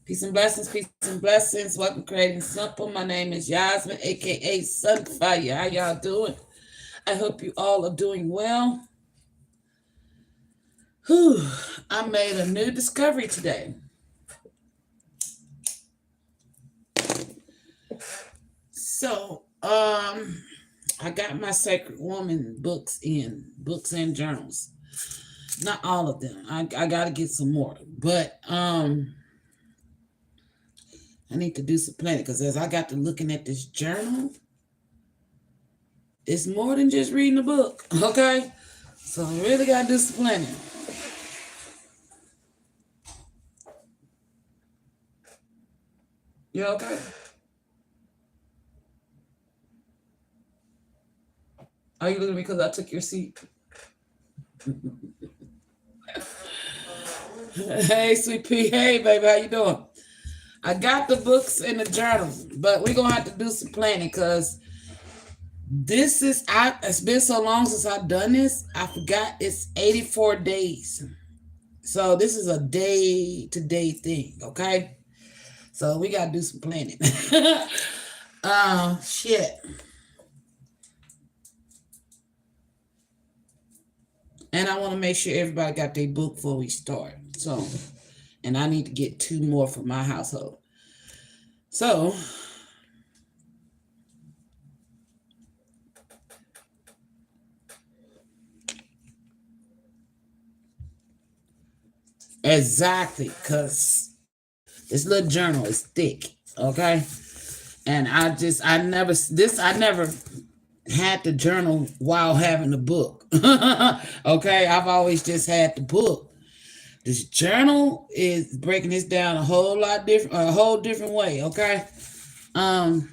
Peace and blessings, peace and blessings. Welcome, Creating Simple. My name is Yasmin, aka Sunfire. How y'all doing? I hope you all are doing well. Whew, I made a new discovery today. So, I got my Sacred Woman books and journals. Not all of them. I got to get some more, but I need to do some planning because as I got to looking at this journal, it's more than just reading a book, okay? So I really got to do some planning. You okay? Are you looking at me because I took your seat? Hey, sweet pea. Hey, baby. How you doing? I got the books and the journals, but we're going to have to do some planning because it's been so long since I've done this. I forgot it's 84 days. So this is a day-to-day thing, okay? So we got to do some planning. Shit. And I want to make sure everybody got their book before we start. So, and I need to get 2 more for my household. So, exactly, because this little journal is thick, okay? And I never had the journal while having the book. Okay, I've always just had the book. This journal is breaking this down a whole different way, okay? But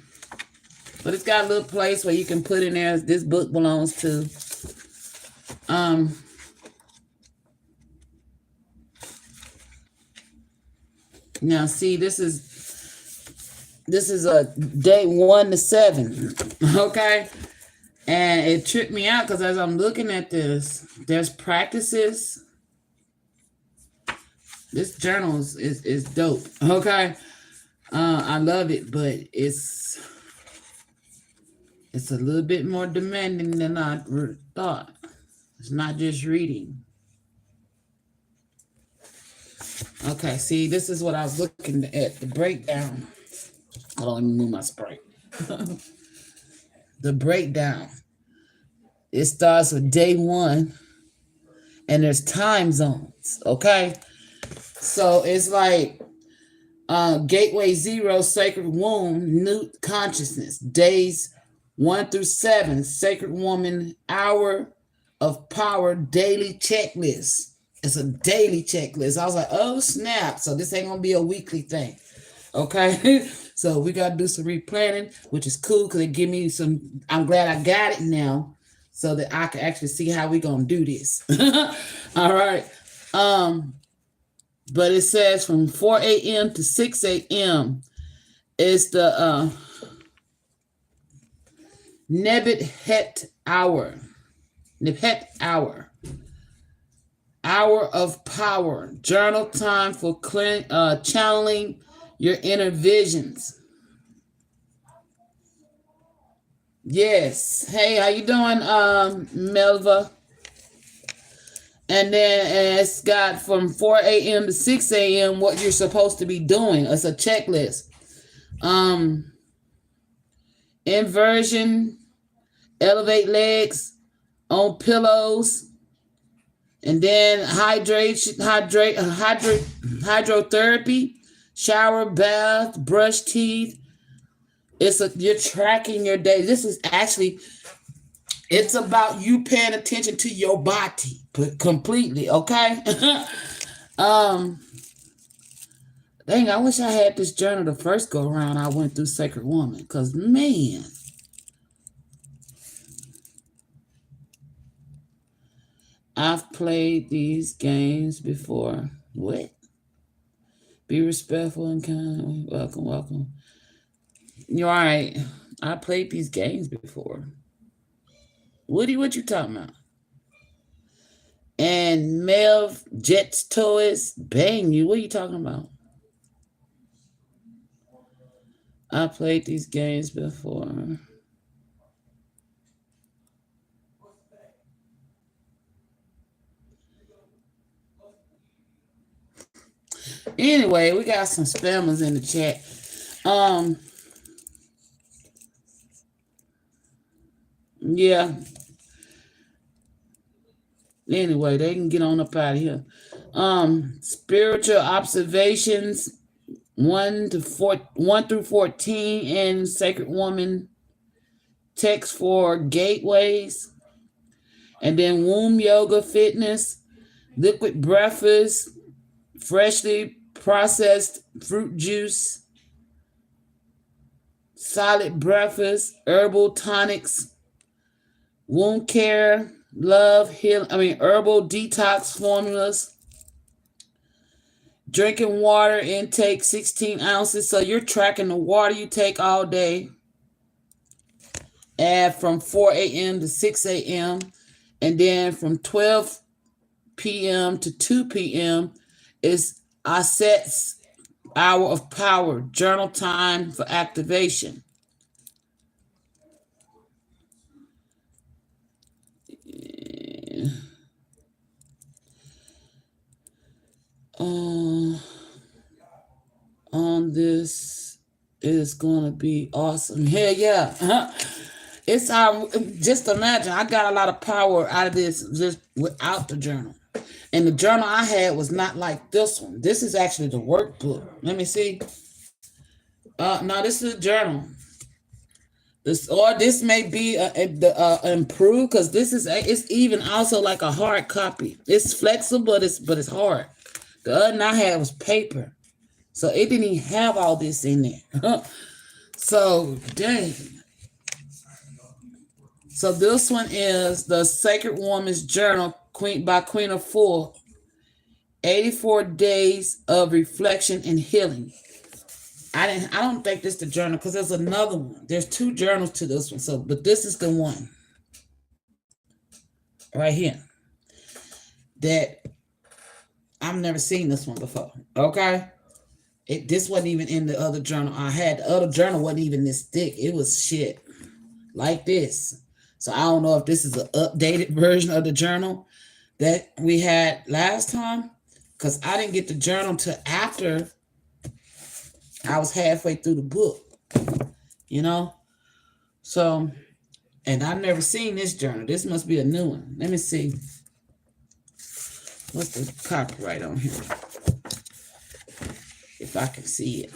it's got a little place where you can put in there this book belongs to. Now see, this is a day 1 to 7, okay? And it tripped me out because as I'm looking at this, there's practices. This journal is dope, okay? I love it, but it's a little bit more demanding than I thought. It's not just reading. Okay, see, this is what I was looking at, the breakdown. Hold on, let me move my Sprite. The breakdown. It starts with day 1, and there's time zones, okay? So it's like Gateway 0, Sacred Womb, New Consciousness, days 1 through 7, Sacred Woman, Hour of Power, daily checklist. It's a daily checklist. I was like, oh, snap. So this ain't going to be a weekly thing, okay? So we got to do some replanning, which is cool because it give me some, I'm glad I got it now so that I can actually see how we going to do this. All right. But it says from 4 a.m. to 6 a.m. is the Nebet Het hour. Nebet hour. Hour of power. Journal time for channeling your inner visions. Yes. Hey, how you doing, Melva? And then it's got from 4 a.m. to 6 a.m. what you're supposed to be doing. It's a checklist. Inversion, elevate legs on pillows, and then hydrotherapy, shower, bath, brush teeth. You're tracking your day. This is actually, it's about you paying attention to your body completely, okay? Dang, I wish I had this journal the first go around I went through Sacred Woman, because man, I've played these games before. What? Be respectful and kind. Welcome. You're all right. I played these games before. Woody, what you talking about? And Melv Jets Toys Bang You. What are you talking about? I played these games before. Anyway, we got some spammers in the chat. Yeah. Anyway, they can get on up out of here. Spiritual observations 1 through 14 and Sacred Woman text for gateways. And then womb yoga fitness, liquid breakfast, freshly processed fruit juice, solid breakfast, herbal tonics, wound care, love, healing, herbal detox formulas, drinking water intake 16 ounces. So you're tracking the water you take all day. Add from 4 a.m. to 6 a.m. And then from 12 p.m. to 2 p.m. is Aset's hour of power, journal time for activation. On this is gonna be awesome. Hell yeah. It's just imagine I got a lot of power out of this just without the journal. And the journal I had was not like this one. This is actually the workbook. Let me see. No, this is a journal. This may be improved because it's even also like a hard copy. It's flexible, but it's hard. The other one I had was paper, so it didn't even have all this in there. So dang. So this one is the Sacred Woman's Journal, by Queen Afua. 84 days of reflection and healing. I don't think this is the journal because there's another one. There's 2 journals to this one. But this is the one right here that I've never seen this one before. Okay, this wasn't even in the other journal I had. The other journal wasn't even this thick. It was shit like this. So I don't know if this is an updated version of the journal that we had last time, because I didn't get the journal till after I was halfway through the book, So, and I've never seen this journal. This must be a new one. Let me see. What's the copyright on here? If I can see it.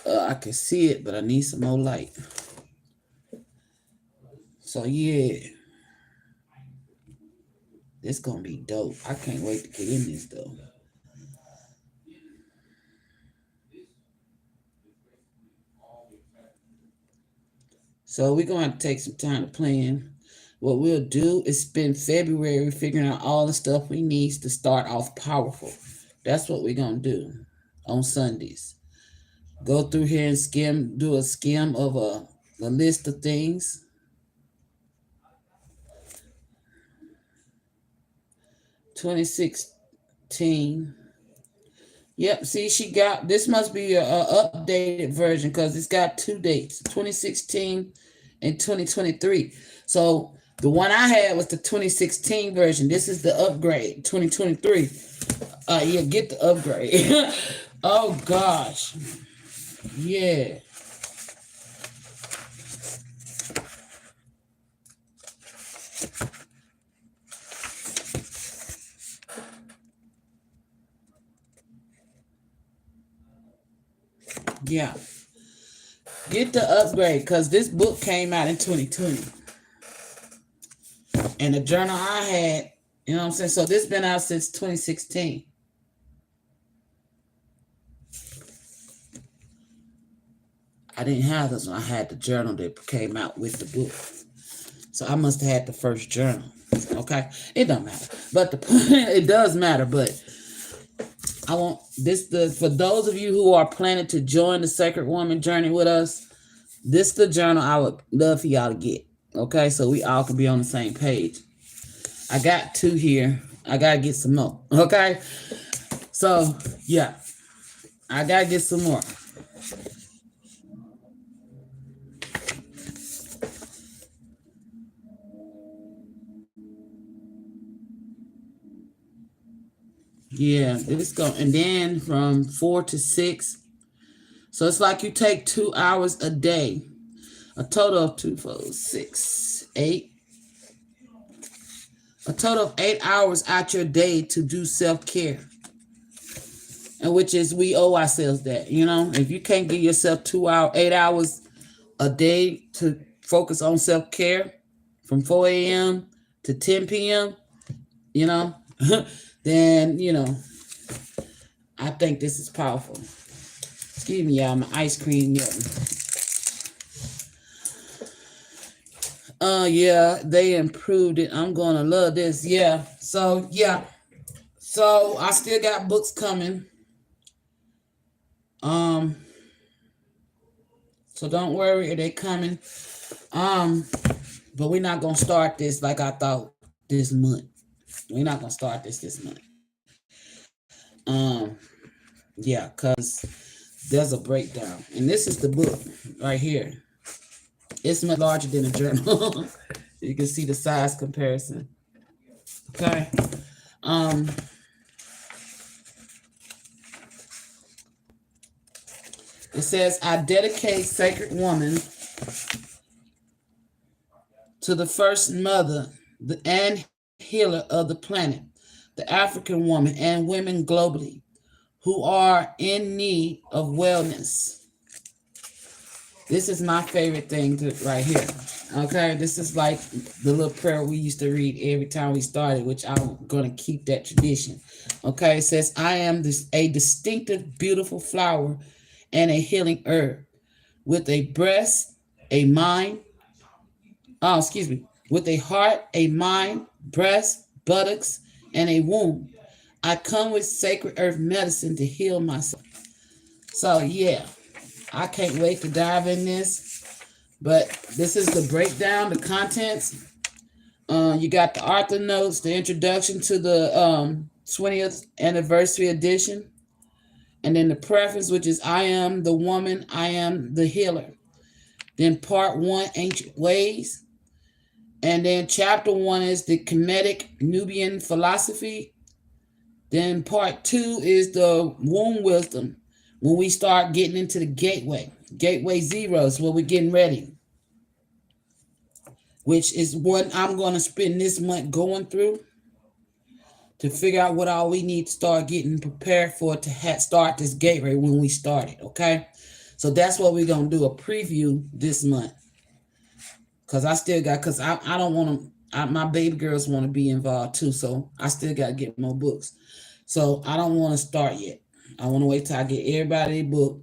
I can see it, but I need some more light. So, yeah. This gonna be dope. I can't wait to get in this, though. So we're going to take some time to plan. What we'll do is spend February figuring out all the stuff we need to start off powerful. That's what we're going to do on Sundays. Go through here and do a skim of a list of things. (2016) Yep, see, this must be a updated version because it's got 2 dates, 2016 and 2023. So the one I had was the 2016 version. This is the upgrade, 2023. Yeah, get the upgrade. Oh gosh. Yeah. Yeah. Get the upgrade because this book came out in 2020. And the journal I had, you know what I'm saying? So this been out since 2016. I didn't have this one. I had the journal that came out with the book. So I must have had the first journal. Okay? It don't matter. But it does matter, but I want for those of you who are planning to join the Sacred Woman journey with us, this is the journal I would love for y'all to get. Okay, so we all can be on the same page. I got 2 here. I gotta get some more. Okay. So yeah, I gotta get some more. Yeah, it's going, and then from 4 to 6. So it's like you take 2 hours a day, a total of 2, 4, 6, 8. A total of 8 hours out your day to do self-care. And which is, we owe ourselves that, you know. If you can't give yourself 8 hours a day to focus on self-care from 4 a.m. to 10 p.m., you know, then, you know, I think this is powerful. Excuse me, y'all, my ice cream melting. Yeah, they improved it. I'm gonna love this. Yeah. So yeah. So I still got books coming. So don't worry, they coming. But we're not gonna start this like I thought this month. We're not gonna start this month. Yeah, cause there's a breakdown, and this is the book right here. It's much larger than a journal. You can see the size comparison. Okay. It says, I dedicate Sacred Woman to the first mother and healer of the planet, the African woman, and women globally who are in need of wellness. This is my favorite thing right here. Okay, this is like the little prayer we used to read every time we started, which I'm going to keep that tradition. Okay, it says, I am a distinctive, beautiful flower and a healing herb with a breast, a mind, with a heart, a mind, breast, buttocks, and a womb. I come with sacred earth medicine to heal myself. So yeah, I can't wait to dive in this. But this is the breakdown, the contents. You got the author notes, the introduction to the 20th anniversary edition. And then the preface, which is I am the woman, I am the healer. Then part 1, ancient ways. And then chapter 1 is the Kemetic Nubian philosophy. Then part 2 is the womb wisdom. When we start getting into the gateway 0 is where we're getting ready, which is what I'm going to spend this month going through to figure out what all we need to start getting prepared for to start this gateway when we start it, okay? So that's what we're going to do, a preview this month. Because I still got, because I don't want to, my baby girls want to be involved too, so I still got to get more books. So I don't want to start yet. I want to wait till I get everybody a book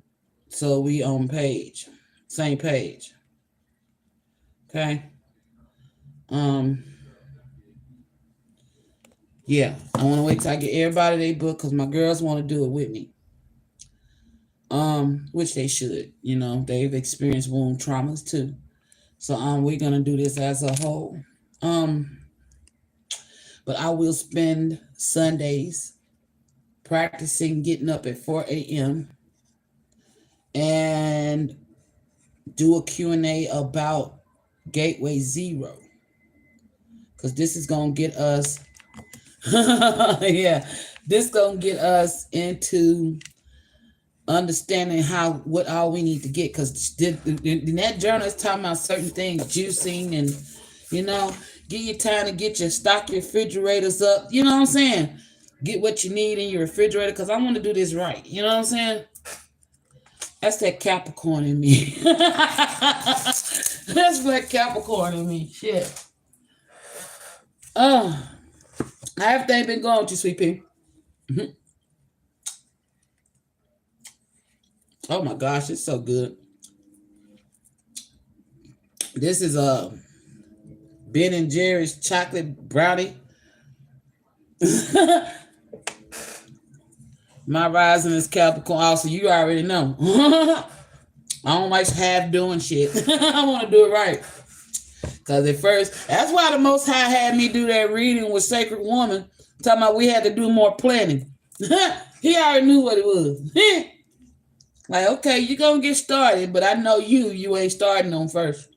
so we on same page. Okay? Yeah, I want to wait till I get everybody their book because my girls want to do it with me. Which they should. You know, they've experienced womb traumas too. So we're gonna do this as a whole. But I will spend Sundays practicing getting up at 4 a.m. and do a Q&A about Gateway 0. Because this is going to get us, this is going to get us into understanding what all we need to get. Because in that journal is talking about certain things, juicing and, you know, give you time to stock your refrigerators up. You know what I'm saying? Get what you need in your refrigerator because I want to do this right. You know what I'm saying? That's that Capricorn in me. That's that Capricorn in me. Shit. How everything been going with you, sweet pea? Mm-hmm. Oh my gosh, it's so good. This is Ben and Jerry's chocolate brownie. My rising is Capricorn. Also, you already know. I don't like half doing shit. I want to do it right. Because at first, that's why the Most High had me do that reading with Sacred Woman, talking about we had to do more planning. He already knew what it was. Like, okay, you gonna get started, but I know you ain't starting on first.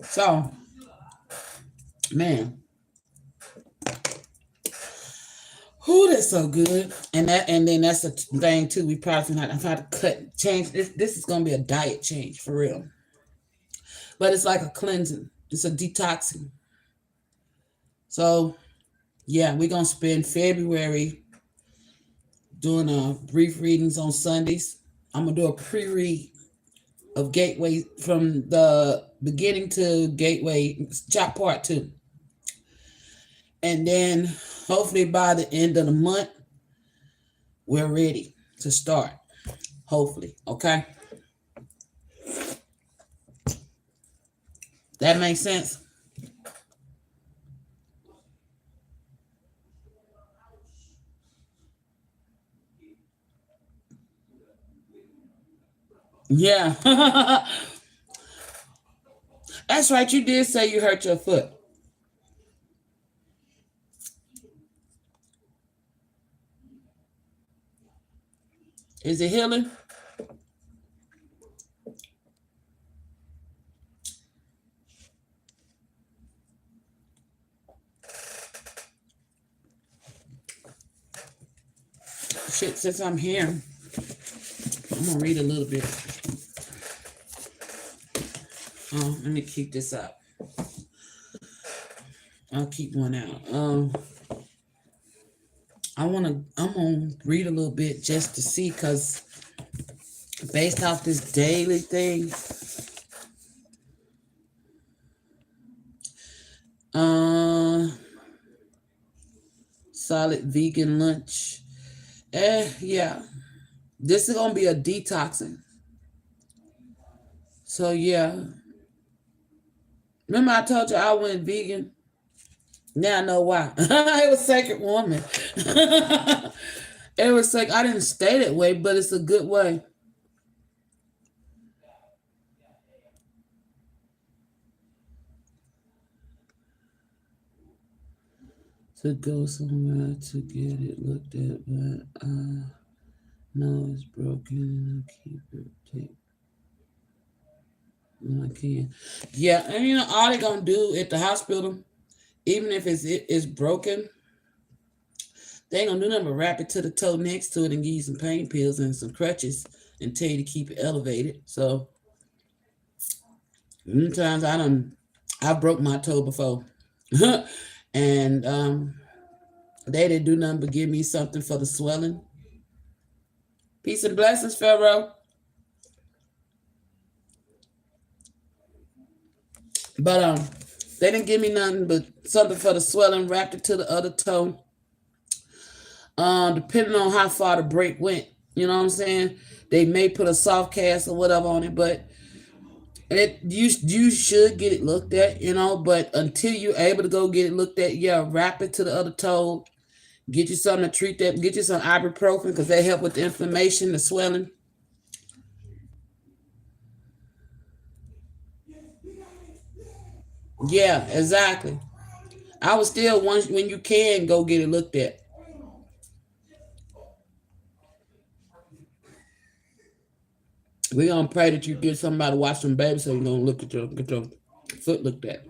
So, man, who that's so good. And then that's a thing too. We probably not have to cut change. This is gonna be a diet change for real. But it's like a cleansing. It's a detoxing. So yeah, we're gonna spend February doing brief readings on Sundays. I'm gonna do a pre-read of Gateway from the beginning to Gateway chap part 2. And then hopefully by the end of the month, we're ready to start. Hopefully. Okay. That makes sense. Yeah. That's right. You did say you hurt your foot. Is it healing? Shit, since I'm here, I'm gonna read a little bit. Let me keep this up. I'll keep one out. I'm gonna read a little bit just to see, because based off this daily thing, solid vegan lunch. Yeah. This is gonna be a detoxing. So yeah. Remember I told you I went vegan? Now I know why. It was Sacred Woman. It was like, I didn't stay that way, but it's a good way. To go somewhere to get it looked at, but no, it's broken and I keep it taped when I can. Yeah, and all they're gonna do at the hospital, even if it's broken, they ain't gonna do nothing but wrap it to the toe next to it and give you some pain pills and some crutches and tell you to keep it elevated. So sometimes I broke my toe before. And they didn't do nothing but give me something for the swelling. Peace and blessings, Pharaoh. But they didn't give me nothing but something for the swelling, wrapped it to the other toe. Depending on how far the break went, you know what I'm saying? They may put a soft cast or whatever on it, but you should get it looked at, but until you're able to go get it looked at, yeah, wrap it to the other toe. Get you something to treat that. Get you some ibuprofen, because they help with the inflammation, the swelling. Yeah, exactly. I was still once when you can go get it looked at. We're gonna pray that you get somebody to watch them babies, so you're gonna get your foot looked at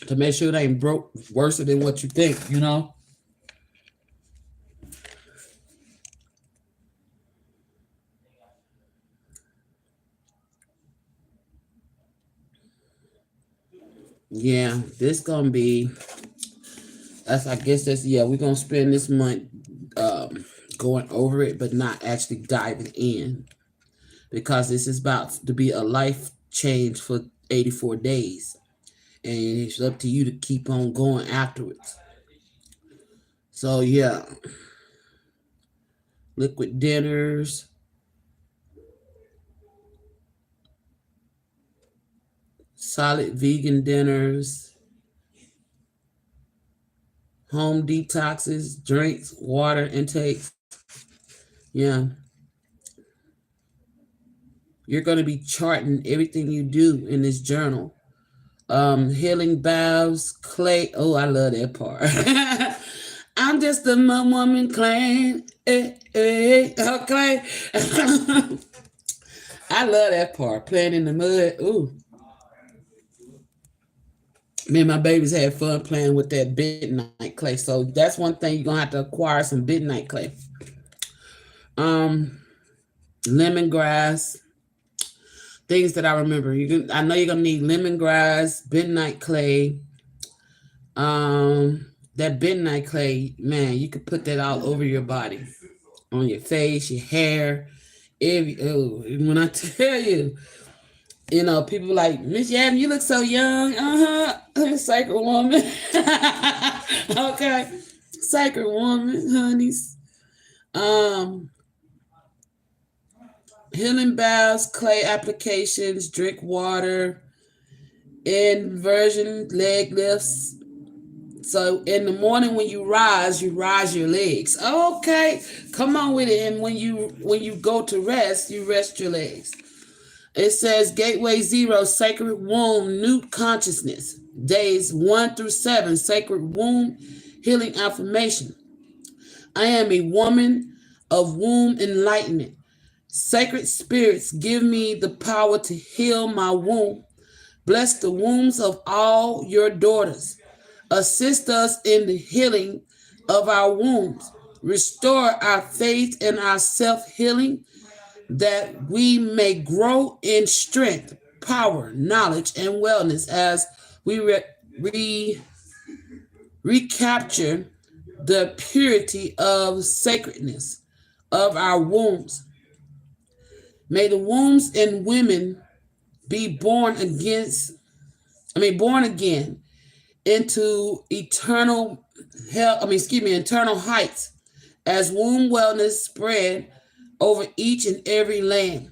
to make sure it ain't broke worse than what you think. Yeah, this gonna be. That's I guess that's yeah. We're gonna spend this month going over it, but not actually diving in, because this is about to be a life change for 84 days, and it's up to you to keep on going afterwards. So yeah, liquid dinners, solid vegan dinners, home detoxes, drinks, water intakes. Yeah, you're going to be charting everything you do in this journal Healing baths, clay. Oh, I love that part. I'm just a woman clan. Okay. I love that part. Playing in the mud. Ooh. Me and my babies had fun playing with that bentonite clay. So that's one thing you're gonna have to acquire some bentonite clay. Um, Lemongrass. Things that I remember. I know you're gonna need lemongrass, bentonite clay. That bentonite clay, man, you could put that all over your body, on your face, your hair. When I tell you, people like, Miss Yadden, you look so young. Sacred woman. Okay. Sacred woman, honeys. Healing baths, clay applications, drink water, inversion, leg lifts. So in the morning when you rise your legs. Okay, come on with it. And when you go to rest, you rest your legs. It says Gateway 0, Sacred Womb, New Consciousness. Days 1 through 7, Sacred Womb Healing Affirmation. I am a woman of womb enlightenment. Sacred spirits, give me the power to heal my womb. Bless the wombs of all your daughters. Assist us in the healing of our wombs. Restore our faith and our self-healing, that we may grow in strength, power, knowledge, and wellness as we recapture the purity of sacredness of our wombs. May the wombs in women be born again into eternal eternal heights as womb wellness spread over each and every land.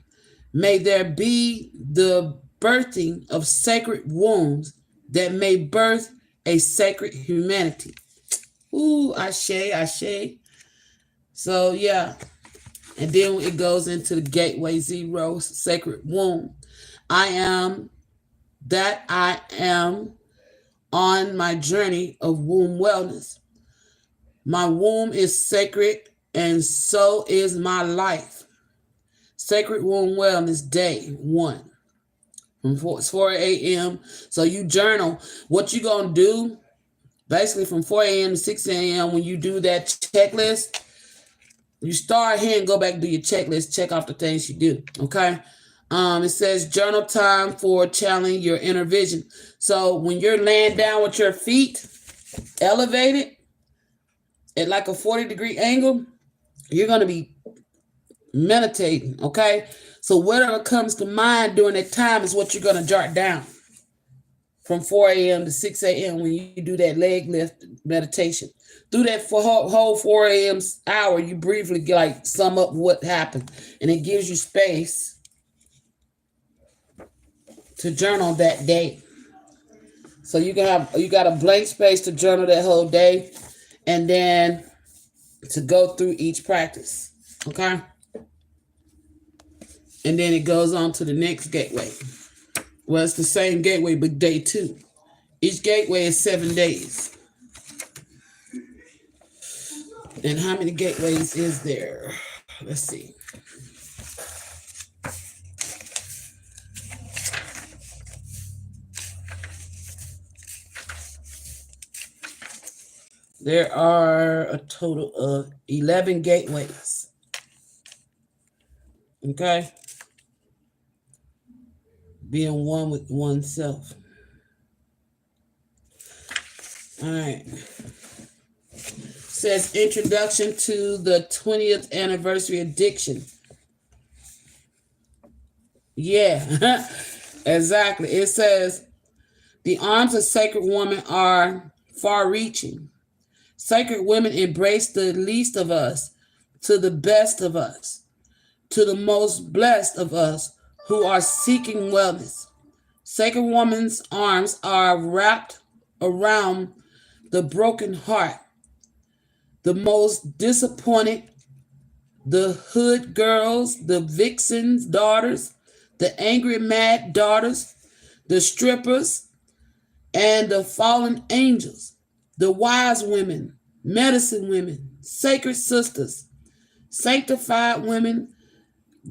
May there be the birthing of sacred wombs that may birth a sacred humanity. Ooh, ashe, ashe. So yeah. And then it goes into the Gateway 0, Sacred Womb. I am on my journey of womb wellness. My womb is sacred, and so is my life. Sacred Womb Wellness Day 1 from 4 a.m. So you journal. What you going to do, basically from 4 a.m. to 6 a.m. when you do that checklist, you start here and go back and do your checklist, check off the things you do, okay? It says journal time for channeling your inner vision. So when you're laying down with your feet elevated at like a 40-degree angle, you're going to be meditating, okay? So whatever comes to mind during that time is what you're going to jot down from 4 a.m. to 6 a.m. when you do that leg lift meditation. Through that whole 4 a.m. hour, you briefly sum up what happened, and it gives you space to journal that day. So you got a blank space to journal that whole day, and then to go through each practice, okay? And then it goes on to the next gateway. Well, it's the same gateway, but day 2. Each gateway is 7 days. And how many gateways is there? Let's see. There are a total of 11 gateways. Okay? Being one with oneself. All right. Says introduction to the 20th anniversary addiction. Yeah, exactly. It says the arms of sacred woman are far-reaching. Sacred women embrace the least of us to the best of us, to the most blessed of us who are seeking wellness. Sacred woman's arms are wrapped around the broken heart, the most disappointed, the hood girls, the vixens' daughters, the angry mad daughters, the strippers, and the fallen angels, the wise women, medicine women, sacred sisters, sanctified women,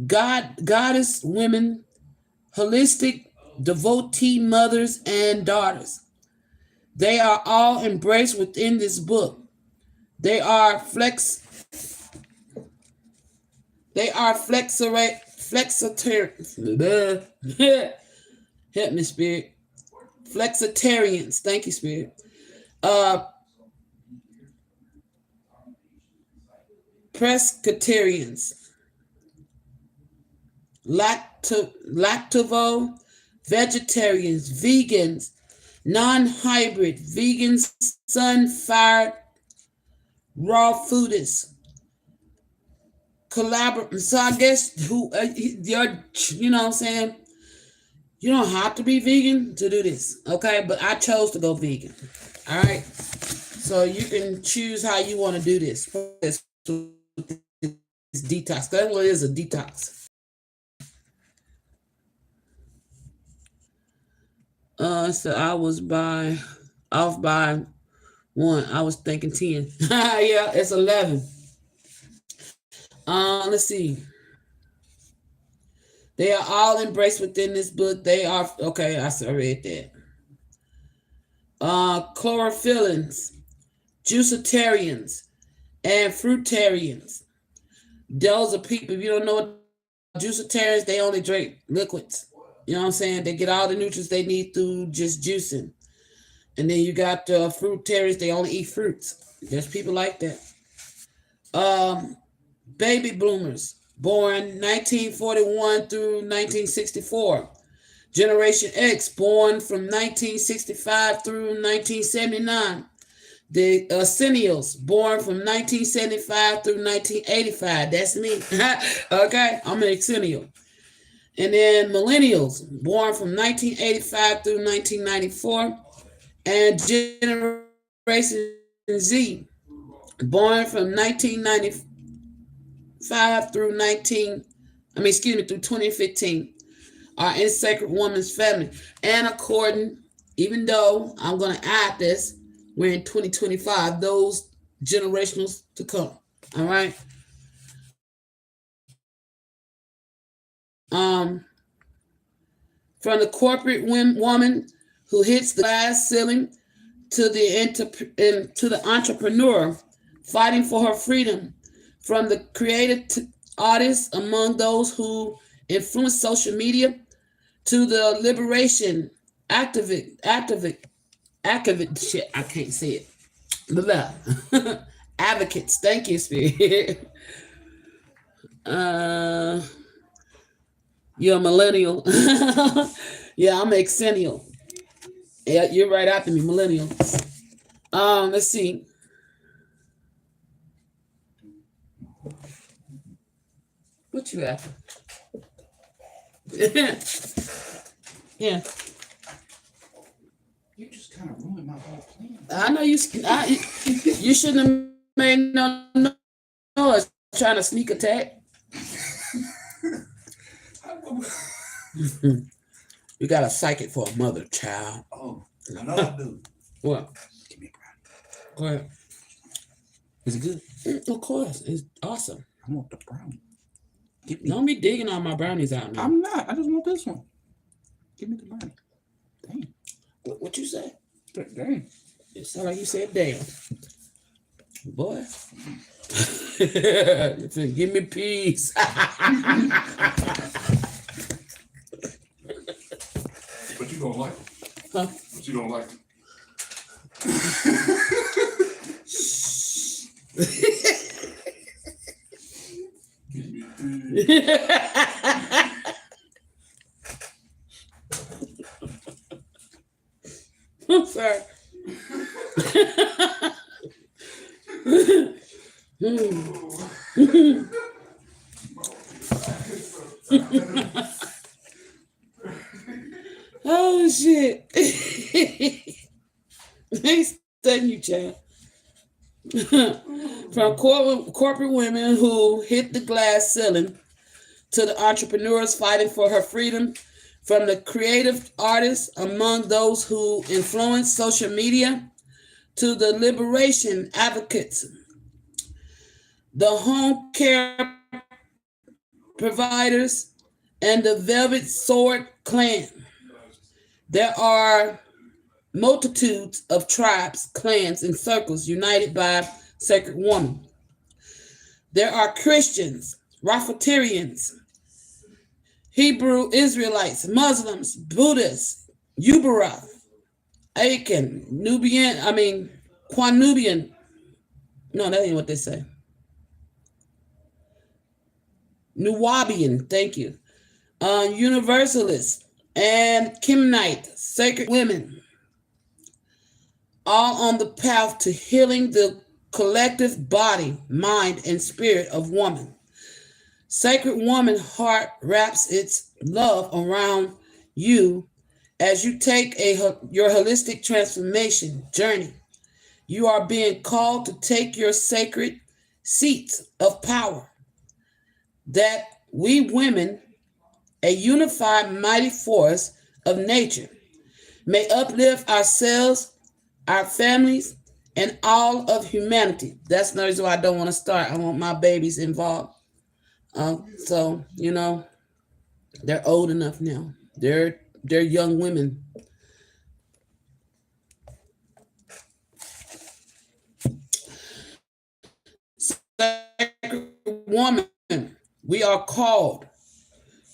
goddess women, holistic devotee mothers and daughters. They are all embraced within this book. They are flexitarian. Help me, Spirit. Flexitarians. Thank you, Spirit. Pescatarians. Lactovo, vegetarians, vegans, non-hybrid, vegans, sun-fired, raw foodists. So I guess you know what I'm saying? You don't have to be vegan to do this, okay? But I chose to go vegan, all right? So you can choose how you want to do this. This detox. That's what it is, a detox. So I was off by 1. I was thinking 10. Yeah, it's 11. Let's see. They are all embraced within this book. They are okay. I read that. Chlorophyllins, juicitarians, and fruitarians. Those are people. If you don't know what juicitarians, they only drink liquids. You know what I'm saying? They get all the nutrients they need through just juicing. And then you got fruitarians, they only eat fruits. There's people like that. Baby boomers, born 1941 through 1964. Generation X, born from 1965 through 1979. The Centennials, born from 1975 through 1985. That's me. Okay, I'm an Centennial. And then millennials, born from 1985 through 1994, and Generation Z, born from 1995 through 2015, are in Sacred Woman's family. And even though I'm going to add this, we're in 2025, those generationals to come. All right. From the corporate woman who hits the glass ceiling to the entrepreneur fighting for her freedom, from the creative artist among those who influence social media to the liberation activist shit, I can't say it. Blah. Advocates. Thank you, Spirit. You're a millennial. Yeah, I'm a centennial. Yeah, you're right after me, millennial. Let's see. What you after? Yeah. You just kind of ruined my whole plan. I know you. You shouldn't have made no noise trying to sneak attack. You got a psychic for a mother, child. Oh, I know I do. What? Give me a brownie. Go ahead. Is it good? Of course. It's awesome. I want the brownie. Don't be digging all my brownies out now. I'm not. I just want this one. Give me the brownie. Damn. What you say? Damn. It sounded like you said damn. Boy. Give me peace. But you don't like it. Huh? But you don't like it. Give me peace. I'm sorry. Oh shit. Thanks, you, child. From corporate women who hit the glass ceiling to the entrepreneurs fighting for her freedom, from the creative artists among those who influence social media to the liberation advocates, the home care providers, and the Velvet Sword Clan. There are multitudes of tribes, clans, and circles united by Sacred Woman. There are Christians, Rafetarians, Hebrew Israelites, Muslims, Buddhists, Ubara, Akan, Quanubian. No, that ain't what they say. Nuwabian, thank you. Universalists and Kimnite, sacred women, all on the path to healing the collective body, mind, and spirit of woman. Sacred Woman Heart wraps its love around you as you take your holistic transformation journey. You are being called to take your sacred seats of power, that we women, a unified mighty force of nature, may uplift ourselves, our families, and all of humanity. That's the reason why I don't want to start. I want my babies involved. So, they're old enough now. They're young women. Sacred woman, we are called.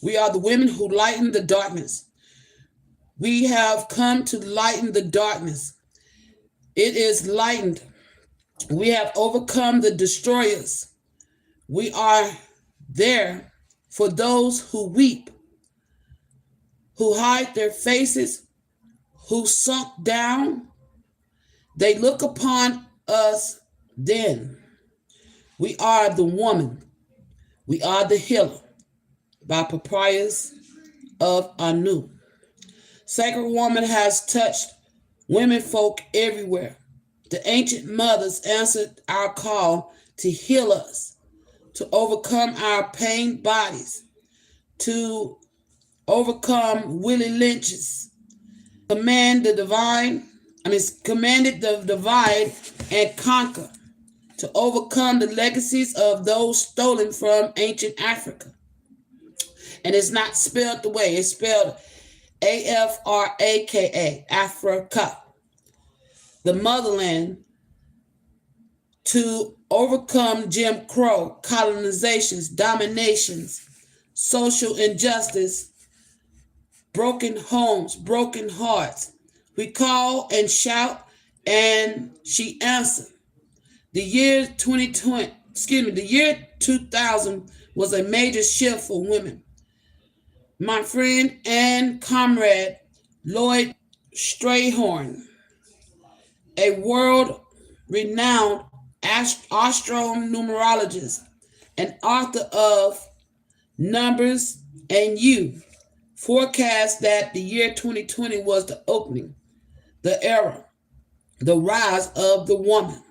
We are the women who lighten the darkness. We have come to lighten the darkness. It is lightened. We have overcome the destroyers. We are there for those who weep, who hide their faces, who sunk down. They look upon us then. We are the woman. We are the healer by proprietors of Anu. Sacred Woman has touched women folk everywhere. The ancient mothers answered our call to heal us, to overcome our pain bodies, to overcome Willie Lynch's, commanded the divide and conquer, to overcome the legacies of those stolen from ancient Africa. And it's not spelled the way, it's spelled Afrika, Africa, the motherland, to overcome Jim Crow, colonizations, dominations, social injustice, broken homes, broken hearts. We call and shout, and she answered. The year 2000 was a major shift for women. My friend and comrade Lloyd Strayhorn, a world-renowned astronumerologist and author of Numbers and You, forecast that the year 2020 was the opening, the era, the rise of the woman.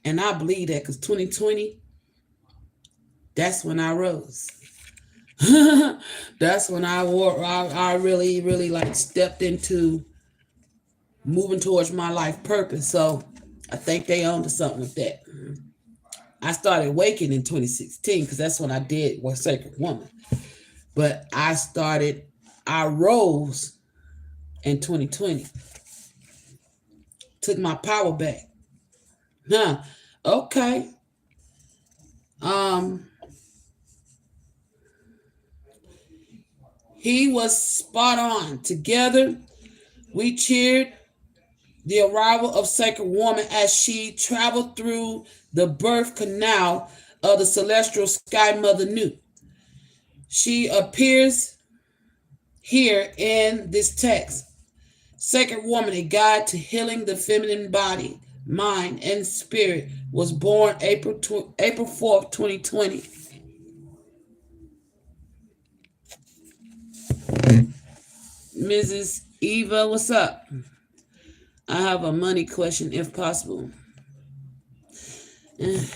And I believe that because 2020, that's when I rose. That's when I really, really like stepped into moving towards my life purpose. So I think they owned to something with that. I started waking in 2016 because that's when I did what Sacred Woman. But I rose in 2020. Took my power back. Okay. He was spot on. Together, we cheered the arrival of Sacred Woman as she traveled through the birth canal of the celestial sky mother Nu. She appears here in this text. Sacred Woman, a guide to healing the feminine body, mind, and spirit, was born April 4th, 2020. Mrs. Eva, what's up? I have a money question if possible. Is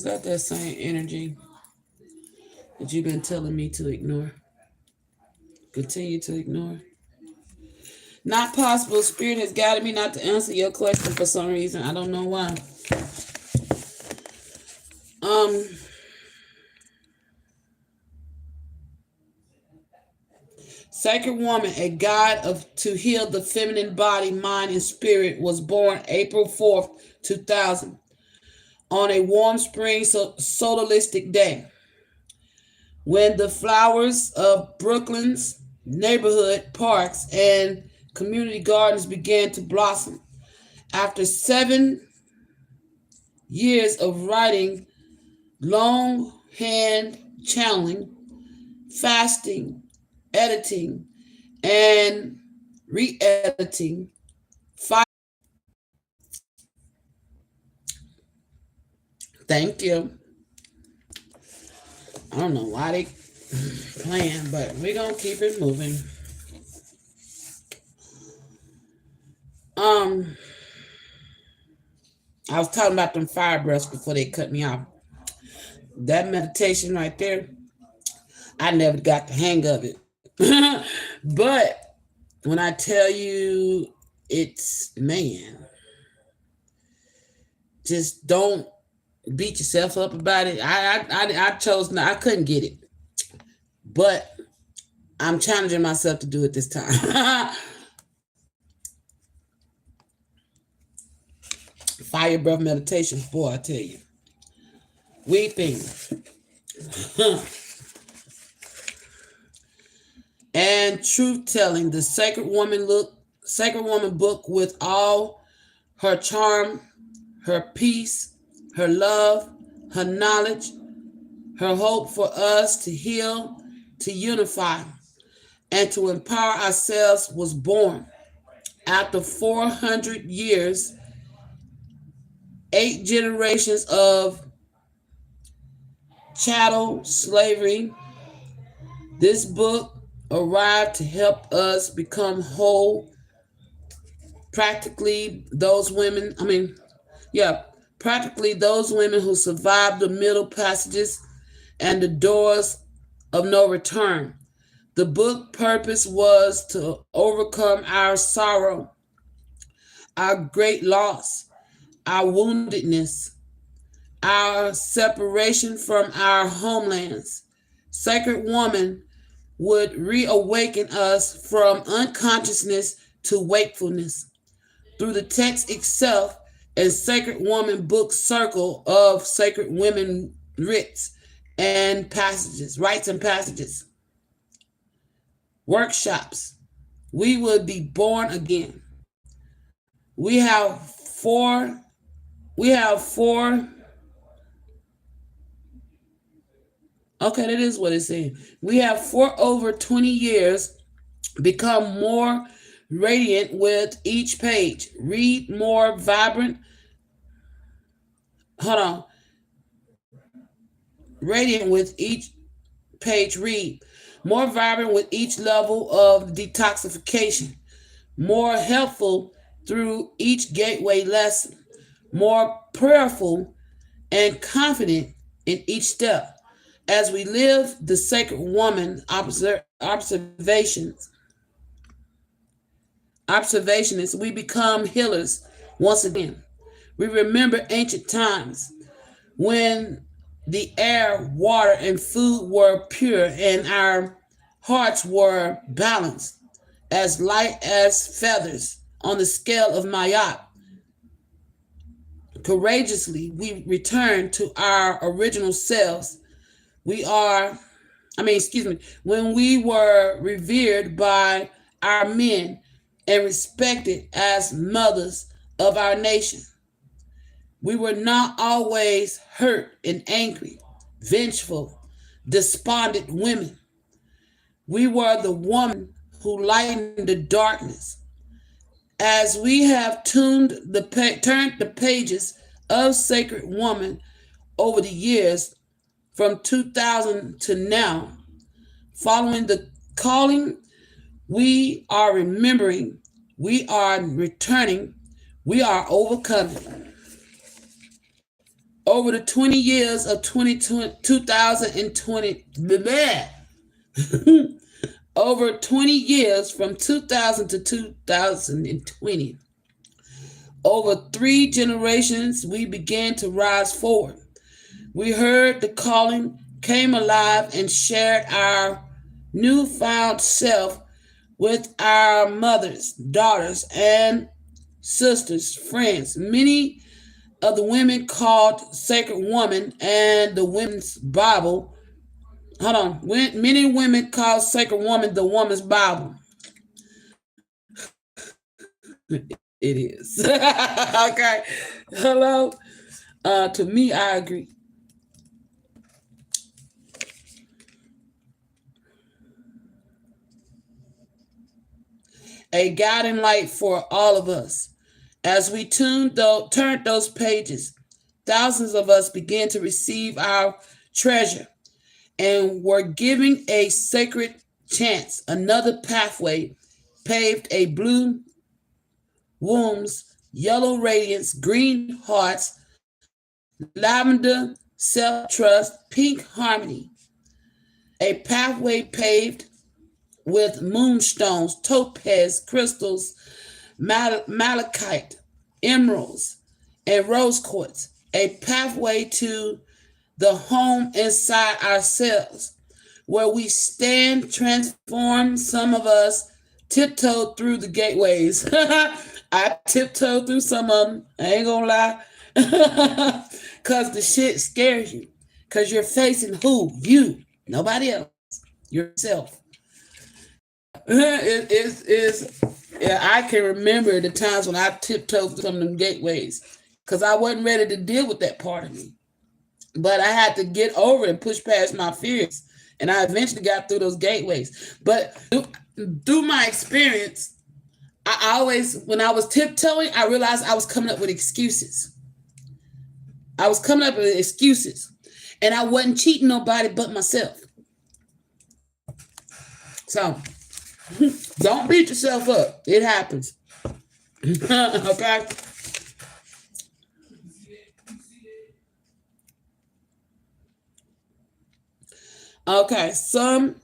that same energy? that you've been telling me to ignore. Continue to ignore. Not possible. Spirit has guided me not to answer your question for some reason. I don't know why. Sacred Woman, a guide to heal the feminine body, mind, and spirit, was born April 4th, 2000, on a warm spring solaristic day, when the flowers of Brooklyn's neighborhood parks and community gardens began to blossom. After 7 years of writing, long hand channeling, fasting, editing, and re-editing, thank you. I don't know why they playing, but we're gonna keep it moving. I was talking about them fire breaths before they cut me off. That meditation right there, I never got the hang of it. But when I tell you, it's, man, just don't beat yourself up about it. I chose not. I couldn't get it, but I'm challenging myself to do it this time. Fire breath meditation, boy, I tell you, weeping. And truth-telling, the Sacred Woman book, with all her charm, her peace, her love, her knowledge, her hope for us to heal, to unify, and to empower ourselves, was born. After 400 years, 8 generations of chattel slavery, this book arrived to help us become whole. Practically those women who survived the Middle Passages and the doors of no return. The book's purpose was to overcome our sorrow, our great loss, our woundedness, our separation from our homelands. Sacred Woman would reawaken us from unconsciousness to wakefulness through the text itself and Sacred Woman book circle of Sacred Women rites and passages, workshops. We would be born again. We have four. Okay, that is what it's saying. We have for over 20 years become more radiant with each page. Read more vibrant. Radiant with each page. Read. More vibrant with each level of detoxification. More helpful through each gateway lesson. More prayerful and confident in each step. As we live the Sacred Woman observationists, we become healers once again. We remember ancient times when the air, water, and food were pure and our hearts were balanced, as light as feathers on the scale of Mayat. Courageously, we return to our original selves. When we were revered by our men and respected as mothers of our nation. We were not always hurt and angry, vengeful, despondent women. We were the woman who lightened the darkness. As we have turned the pages of Sacred Woman over the years, from 2000 to now, following the calling, we are remembering, we are returning, we are overcoming. over the 20 years of 2020, over 20 years from 2000 to 2020, over 3 generations, we began to rise forward. We heard the calling, came alive, and shared our newfound self with our mothers, daughters, and sisters, friends. Many of the women called Sacred Woman and the Women's Bible. Hold on. Many women call Sacred Woman the Woman's Bible. It is. Okay. Hello. To me, I agree. A guiding light for all of us. As we turned those pages, thousands of us began to receive our treasure and were giving a sacred chance. Another pathway paved, a blue wombs, yellow radiance, green hearts, lavender self-trust, pink harmony. A pathway paved with moonstones, topaz, crystals, malachite, emeralds, and rose quartz. A pathway to the home inside ourselves, where we stand transformed. Some of us tiptoed through the gateways. I tiptoed through some of them. I ain't gonna lie. Because the shit scares you. Because you're facing who? You. Nobody else. Yourself. Yeah, I can remember the times when I tiptoed through some of them gateways. Because I wasn't ready to deal with that part of me. But I had to get over and push past my fears. And I eventually got through those gateways. But through my experience, I always, when I was tiptoeing, I realized I was coming up with excuses. And I wasn't cheating nobody but myself. So, don't beat yourself up. It happens. Okay? Okay, some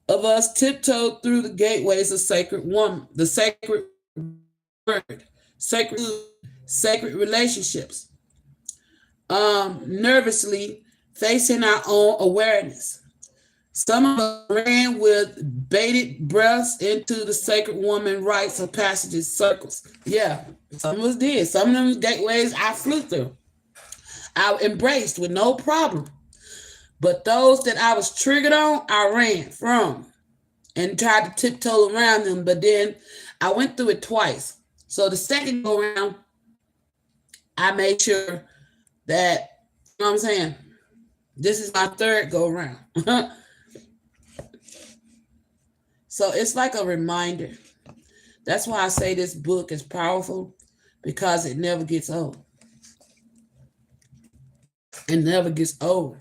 of us tiptoed through the gateways of sacred woman, the sacred word, sacred relationships, nervously facing our own awareness. Some of us ran with bated breaths into the sacred woman rites of passages, circles. Yeah, some of us did. Some of them gateways I flew through. I embraced with no problem. But those that I was triggered on, I ran from and tried to tiptoe around them. But then I went through it twice. So the second go around, I made sure that, you know what I'm saying? This is my third go around. So it's like a reminder. That's why I say this book is powerful, because it never gets old. It never gets old.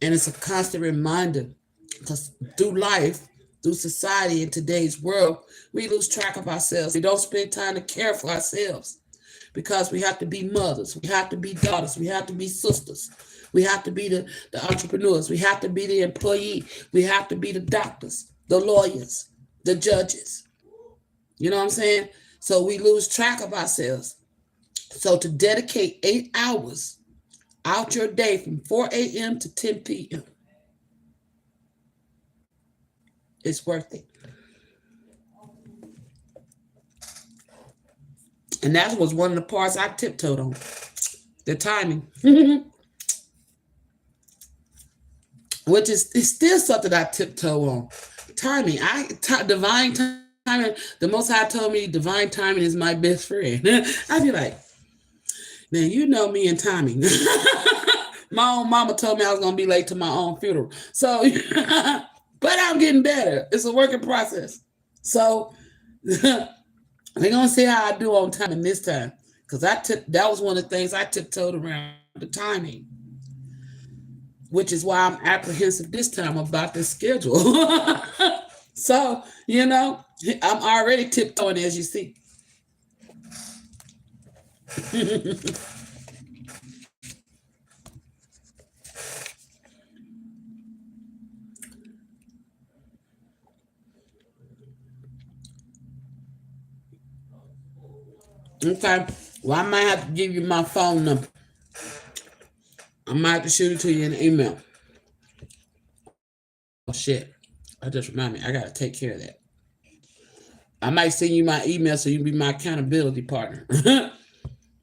And it's a constant reminder, because through life, through society, in today's world, we lose track of ourselves. We don't spend time to care for ourselves, because we have to be mothers. We have to be daughters. We have to be sisters. We have to be the entrepreneurs. We have to be the employee. We have to be the doctors, the lawyers, the judges. You know what I'm saying? So we lose track of ourselves. So to dedicate 8 hours out your day from 4 a.m. to 10 p.m. it's worth it. And that was one of the parts I tiptoed on. The timing. Which is still something I tiptoe on. Timing. Divine timing. The Most High told me divine timing is my best friend. I'd be like, man, you know me and timing. My own mama told me I was going to be late to my own funeral. So, but I'm getting better. It's a working process. So, we're going to see how I do on timing this time. Because that was one of the things I tiptoed around, the timing. Which is why I'm apprehensive this time about this schedule. So, I'm already tiptoeing, as you see. Okay. Well, I might have to give you my phone number. I might have to shoot it to you in an email. Oh shit. I just remind me, I gotta take care of that. I might send you my email so you can be my accountability partner.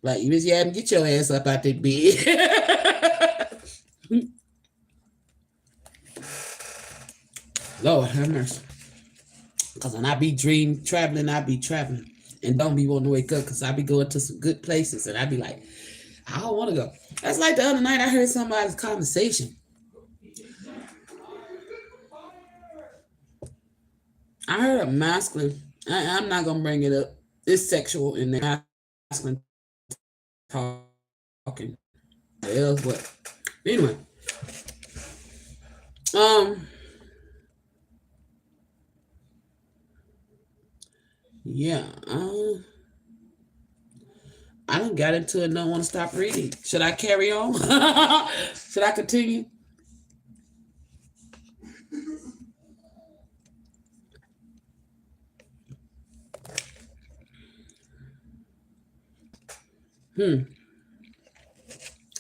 Like, Miss Yadden, get your ass up out that bed. Lord have mercy. Because when I be traveling, I be traveling. And don't be wanting to wake up because I be going to some good places. And I be like, I don't want to go. That's like the other night I heard somebody's conversation. I heard a masculine. I'm not going to bring it up. It's sexual in the masculine talking. The hell's what? Anyway. Yeah. I done got into it and don't want to stop reading. Should I carry on? Should I continue?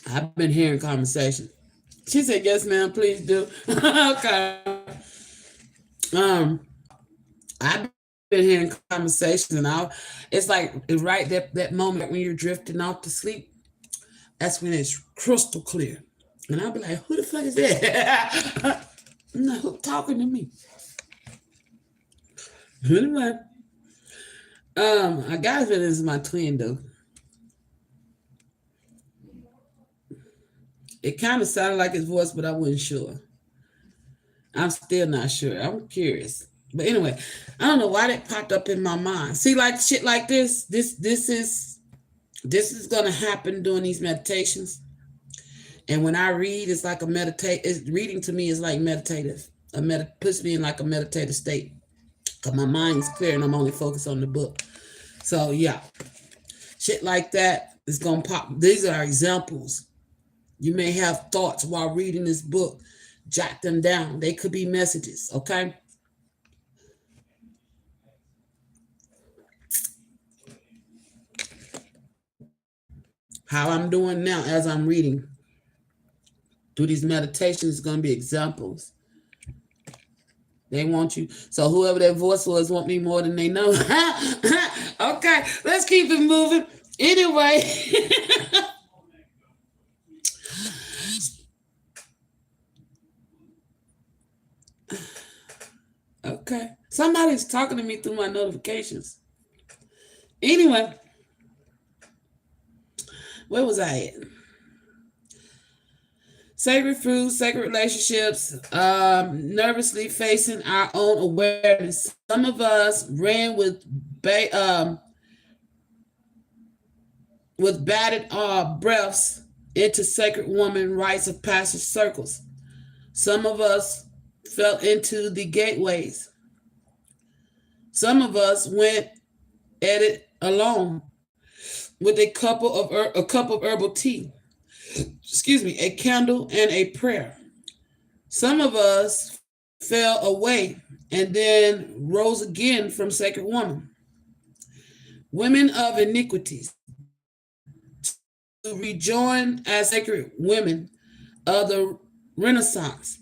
I've been hearing conversation. She said, yes, ma'am, please do. Okay. I've been hearing conversations and it's like right that moment when you're drifting off to sleep, that's when it's crystal clear. And I'll be like, who the fuck is that? No, talking to me. Anyway, I got to feel this is my twin though. It kind of sounded like his voice, but I wasn't sure. I'm still not sure. I'm curious. But anyway, I don't know why that popped up in my mind. See, like shit like this is gonna happen during these meditations. And when I read, it's like reading to me is like meditative. Puts me in like a meditative state. Because my mind is clear and I'm only focused on the book. So yeah. Shit like that is gonna pop. These are examples. You may have thoughts while reading this book. Jot them down. They could be messages, okay? How I'm doing now as I'm reading through these meditations is going to be examples. They want you. So whoever that voice was want me more than they know. Okay, let's keep it moving. Anyway. Okay. Somebody's talking to me through my notifications. Anyway. Where was I at? Sacred fruit, sacred relationships, nervously facing our own awareness. Some of us ran with batted breaths into sacred woman rites of passage circles. Some of us fell into the gateways. Some of us went at it alone with a cup of herbal tea. A candle and a prayer. Some of us fell away and then rose again from sacred woman. Women of iniquities to rejoin as sacred women of the Renaissance.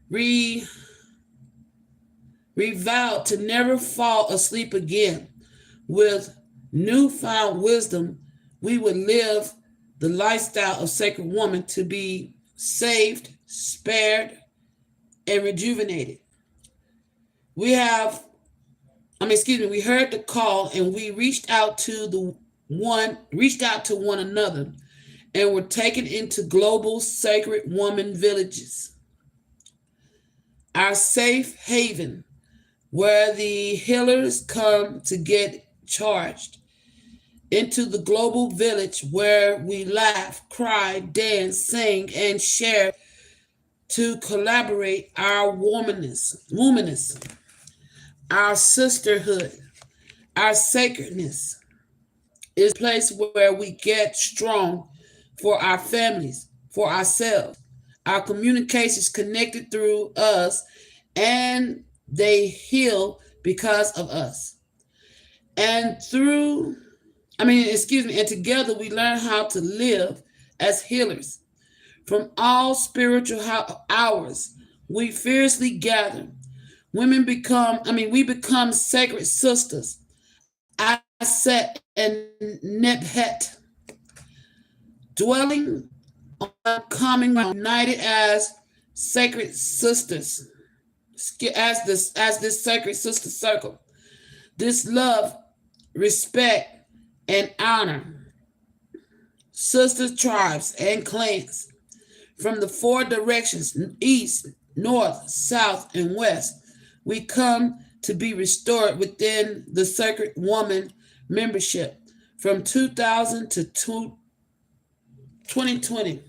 We vowed to never fall asleep again. With newfound wisdom, we would live the lifestyle of sacred woman to be saved, spared, and rejuvenated. We heard the call and we reached out to one another and were taken into global sacred woman villages. Our safe haven where the healers come to get charged. Into the global village where we laugh, cry, dance, sing, and share to collaborate our womanness, our sisterhood, our sacredness is a place where we get strong for our families, for ourselves. Our communications connected through us and they heal because of us. And through And together we learn how to live as healers. From all spiritual hours, we fiercely gather. We become sacred sisters. Aset and Nebhet, dwelling on coming united as sacred sisters, as this sacred sister circle. This love, respect, and honor sisters, tribes, and clans from the four directions, east, north, south, and west. We come to be restored within the Sacred Woman membership from 2000 to 2020.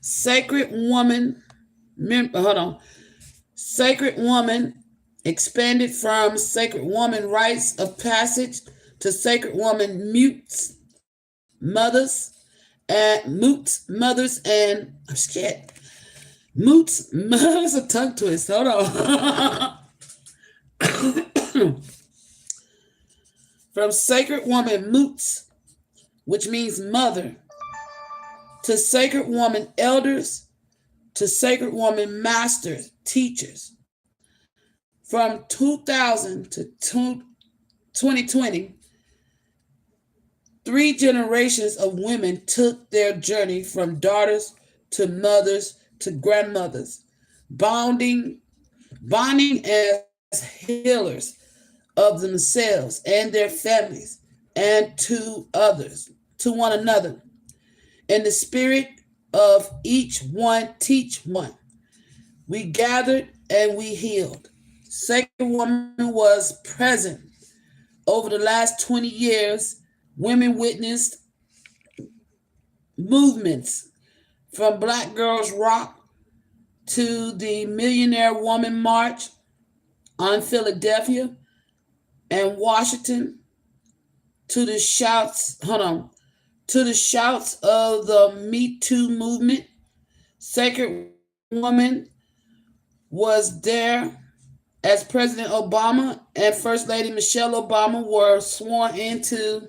Sacred Woman, Sacred Woman expanded from Sacred Woman rites of passage to Sacred Woman mothers and shit. Moots, that's a tongue twist. Hold on. From Sacred Woman Moots, which means mother, to Sacred Woman elders, to Sacred Woman masters, teachers. From 2000 to 2020, 3 generations of women took their journey from daughters to mothers to grandmothers, bonding as healers of themselves and their families and to others, to one another. In the spirit of each one teach one, we gathered and we healed. Sacred Woman was present. Over the last 20 years, women witnessed movements from Black Girls Rock to the Millionaire Woman March on Philadelphia and Washington, to the shouts of the Me Too movement. Sacred Woman was there as President Obama and First Lady Michelle Obama were sworn into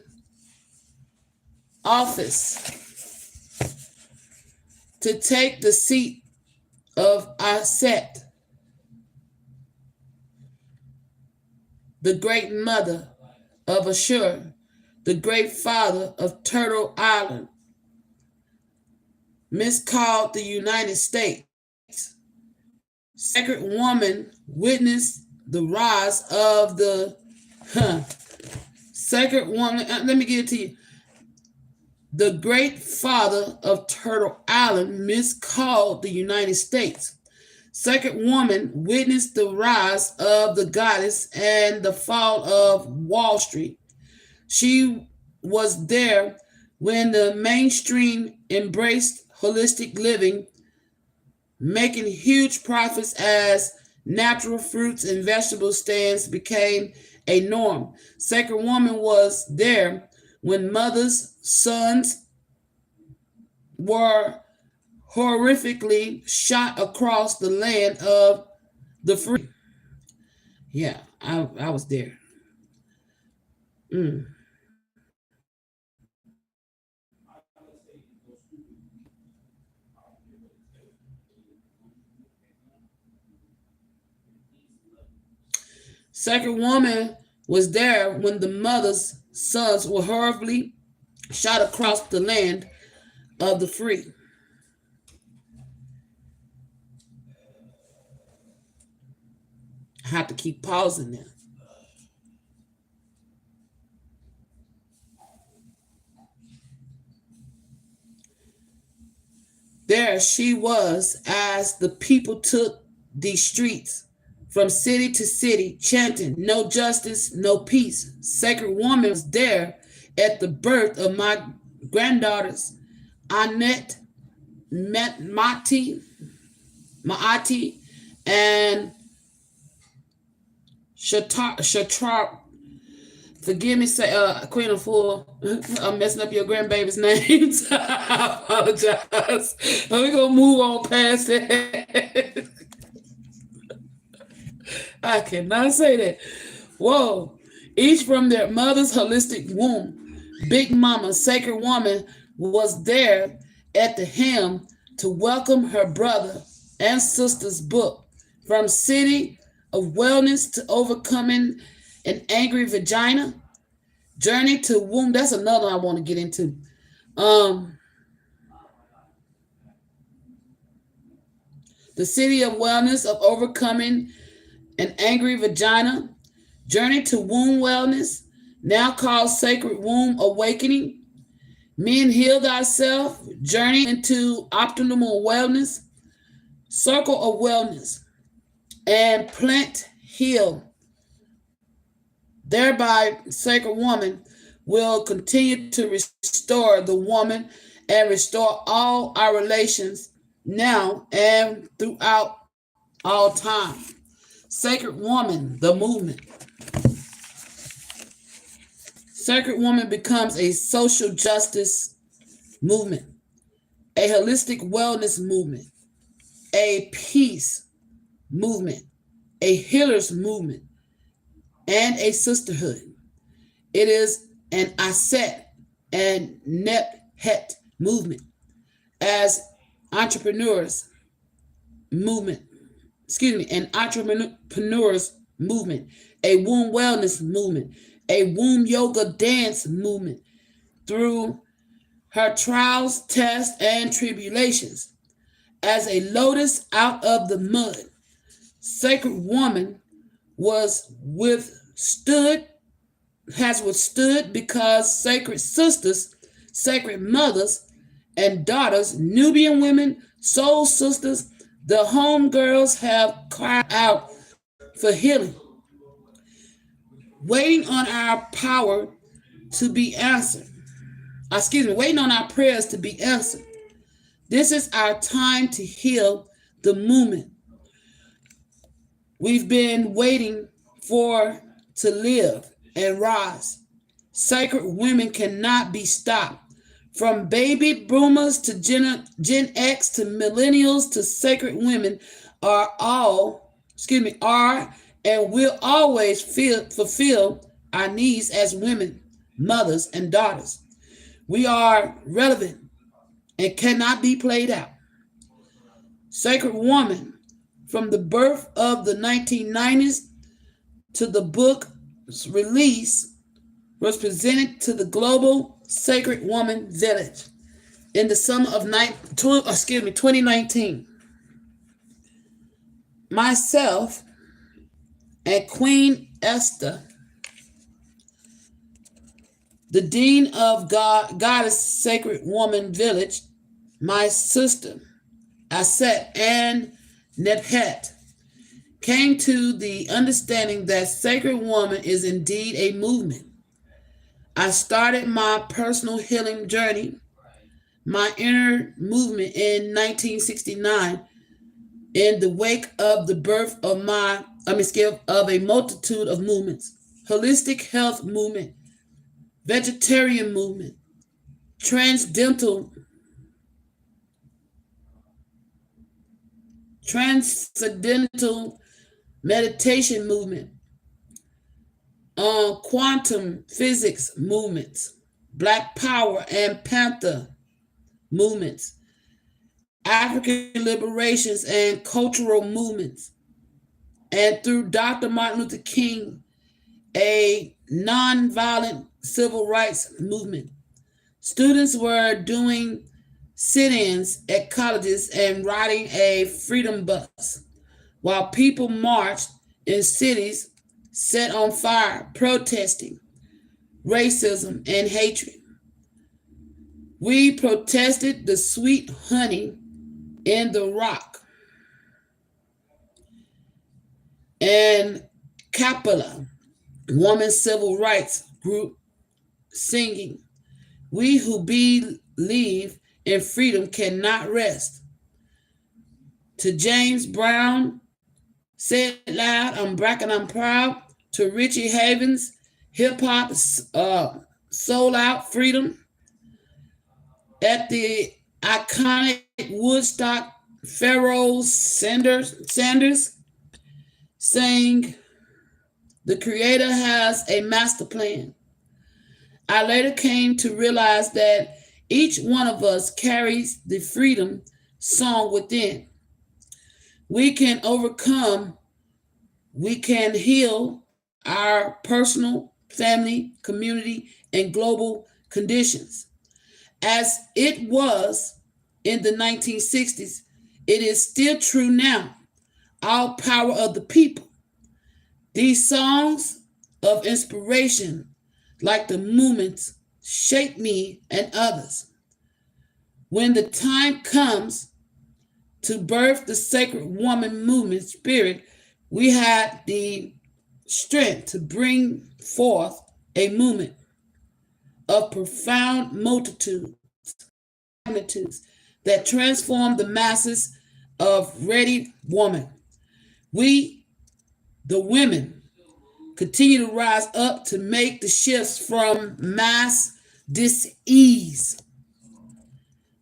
office to take the seat of Aset, the great mother of Ashur, the great father of Turtle Island, miscalled the United States. Sacred Woman witnessed the rise of the Sacred Woman. Let me get it to you. The great father of Turtle Island miscalled the United States. Sacred Woman witnessed the rise of the goddess and the fall of Wall Street. She was there when the mainstream embraced holistic living, making huge profits as natural fruits and vegetable stands became a norm. Sacred Woman was there when mothers' sons were horrifically shot across the land of the free. Yeah, I was there. Sacred Woman was there when the mother's sons were horribly shot across the land of the free. I have to keep pausing there. There she was as the people took the streets from city to city, chanting, "No justice, no peace." Sacred Woman was there at the birth of my granddaughters, Annette, Maati, and Shatar. Forgive me, Queen of Fool. I'm messing up your grandbaby's names. I apologize. We're going to move on past that. I cannot say that. Whoa. each from their mother's holistic womb. Big Mama, Sacred Woman, was there at the helm to welcome her brother and sister's book, From City of Wellness to Overcoming an Angry Vagina, Journey to Womb. That's another I want to get into. The City of Wellness of Overcoming an Angry Vagina, Journey to Womb Wellness, now called Sacred Womb Awakening, Men Heal Thyself, Journey into Optimal Wellness, Circle of Wellness, and Plant Heal. Thereby, Sacred Woman will continue to restore the woman and restore all our relations now and throughout all time. Sacred Woman, the movement. Sacred Woman becomes a social justice movement, a holistic wellness movement, a peace movement, a healer's movement, and a sisterhood. It is an Aset and Nephet movement as entrepreneurs movement. An entrepreneurs movement, a womb wellness movement, a womb yoga dance movement through her trials, tests, and tribulations. As a lotus out of the mud, Sacred Woman has withstood because sacred sisters, sacred mothers, and daughters, Nubian women, soul sisters, the homegirls have cried out for healing, waiting on our power to be answered. Waiting on our prayers to be answered. This is our time to heal the movement we've been waiting for to live and rise. Sacred women cannot be stopped. From baby boomers to Gen X to millennials to sacred women are and will always fulfill our needs as women, mothers, and daughters. We are relevant and cannot be played out. Sacred Woman, from the birth of the 1990s to the book's release, was presented to the global Sacred Woman Village in the summer of 2019. Myself and Queen Esther, the Dean of Goddess Sacred Woman Village, my sister Aset and Nephet, came to the understanding that Sacred Woman is indeed a movement. I started my personal healing journey, my inner movement in 1969, in the wake of the birth of a multitude of movements: holistic health movement, vegetarian movement, transcendental meditation movement, quantum physics movements, Black Power and Panther movements, African liberations and cultural movements, and through Dr. Martin Luther King, a nonviolent civil rights movement. Students were doing sit-ins at colleges and riding a freedom bus, while people marched in cities set on fire, protesting racism and hatred. We protested the sweet honey in the rock and Capella, women's civil rights group, singing, "We who believe in freedom cannot rest." To James Brown, "Say it loud, I'm black and I'm proud." To Richie Havens, hip hop, soul out freedom. At the iconic Woodstock, Pharaoh Sanders sang, The Creator has a master plan. I later came to realize that each one of us carries the freedom song within. We can overcome, we can heal our personal, family, community, and global conditions. As it was in the 1960s, it is still true now. All power of the people. These songs of inspiration, like the movements, shape me and others. When the time comes to birth the sacred woman movement spirit, we had the strength to bring forth a movement of profound magnitudes that transformed the masses of ready woman. We, the women, continue to rise up to make the shifts from mass dis-ease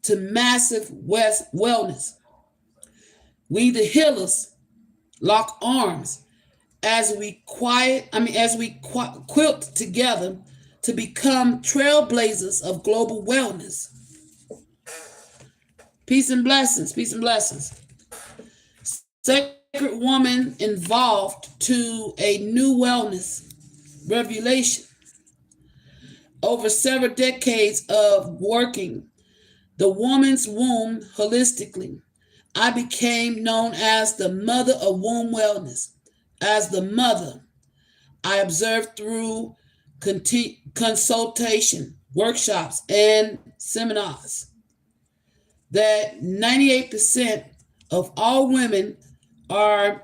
to massive wellness. We, the healers, lock arms as we quilt together to become trailblazers of global wellness. Peace and blessings, peace and blessings. Sacred woman involved to a new wellness revelation. Over several decades of working the woman's womb holistically, I became known as the mother of womb wellness. As the mother, I observed through consultation, workshops, and seminars that 98% of all women are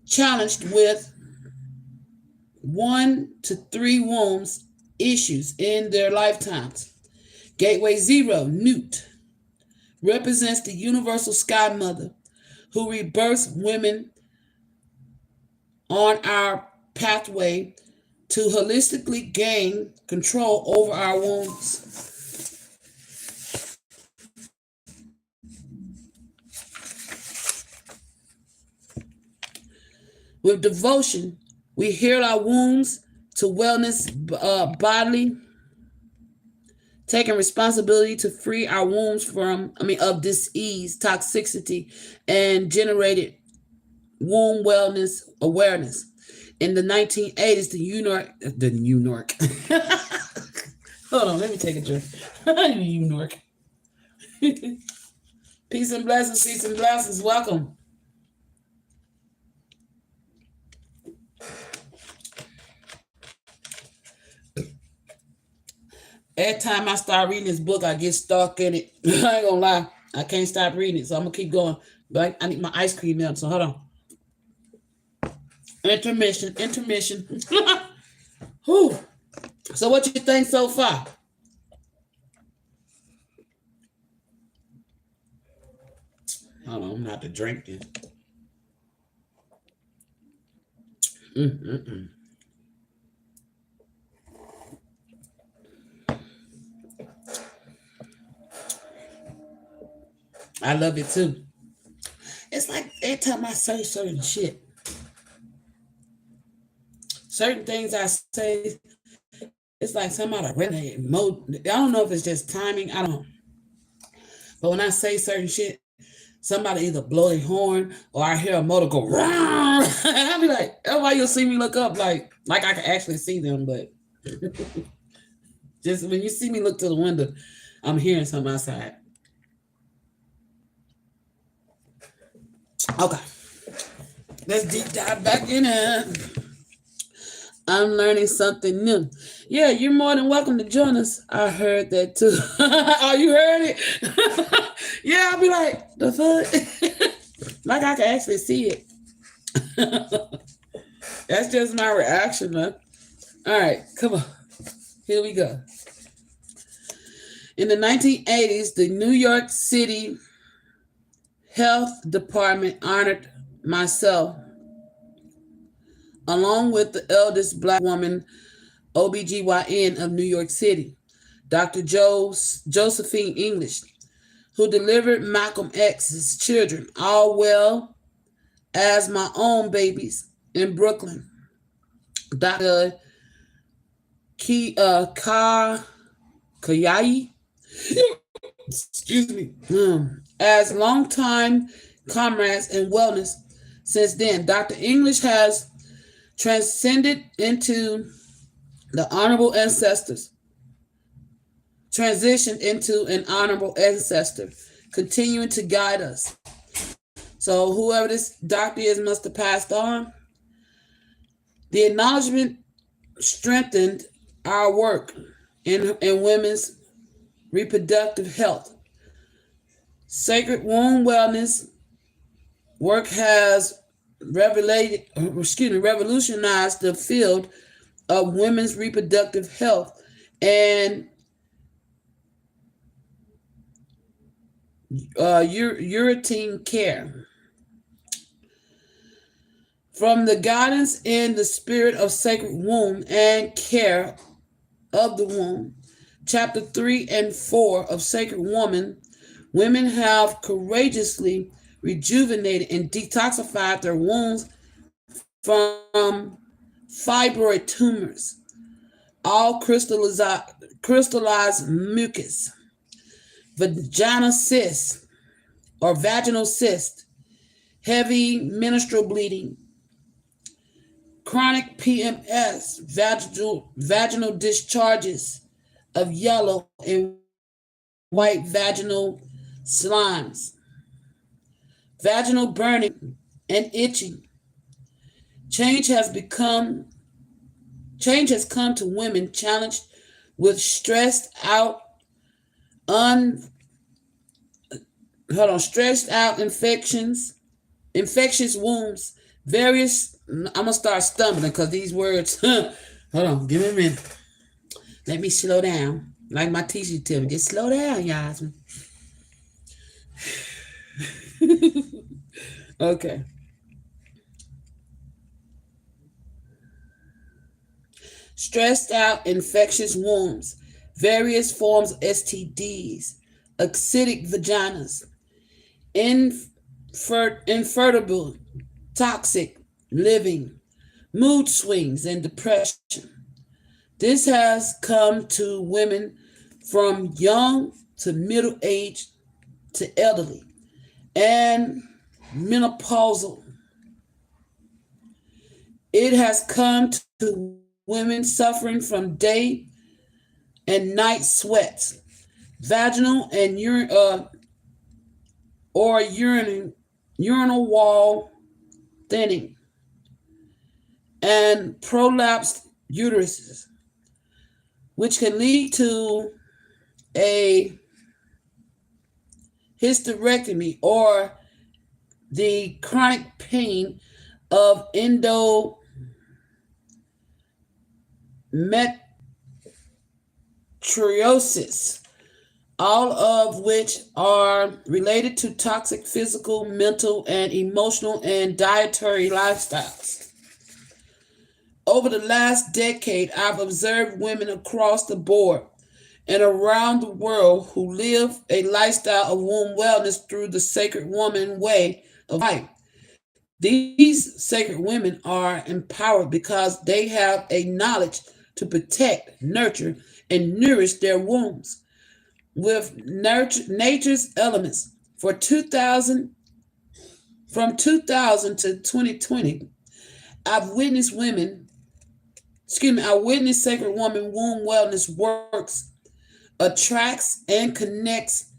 challenged with 1 to 3 wombs issues in their lifetimes. Gateway Zero, Newt, represents the universal sky mother who rebirths women on our pathway to holistically gain control over our wombs. With devotion, we heal our wombs to wellness bodily, taking responsibility to free our wombs of disease, toxicity, and generated womb wellness awareness. In the 1980s, the New York. Hold on, let me take a drink. New York. Peace and blessings, peace and blessings. Welcome. Every time I start reading this book, I get stuck in it. I ain't gonna lie. I can't stop reading it, so I'm gonna keep going. But I need my ice cream milk, so hold on. Intermission. Whew. So what you think so far? Hold on, I'm not to drink this. I love it too. It's like every time I say certain shit, certain things I say, it's like somebody really I don't know if it's just timing, I don't know. But when I say certain shit, somebody either blow their horn or I hear a motor go, and I'll be like, that's why you'll see me look up like I can actually see them, but just when you see me look to the window, I'm hearing something outside. Okay, let's deep dive back in it. I'm learning something new. Yeah, you're more than welcome to join us. I heard that too. Oh, you heard it? Yeah, I'll be like, the fuck? Like I can actually see it. That's just my reaction, man. All right, come on. Here we go. In the 1980s, the New York City Health Department honored myself along with the eldest Black woman OBGYN of New York City, Dr. Josephine English, who delivered Malcolm X's children, all well as my own babies in Brooklyn. Dr. Kayai, excuse me, as longtime comrades in wellness. Since then, Dr. English has transcended into the honorable ancestors, transitioned into an honorable ancestor, continuing to guide us. So whoever this doctor is must have passed on. The acknowledgement strengthened our work in women's reproductive health. Sacred womb wellness work has revolutionized the field of women's reproductive health and uterine care. From the guidance in the spirit of sacred womb and care of the womb, chapter 3 and 4 of Sacred Woman, women have courageously rejuvenated and detoxified their wombs from fibroid tumors, all crystallized mucus, vagina cyst or vaginal cyst, heavy menstrual bleeding, chronic PMS, vaginal discharges of yellow and white vaginal slimes, vaginal burning and itching. Change has come to women challenged with stressed out infectious wounds, various. I'm gonna start stumbling because these words. Hold on, give me a minute. Let me slow down. Like my teacher tell me, just slow down, Yasmin. Okay. Stressed out infectious wounds, various forms of STDs, acidic vaginas, infertile, toxic living, mood swings, and depression. This has come to women from young to middle age to elderly and menopausal. It has come to women suffering from day and night sweats, vaginal and urinal wall thinning, and prolapsed uteruses, which can lead to a hysterectomy or the chronic pain of endometriosis, all of which are related to toxic physical, mental, and emotional and dietary lifestyles. Over the last decade, I've observed women across the board and around the world who live a lifestyle of womb wellness through the Sacred Woman way of life. These sacred women are empowered because they have a knowledge to protect, nurture, and nourish their wombs with nature's elements. From 2000 to 2020, I witnessed Sacred Woman Womb Wellness Works attracts and connects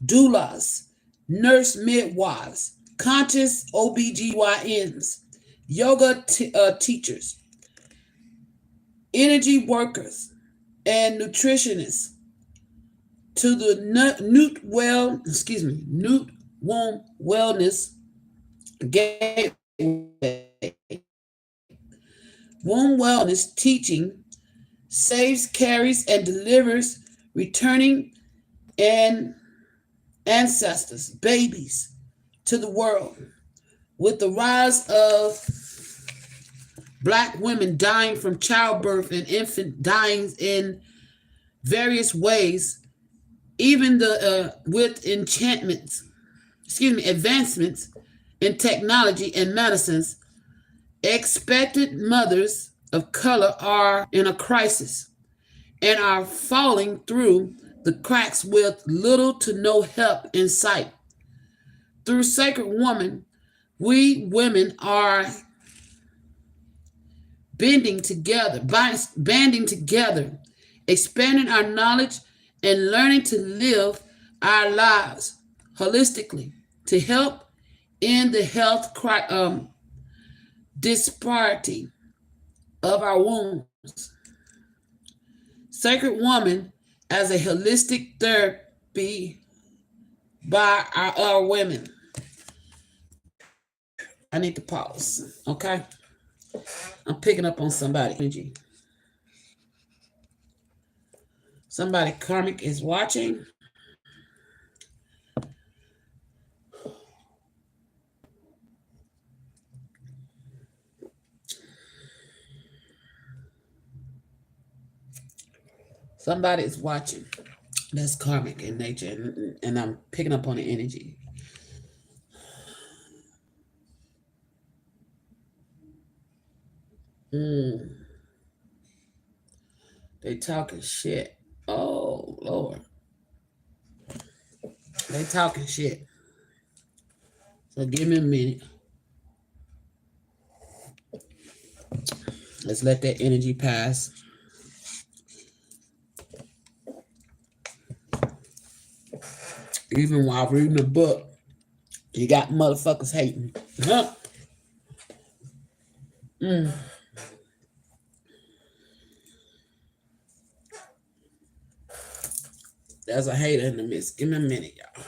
doulas, nurse midwives, conscious OBGYNs, yoga teachers, energy workers, and nutritionists to the Newt Womb Wellness Gateway. Womb Wellness teaching saves, carries, and delivers returning and ancestors, babies, to the world. With the rise of Black women dying from childbirth and infant dying in various ways, even with advancements in technology and medicines, expected mothers of color are in a crisis and are falling through the cracks with little to no help in sight. Through Sacred Woman, we women are banding together, expanding our knowledge and learning to live our lives holistically to help in the disparity of our wounds. Sacred Woman as a holistic therapy by our women. I need to pause, okay? I'm picking up on somebody energy. Somebody karmic is watching. Somebody is watching. That's karmic in nature, and I'm picking up on the energy. They talking shit. Oh Lord, they talking shit. So give me a minute. Let's let that energy pass. Even while reading the book, you got motherfuckers hating. Huh? There's a hater in the midst. Give me a minute, y'all.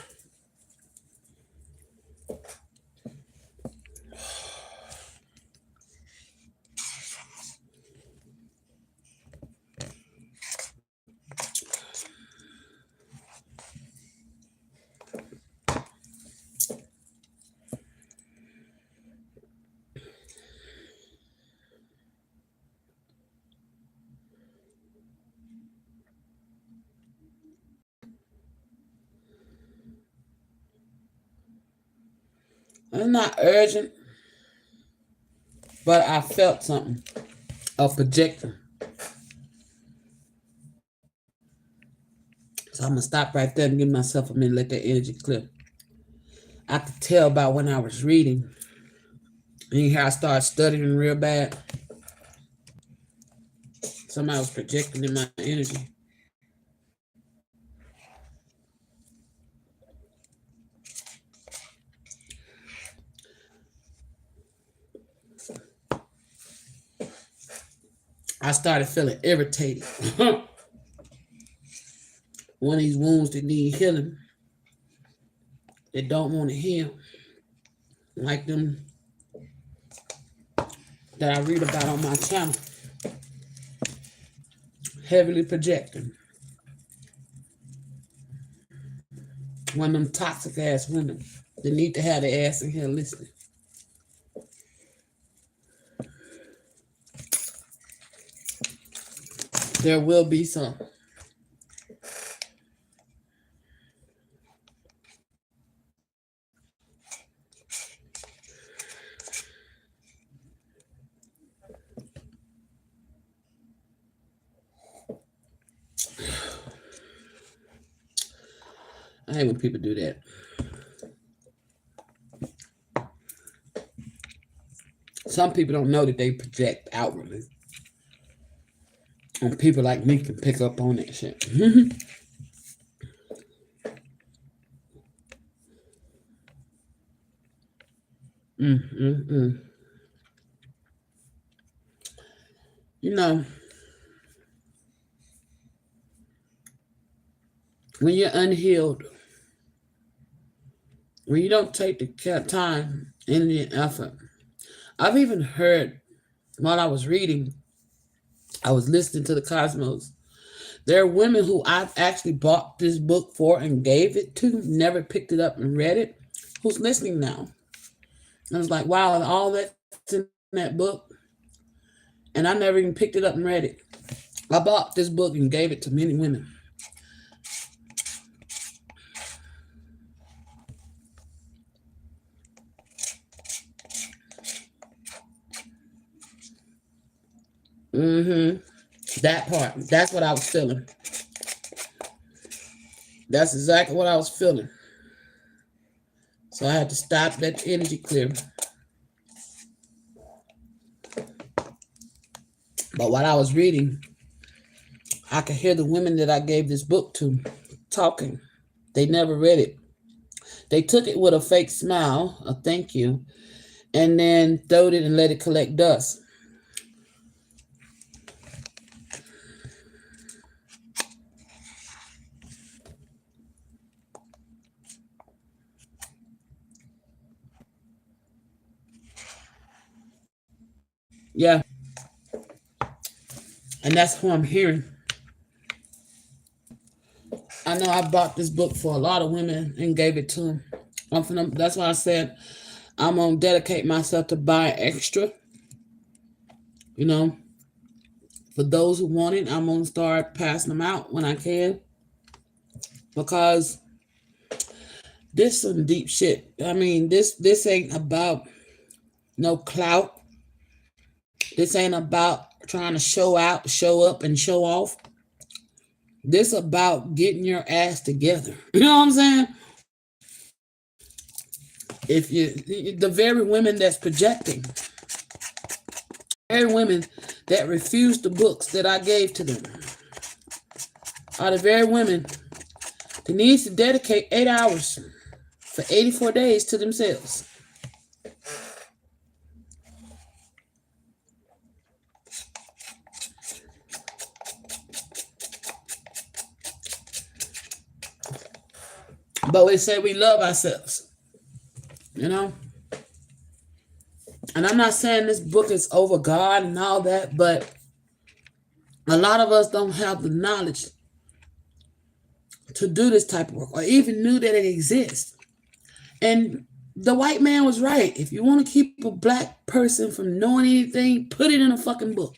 It's not urgent, but I felt something of projecting. So I'm gonna stop right there and give myself a minute, let that energy clear. I could tell by when I was reading, and how I started studying real bad. Somebody was projecting in my energy. I started feeling irritated. One of these wounds that need healing, that don't want to heal, like them that I read about on my channel, heavily projecting. One of them toxic ass women that need to have their ass in here listening. There will be some. I hate when people do that. Some people don't know that they project outwardly. And people like me can pick up on that shit. You know, when you're unhealed, when you don't take the time, energy, and effort. I've even heard while I was reading, I was listening to the Cosmos. There are women who I've actually bought this book for and gave it to, never picked it up and read it, who's listening now. I was like, wow, all that's in that book. And I never even picked it up and read it. I bought this book and gave it to many women. That part. That's what I was feeling. That's exactly what I was feeling. So I had to stop that energy clear. But while I was reading, I could hear the women that I gave this book to talking. They never read it. They took it with a fake smile, a thank you, and then throwed it and let it collect dust. Yeah. And that's who I'm hearing. I know I bought this book for a lot of women and gave it to them. That's why I said I'm going to dedicate myself to buy extra. You know, for those who want it, I'm going to start passing them out when I can. Because this some deep shit. I mean, this ain't about no clout. This ain't about trying to show out, show up, and show off. This about getting your ass together. You know what I'm saying? If the very women that's projecting, very women that refuse the books that I gave to them, are the very women that needs to dedicate 8 hours for 84 days to themselves. But we say we love ourselves, you know? And I'm not saying this book is over God and all that, but a lot of us don't have the knowledge to do this type of work or even knew that it exists. And the white man was right. If you want to keep a black person from knowing anything, put it in a fucking book,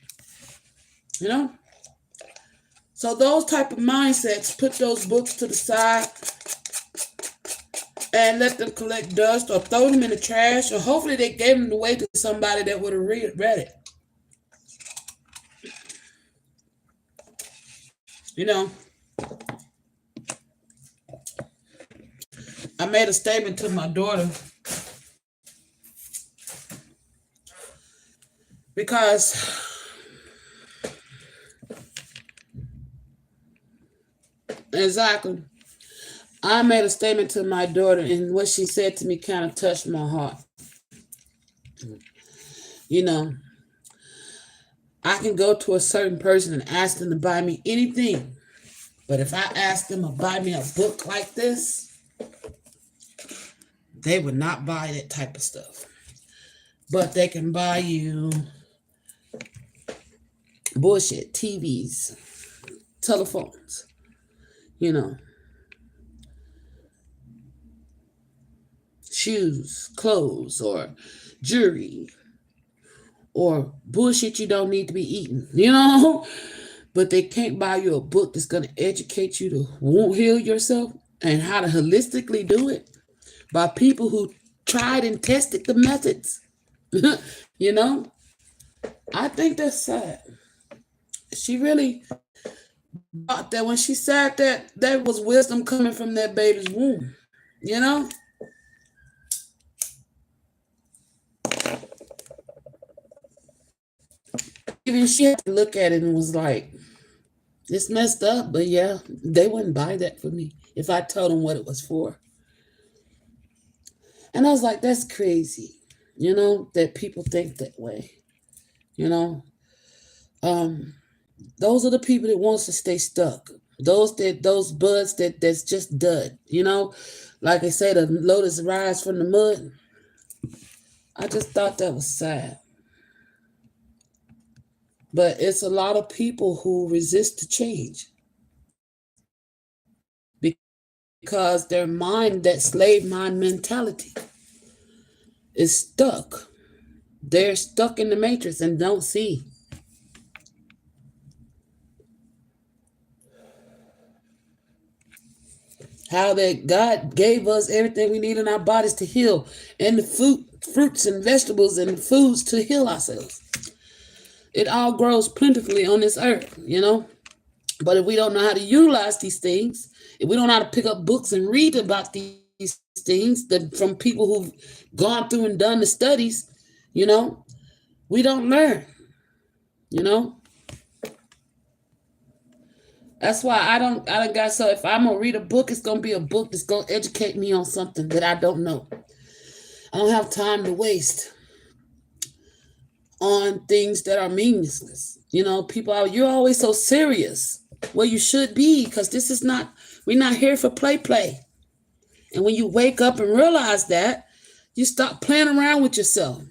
you know? So those type of mindsets, put those books to the side and let them collect dust or throw them in the trash, or hopefully they gave them away to somebody that would have read it. You know, I made a statement to my daughter because exactly. I made a statement to my daughter, and what she said to me kind of touched my heart. You know, I can go to a certain person and ask them to buy me anything. But if I ask them to buy me a book like this, they would not buy that type of stuff. But they can buy you bullshit, TVs, telephones, you know, shoes, clothes, or jewelry, or bullshit you don't need to be eating, you know? But they can't buy you a book that's going to educate you to heal yourself and how to holistically do it by people who tried and tested the methods. You know? I think that's sad. She really thought that when she said that, there was wisdom coming from that baby's womb, you know? Even she had to look at it and was like, it's messed up, but yeah, they wouldn't buy that for me if I told them what it was for. And I was like, that's crazy, you know, that people think that way, you know. Those are the people that wants to stay stuck. Those buds that's just dud, you know. Like I say, the lotus rise from the mud. I just thought that was sad. But it's a lot of people who resist to change because their mind, that slave mind mentality, is stuck. They're stuck in the matrix and don't see. How that God gave us everything we need in our bodies to heal, and the fruits and vegetables and foods to heal ourselves. It all grows plentifully on this earth, you know. But if we don't know how to utilize these things, if we don't know how to pick up books and read about these things that from people who've gone through and done the studies, you know, we don't learn, you know. That's why I don't got, so if I'm gonna read a book, it's gonna be a book that's gonna educate me on something that I don't know. I don't have time to waste on things that are meaningless. You know, people are, you're always so serious. Well, you should be, because this is not, we're not here for play. And when you wake up and realize that, you stop playing around with yourself.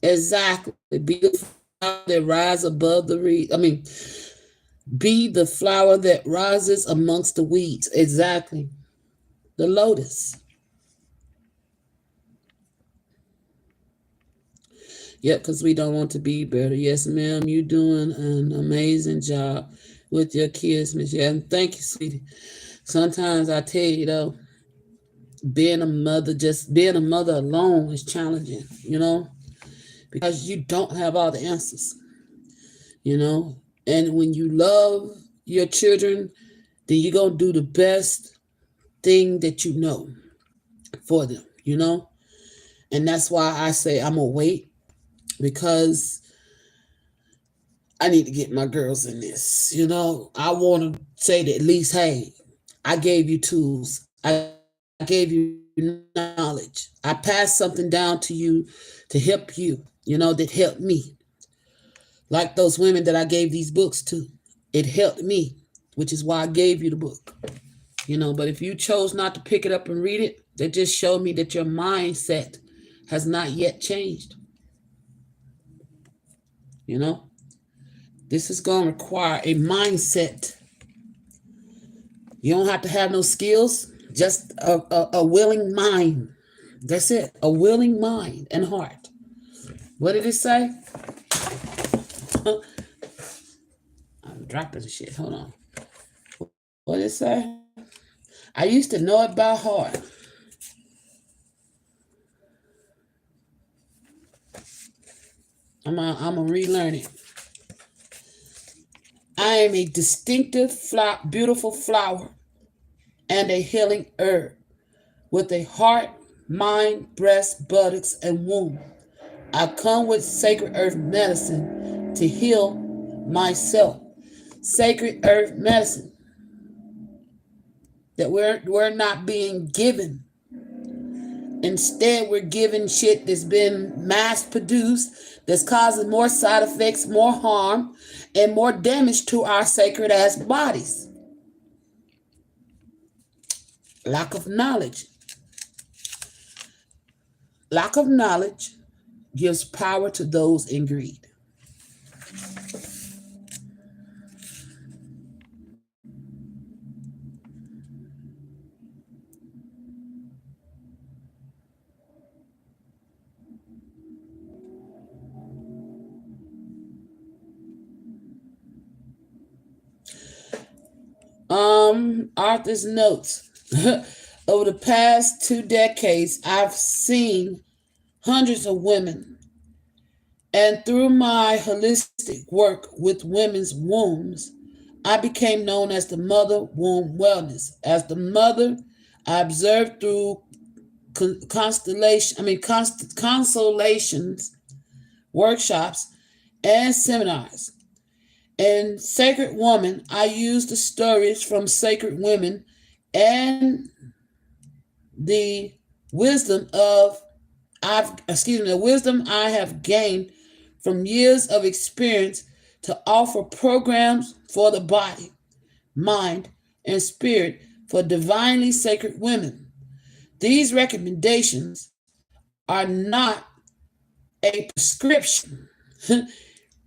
Exactly. Be the flower that rise above the reed. Be the flower that rises amongst the weeds. Exactly. The lotus. Yep, because we don't want to be better. Yes, ma'am, you're doing an amazing job with your kids, Miss. Yeah, and thank you, sweetie. Sometimes I tell you, though, being a mother alone is challenging, you know, because you don't have all the answers, you know. And when you love your children, then you're going to do the best thing that you know for them, you know. And that's why I say I'm going to wait, because I need to get my girls in this, you know. I want to say that at least, hey, I gave you tools. I gave you knowledge. I passed something down to you to help you, you know, that helped me. Like those women that I gave these books to. It helped me, which is why I gave you the book. You know, but if you chose not to pick it up and read it, that just showed me that your mindset has not yet changed. You know, this is going to require a mindset. You don't have to have no skills, just a willing mind. That's it, a willing mind and heart. What did it say? I'm dropping the shit. Hold on. What did it say? I used to know it by heart. I'm gonna relearn it. I am a distinctive, beautiful flower and a healing herb with a heart, mind, breast, buttocks, and womb. I come with sacred earth medicine to heal myself. Sacred earth medicine that we're not being given. Instead, we're given shit that's been mass produced, that's causing more side effects, more harm, and more damage to our sacred ass bodies. Lack of knowledge. Lack of knowledge gives power to those in greed. Arthur's notes. Over the past 2 decades, I've seen hundreds of women, and through my holistic work with women's wombs, I became known as the Mother Womb Wellness. As the mother, I observed through consolations, workshops, and seminars. In Sacred Woman, I use the stories from sacred women and the wisdom I have gained from years of experience to offer programs for the body, mind, and spirit for divinely sacred women. These recommendations are not a prescription,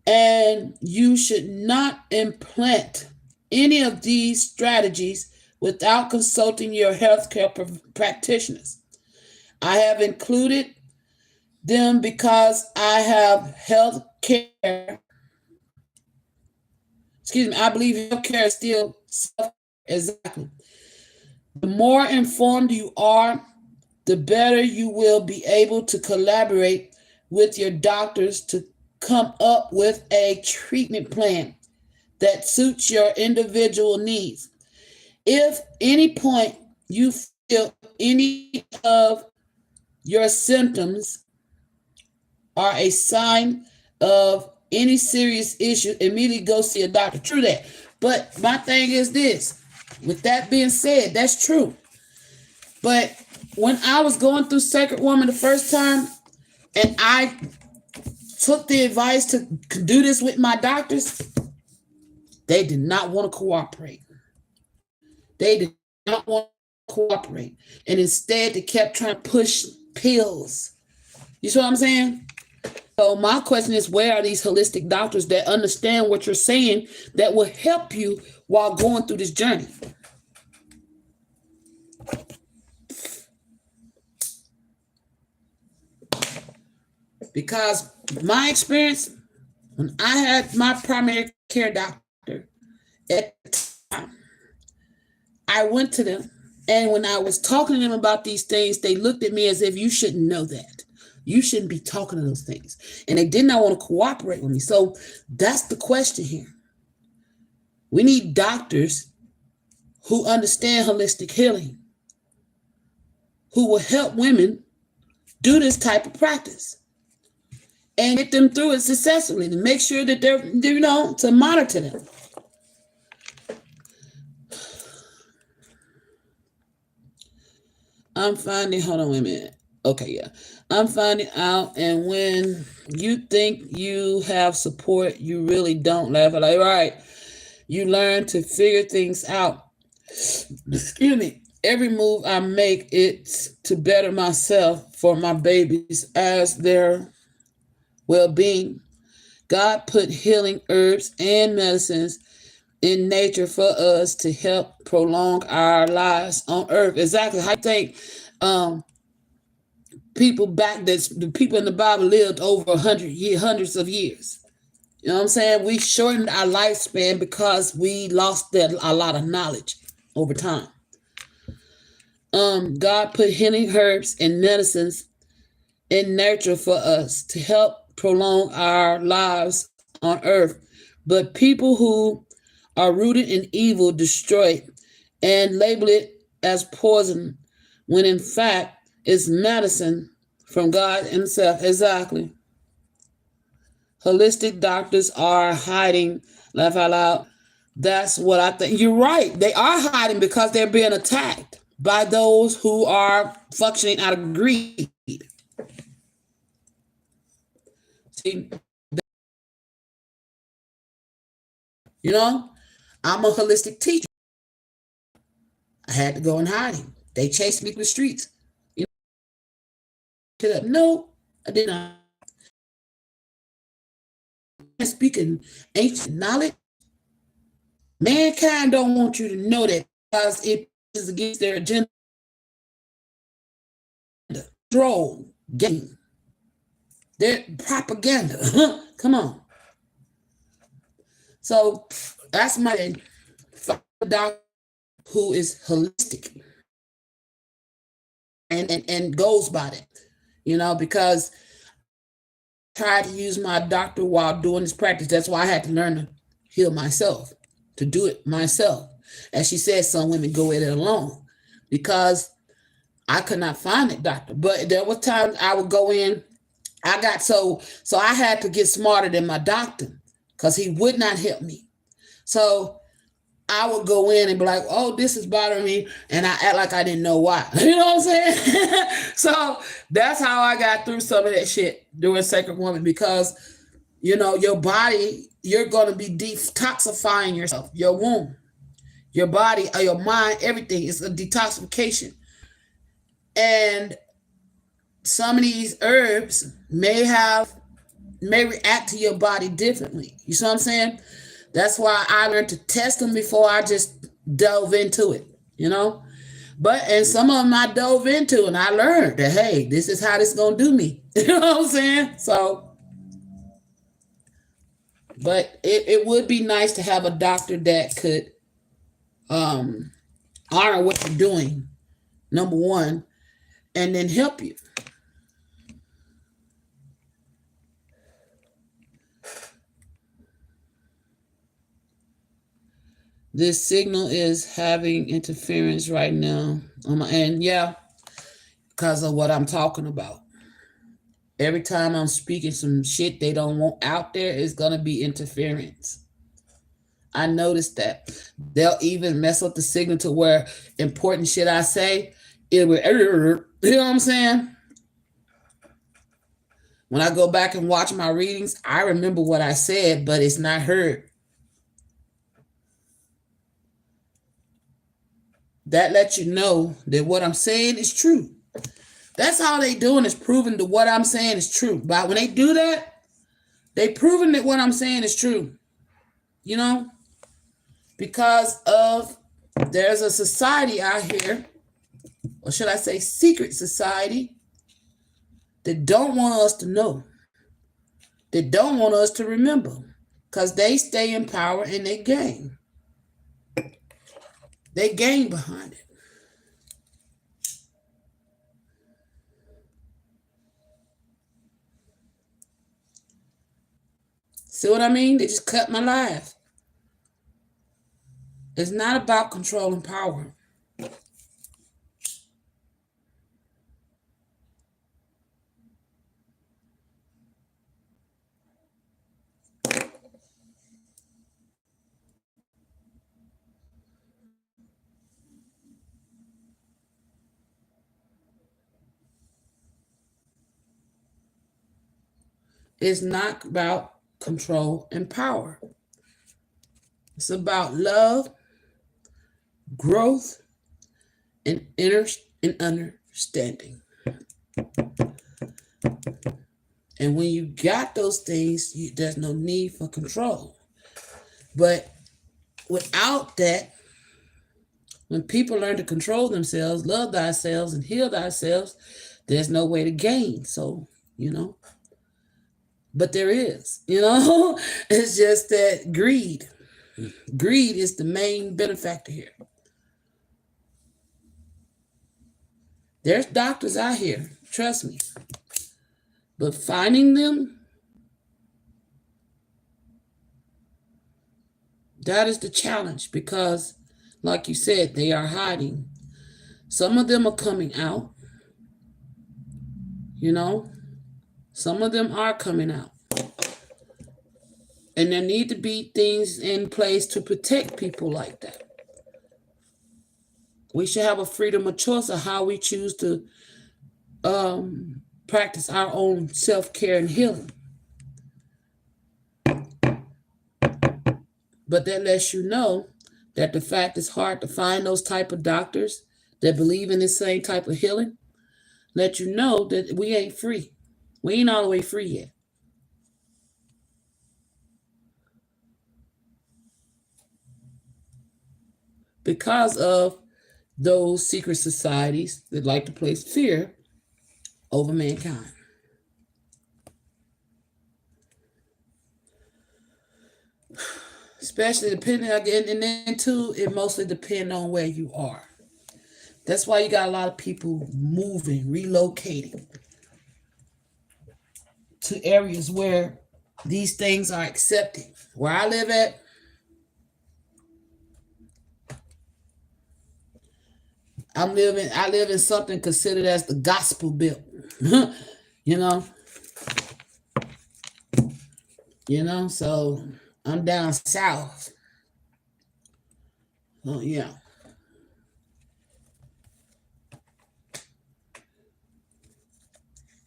and you should not implant any of these strategies without consulting your healthcare practitioners. I have included them because I have healthcare excuse me, I believe healthcare is still exactly. The more informed you are, the better you will be able to collaborate with your doctors to come up with a treatment plan that suits your individual needs. If any point you feel any of your symptoms are a sign of any serious issue, immediately go see a doctor. True that. But my thing is this, with that being said, that's true. But when I was going through Sacred Woman the first time, and I took the advice to do this with my doctors, they did not want to cooperate. They did not want to cooperate. And instead, they kept trying to push pills. You see what I'm saying? So my question is, where are these holistic doctors that understand what you're saying that will help you while going through this journey? Because my experience, when I had my primary care doctor, at the time, I went to them, and when I was talking to them about these things, they looked at me as if you shouldn't know that. You shouldn't be talking to those things. And they did not want to cooperate with me. So that's the question here. We need doctors who understand holistic healing, who will help women do this type of practice and get them through it successfully, to make sure that they're, to monitor them. I'm finding, hold on wait a minute. Okay, yeah. I'm finding out, and when you think you have support, you really don't. Laugh at, like, right. You learn to figure things out. Excuse me. Every move I make, it's to better myself for my babies as their well-being. God put healing herbs and medicines in nature for us to help prolong our lives on earth. Exactly. I think the people in the Bible lived over 100 years, hundreds of years. You know what I'm saying? We shortened our lifespan because we lost a lot of knowledge over time. God put healing herbs and medicines in nature for us to help prolong our lives on earth. But people who are rooted in evil destroy it and label it as poison, when in fact it's medicine from God himself. Exactly. Holistic doctors are hiding. Laugh out loud. That's what I think. You're right. They are hiding because they're being attacked by those who are functioning out of greed. See, I'm a holistic teacher. I had to go in hiding. They chased me through the streets. No, I did not. Speaking ancient knowledge, mankind don't want you to know that because it is against their agenda. Control, game, their propaganda. Come on. So that's my doctor who is holistic and goes by that, because I tried to use my doctor while doing this practice. That's why I had to learn to heal myself, to do it myself. As she said, some women go at it alone because I could not find it, doctor. But there were times I would go in. I got so I had to get smarter than my doctor because he would not help me. So I would go in and be like, oh, this is bothering me. And I act like I didn't know why. You know what I'm saying? So that's how I got through some of that shit during Sacred Woman, because, your body, you're going to be detoxifying yourself, your womb, your body, your mind, everything. It's a detoxification. And some of these herbs may react to your body differently. You see what I'm saying? That's why I learned to test them before I just dove into it, and some of them I dove into and I learned that, hey, this is how this is going to do me. You know what I'm saying? So But it would be nice to have a doctor that could honor what you're doing, number one, and then help you. This signal is having interference right now on my end. Yeah, because of what I'm talking about. Every time I'm speaking some shit they don't want out there, it's going to be interference. I noticed that. They'll even mess up the signal to where important shit I say, it will, you know what I'm saying? When I go back and watch my readings, I remember what I said, but it's not heard. That lets you know that what I'm saying is true. That's how they doing, is proving that what I'm saying is true. But when they do that, they proving that what I'm saying is true. You know? Because of, there's a society out here, or should I say secret society, that don't want us to know. They don't want us to remember. Because they stay in power and they gain. They gain behind it. See what I mean? They just cut my life. It's not about control and power. It's not about control and power. It's about love, growth, and understanding. And when you got those things, there's no need for control. But without that, when people learn to control themselves, love thyself, and heal thyself, there's no way to gain. So, but there is, it's just that greed is the main benefactor here. There's doctors out here, trust me. But finding them, that is the challenge, because like you said, they are hiding. Some of them are coming out, some of them are coming out. And there need to be things in place to protect people like that. We should have a freedom of choice of how we choose to practice our own self-care and healing. But that lets you know that the fact it's hard to find those type of doctors that believe in this same type of healing, let you know that we ain't free. We ain't all the way free yet. Because of those secret societies that like to place fear over mankind. Especially depending, and then too, it mostly depends on where you are. That's why you got a lot of people moving, relocating to areas where these things are accepted. Where I live at, I live in something considered as the gospel belt. So I'm down south. Oh yeah.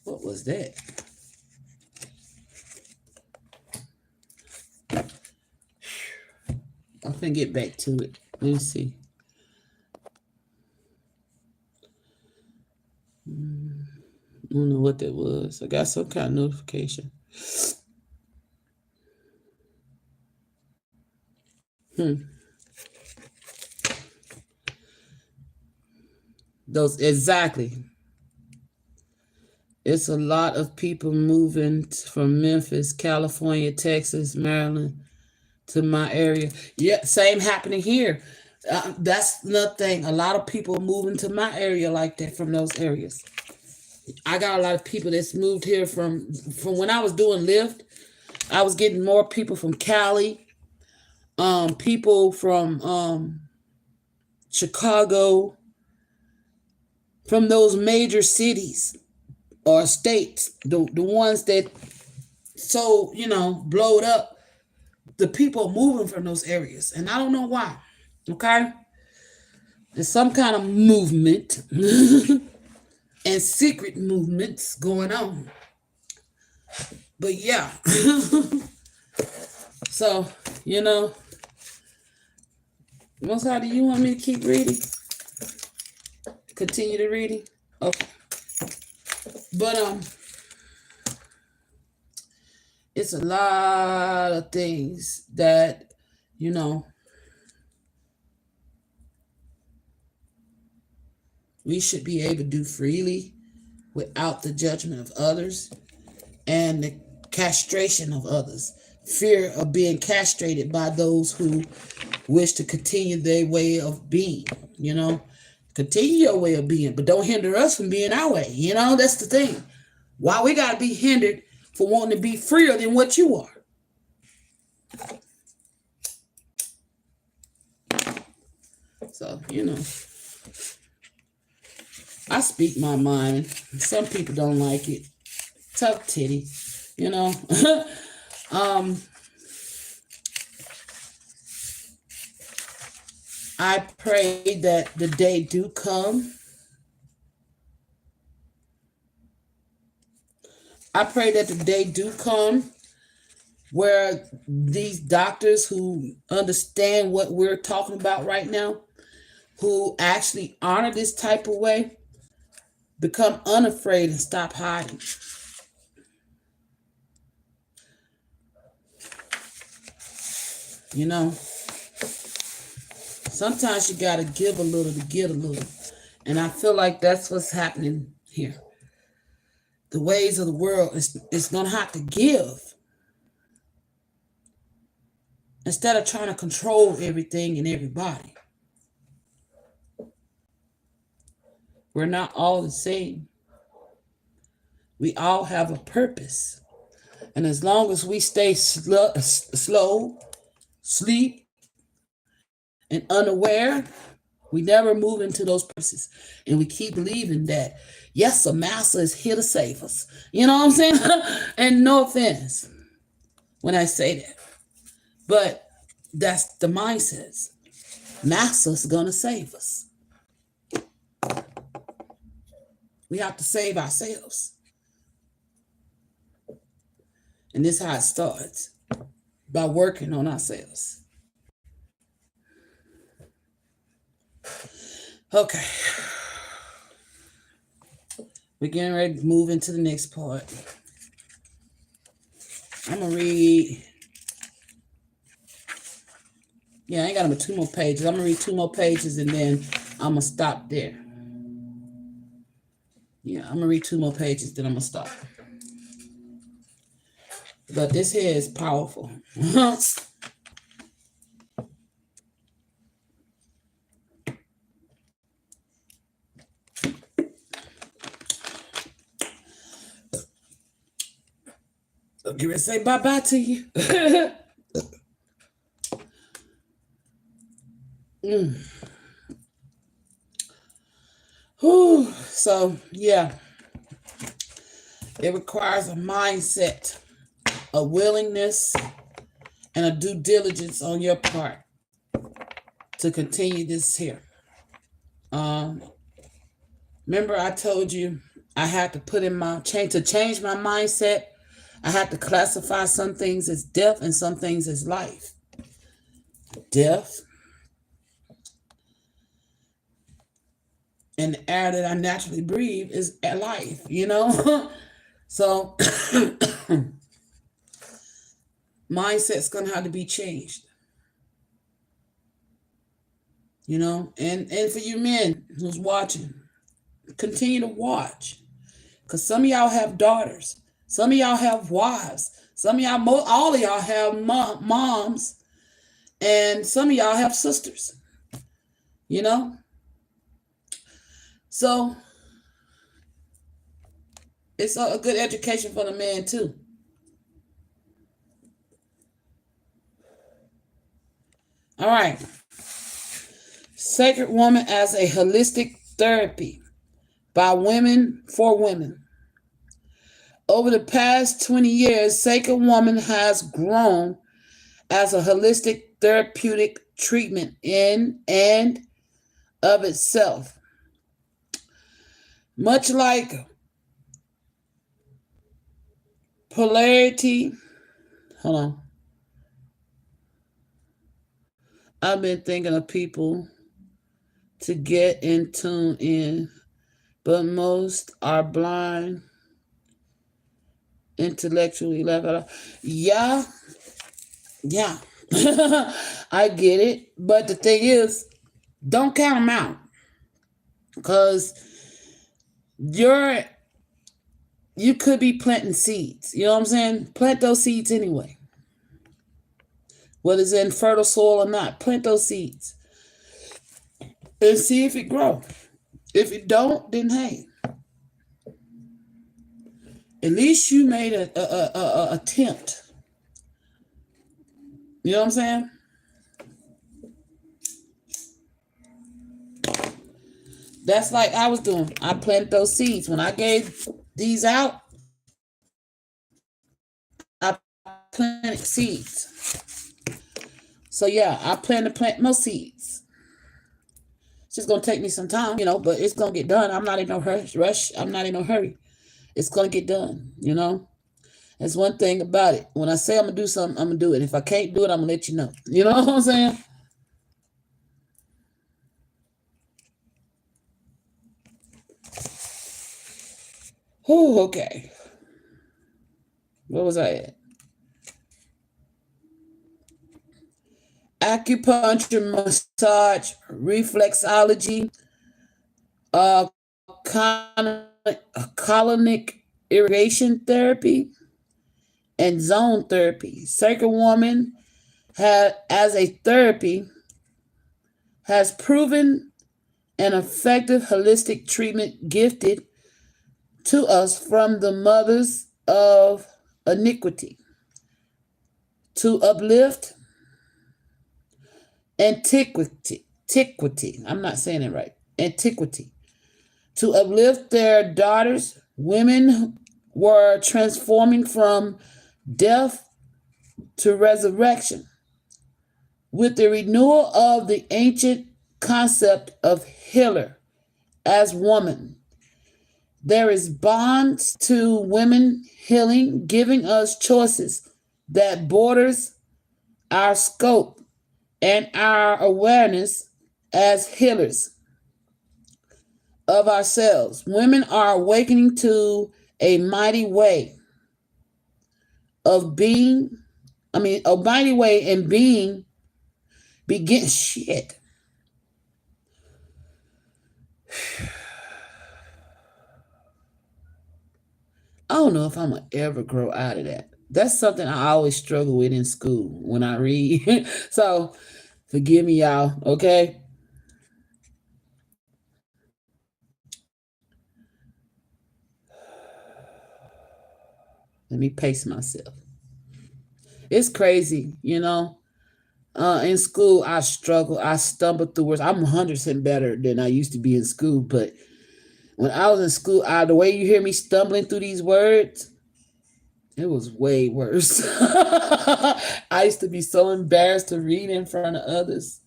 What was that? I'm finna get back to it. Let me see. I don't know what that was. I got some kind of notification. Those exactly. It's a lot of people moving from Memphis, California, Texas, Maryland to my area. Yeah, same happening here. That's another thing. A lot of people moving to my area like that from those areas. I got a lot of people that's moved here from when I was doing Lyft. I was getting more people from Cali, people from Chicago, from those major cities or states, the ones that blowed up. The people moving from those areas, and I don't know why. Okay, there's some kind of movement and secret movements going on. But yeah, so Most High, do you want me to keep reading? Continue to reading? Okay. But it's a lot of things that we should be able to do freely without the judgment of others and the castration of others. Fear of being castrated by those who wish to continue their way of being, Continue your way of being, but don't hinder us from being our way. That's the thing. Why we got to be hindered for wanting to be freer than what you are? So, I speak my mind. Some people don't like it. Tough titty, I pray that the day do come. I pray that the day do come where these doctors who understand what we're talking about right now, who actually honor this type of way, become unafraid and stop hiding. Sometimes you got to give a little to get a little. And I feel like that's what's happening here. The ways of the world is going to have to give. Instead of trying to control everything and everybody. We're not all the same. We all have a purpose. And as long as we stay slow, sleep, and unaware, we never move into those purposes. And we keep believing that, yes, the master is here to save us. You know what I'm saying? And no offense when I say that. But that's the mindset. Master's going to save us. We have to save ourselves. And this is how it starts. By working on ourselves. Okay. We're getting ready to move into the next part. I'm going to read. Yeah, I ain't got 2 more pages. I'm going to read 2 more pages and then I'm going to stop there. Yeah, I'm going to read 2 more pages, then I'm going to stop. But this here is powerful. I'm going to say bye-bye to you. So, yeah. It requires a mindset, a willingness, and a due diligence on your part to continue this here. Remember I told you I had to change my mindset. I had to classify some things as death and some things as life. Death and the air that I naturally breathe is life, So mindset's gonna have to be changed. And for you men who's watching, continue to watch. Because some of y'all have daughters. Some of y'all have wives. Some of y'all, all of y'all have moms. And some of y'all have sisters. You know? So it's a good education for the man too. All right. Sacred Woman as a holistic therapy by women for women. Over the past 20 years, Sacred Woman has grown as a holistic therapeutic treatment in and of itself. Much like polarity, hold on. I've been thinking of people to get in tune in, but most are blind, intellectually left out. Yeah. I get it. But the thing is, don't count them out. Because you could be planting seeds. You know what I'm saying? Plant those seeds anyway. Whether it's in fertile soil or not, plant those seeds. And see if it grows. If it don't, then hey. At least you made a attempt. You know what I'm saying? That's like I was doing. I planted those seeds. When I gave these out, I planted seeds. So yeah, I plan to plant more seeds. It's just gonna take me some time, but it's gonna get done. I'm not in no rush. I'm not in no hurry. It's gonna get done, That's one thing about it. When I say I'm gonna do something, I'm gonna do it. If I can't do it, I'm gonna let you know. You know what I'm saying? Oh, okay. Where was I at? Acupuncture, massage, reflexology, colonic irrigation therapy, and zone therapy. Sacred Woman as a therapy has proven an effective holistic treatment gifted to us from the mothers of iniquity to uplift antiquity. I'm not saying it right. Antiquity. To uplift their daughters, women were transforming from death to resurrection with the renewal of the ancient concept of healer as woman. There is bonds to women healing, giving us choices that borders our scope and our awareness as healers of ourselves. Women are awakening to a mighty way of being. A mighty way in being begins. Shit. I don't know if I'm going to ever grow out of that. That's something I always struggle with in school when I read. So, forgive me, y'all, okay? Let me pace myself. It's crazy, in school, I struggle. I stumble through words. I'm 100% better than I used to be in school, but when I was in school, the way you hear me stumbling through these words, it was way worse. I used to be so embarrassed to read in front of others.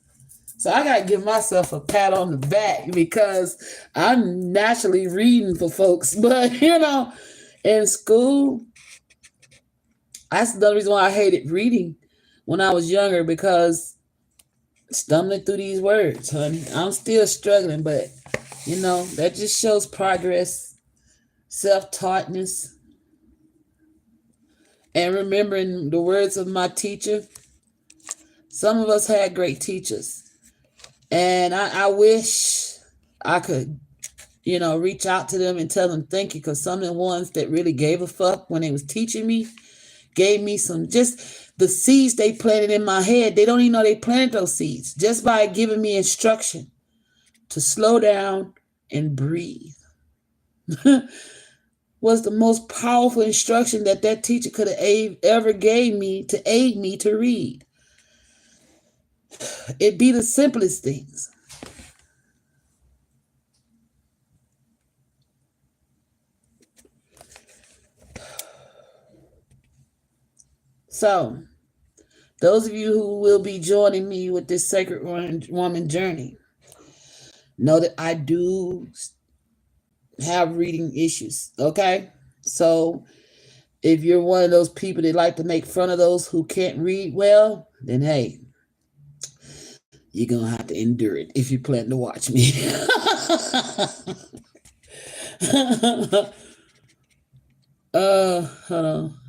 So I got to give myself a pat on the back because I'm naturally reading for folks. But, in school, that's the reason why I hated reading when I was younger, because stumbling through these words, honey. I'm still struggling, but, that just shows progress, self-taughtness, and remembering the words of my teacher. Some of us had great teachers. And I wish I could, reach out to them and tell them thank you, because some of the ones that really gave a fuck when they was teaching me gave me some, just the seeds they planted in my head. They don't even know they planted those seeds just by giving me instruction to slow down and breathe. Was the most powerful instruction that teacher could have ever gave me to aid me to read. It be the simplest things. So, those of you who will be joining me with this Sacred Woman journey, know that I do have reading issues, okay? So, if you're one of those people that like to make fun of those who can't read well, then hey, you're going to have to endure it if you plan to watch me. Hold on.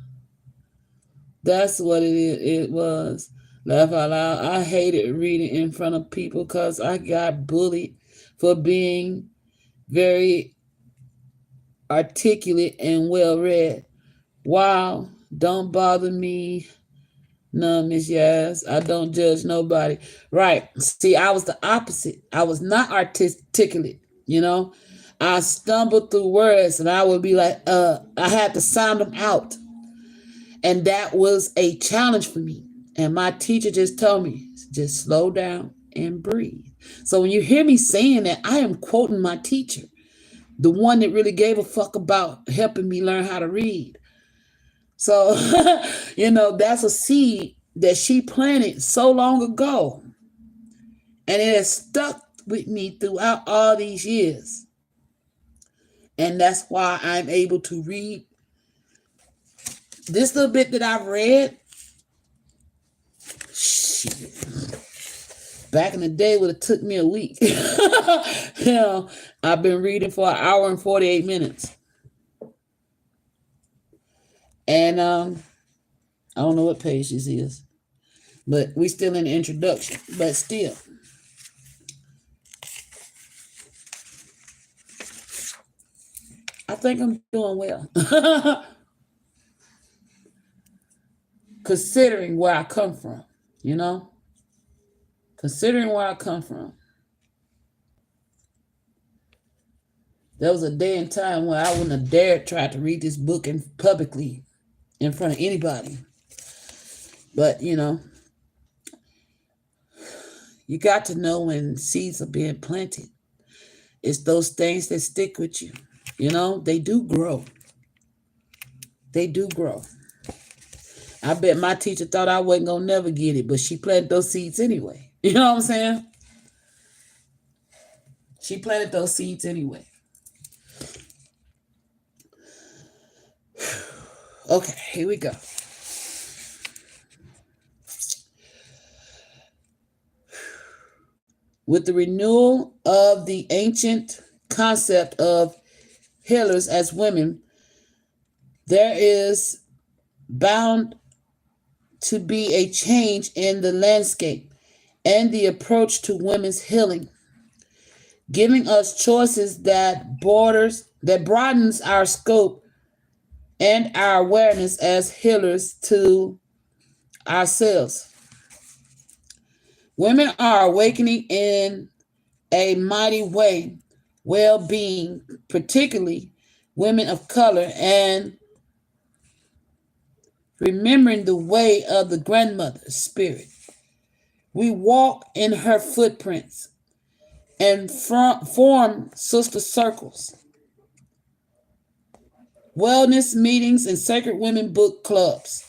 That's what it was. Laugh out loud. I hated reading in front of people because I got bullied for being very articulate and well read. Wow, don't bother me. No, Miss Yaz, I don't judge nobody. Right. See, I was the opposite. I was not articulate, I stumbled through words and I would be like, I had to sound them out. And that was a challenge for me. And my teacher just told me, just slow down and breathe. So when you hear me saying that, I am quoting my teacher, the one that really gave a fuck about helping me learn how to read. So, that's a seed that she planted so long ago. And it has stuck with me throughout all these years. And that's why I'm able to read this little bit that I've read. Shit. Back in the day would have took me a week. I've been reading for 1 hour and 48 minutes. And I don't know what page this is, but we still in the introduction. But still, I think I'm doing well. Considering where I come from, Considering where I come from. There was a day and time where I wouldn't have dared try to read this book publicly in front of anybody. But, you got to know when seeds are being planted. It's those things that stick with you. They do grow. They do grow. I bet my teacher thought I wasn't going to never get it, but she planted those seeds anyway. You know what I'm saying? She planted those seeds anyway. Okay, here we go. With the renewal of the ancient concept of healers as women, there is bound to be a change in the landscape and the approach to women's healing, giving us choices that broadens our scope and our awareness as healers to ourselves. Women are awakening in a mighty way, well-being, particularly women of color, and remembering the way of the grandmother spirit. We walk in her footprints and form sister circles, wellness meetings, and Sacred Women book clubs.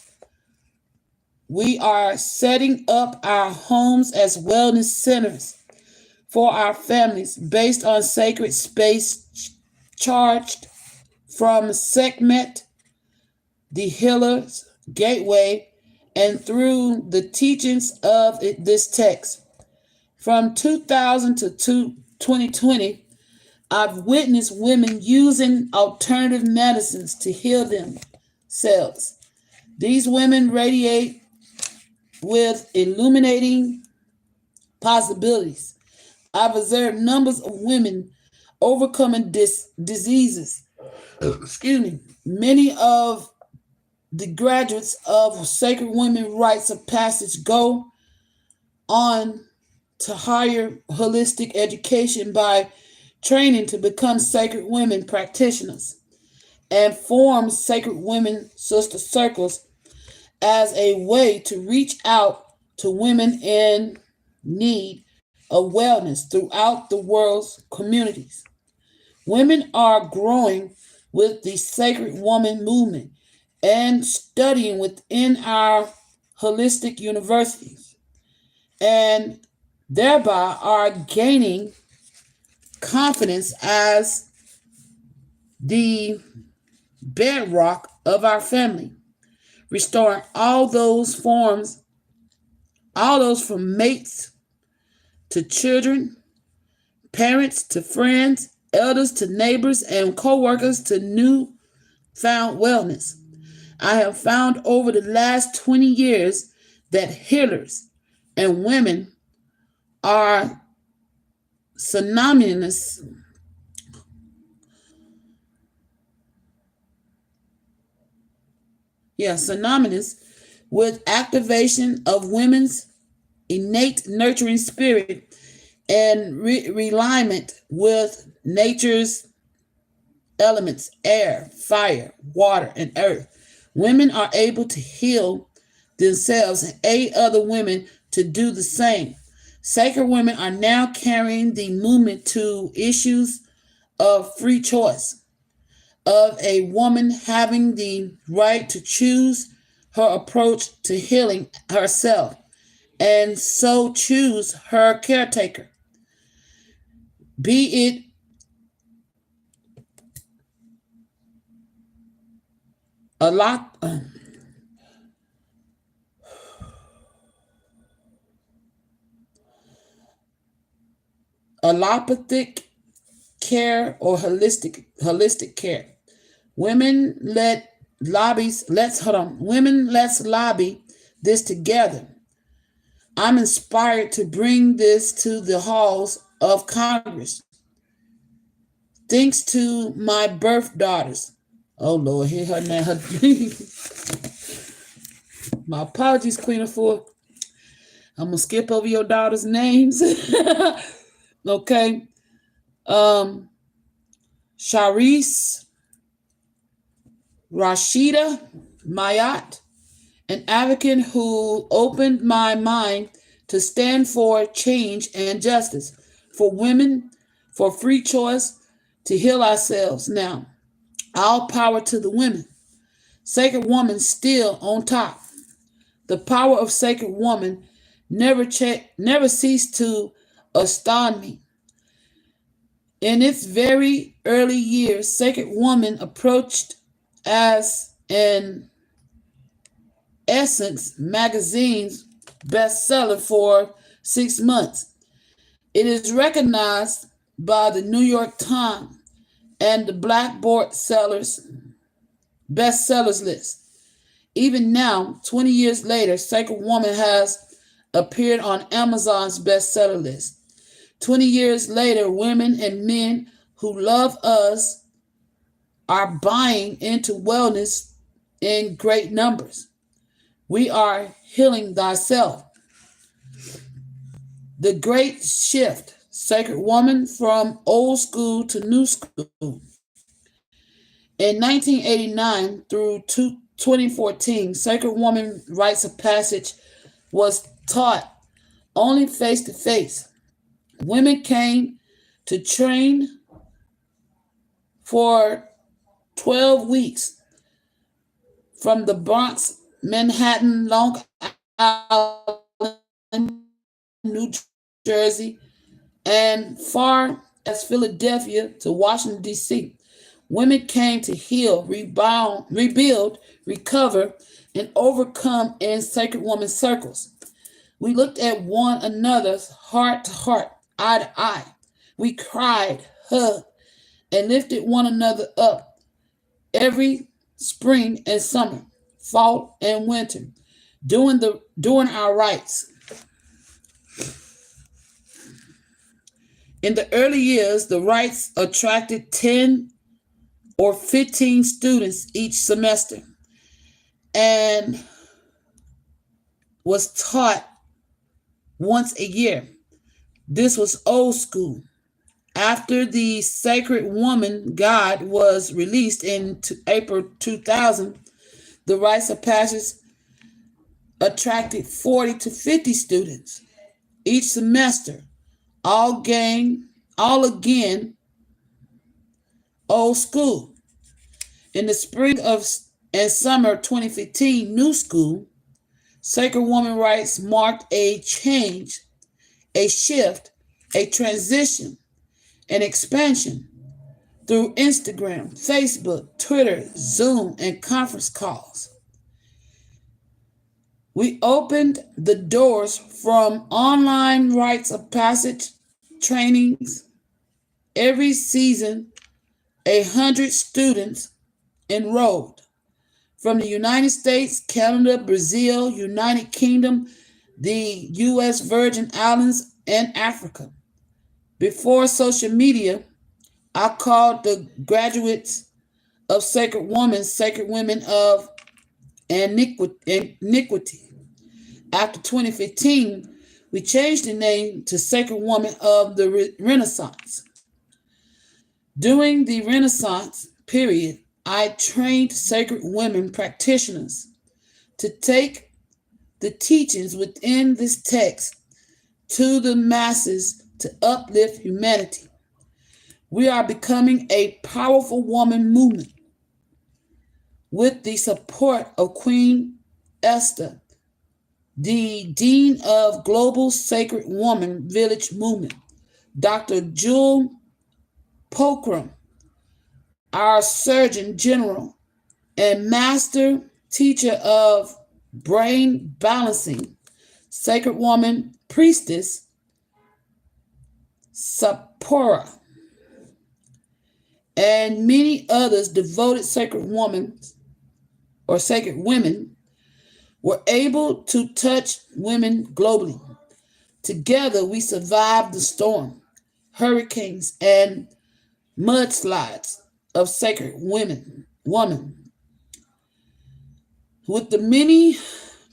We are setting up our homes as wellness centers for our families based on sacred space charged from Sekhmet, the Healer's Gateway, and through the teachings of this text. From 2000 to 2020, I've witnessed women using alternative medicines to heal themselves. These women radiate with illuminating possibilities. I've observed numbers of women overcoming diseases. Excuse me. Many of the graduates of Sacred Women Rites of Passage go on to higher holistic education by training to become sacred women practitioners and form sacred women sister circles as a way to reach out to women in need of wellness throughout the world's communities. Women are growing with the sacred woman movement and studying within our holistic universities and thereby are gaining confidence as the bedrock of our family, restoring all those from mates to children, parents to friends, elders to neighbors, and co-workers to new found wellness. I have found over the last 20 years that healers and women are synonymous synonymous with activation of women's innate nurturing spirit and realignment with nature's elements, air, fire, water, and earth. Women are able to heal themselves and aid other women to do the same. Sacred women are now carrying the movement to issues of free choice, of a woman having the right to choose her approach to healing herself and so choose her caretaker, be it a lot. Allopathic care or holistic care. Women, let's lobby this together. I'm inspired to bring this to the halls of Congress. Thanks to my birth daughters. Oh Lord, hear her now. My apologies, Queen of Four. I'm gonna skip over your daughters' names. Okay. Sharice, Rashida, Mayat, an advocate who opened my mind to stand for change and justice for women, for free choice, to heal ourselves now. All power to the women. Sacred woman still on top. The power of sacred woman never ceased to astound me. In its very early years, Sacred Woman approached as an Essence magazine's bestseller for 6 months. It is recognized by the New York Times and the Blackboard bestsellers list. Even now, 20 years later, Sacred Woman has appeared on Amazon's bestseller list. 20 years later, women and men who love us are buying into wellness in great numbers. We are healing thyself. The great shift, Sacred Woman from old school to new school. In 1989 through 2014, Sacred Woman Rites of Passage was taught only face to face. Women came to train for 12 weeks from the Bronx, Manhattan, Long Island, New Jersey, and far as Philadelphia to Washington, D.C. Women came to heal, rebuild, recover, and overcome in Sacred Woman circles. We looked at one another's heart to heart, eye to eye. We cried, hugged, and lifted one another up every spring and summer, fall and winter, doing our rites. In the early years, the Wrights attracted 10 or 15 students each semester and was taught once a year. This was old school. After the Sacred Woman Guide was released in April 2000, the rites of passage attracted 40 to 50 students each semester, all again old school. In the spring of and summer 2015, New School, Sacred Woman Rites marked a change, a shift, a transition, an expansion through Instagram, Facebook, Twitter, Zoom, and conference calls. We opened the doors from online rites of passage trainings. Every season, 100 students enrolled from the United States, Canada, Brazil, United Kingdom, the U.S. Virgin Islands, and Africa. Before social media, I called the graduates of Sacred Women of Iniquity. After 2015, we changed the name to Sacred Woman of the Renaissance. During the Renaissance period, I trained sacred women practitioners to take the teachings within this text to the masses to uplift humanity. We are becoming a powerful woman movement with the support of Queen Esther, the Dean of Global Sacred Woman Village Movement, Dr. Jewel Pookrum, our Surgeon General and Master Teacher of Brain Balancing, Sacred Woman Priestess Sapora, and many others devoted sacred women or sacred women were able to touch women globally. Together, we survived the storm, hurricanes, and mudslides of sacred woman. With the many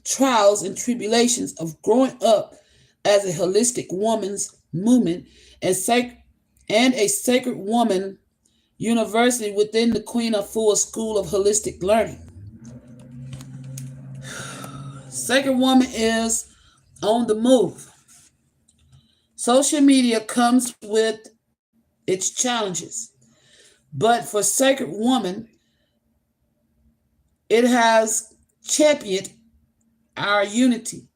trials and tribulations of growing up as a holistic woman's movement and a sacred woman university within the Queen Afua School of Holistic Learning. Sacred Woman is on the move. Social media comes with its challenges, but for Sacred Woman, it has championed our unity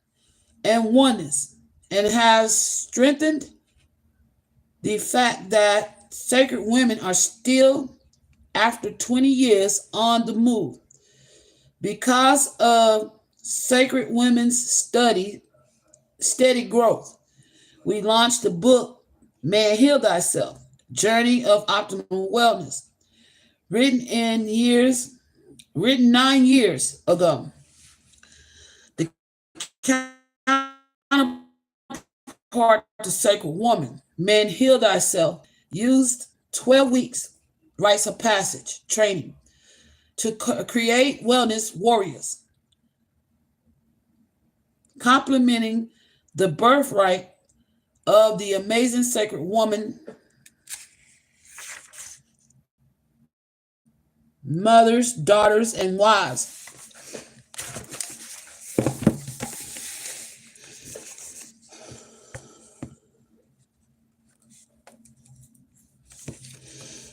and oneness and has strengthened the fact that sacred women are still, after 20 years, on the move. Because of sacred women's steady growth, we launched the book, Man Heal Thyself, Journey of Optimal Wellness, written 9 years ago. The counterpart to Sacred Woman, Man Heal Thyself, used 12 weeks rites of passage training to create wellness warriors, complementing the birthright of the amazing sacred woman, mothers, daughters, and wives.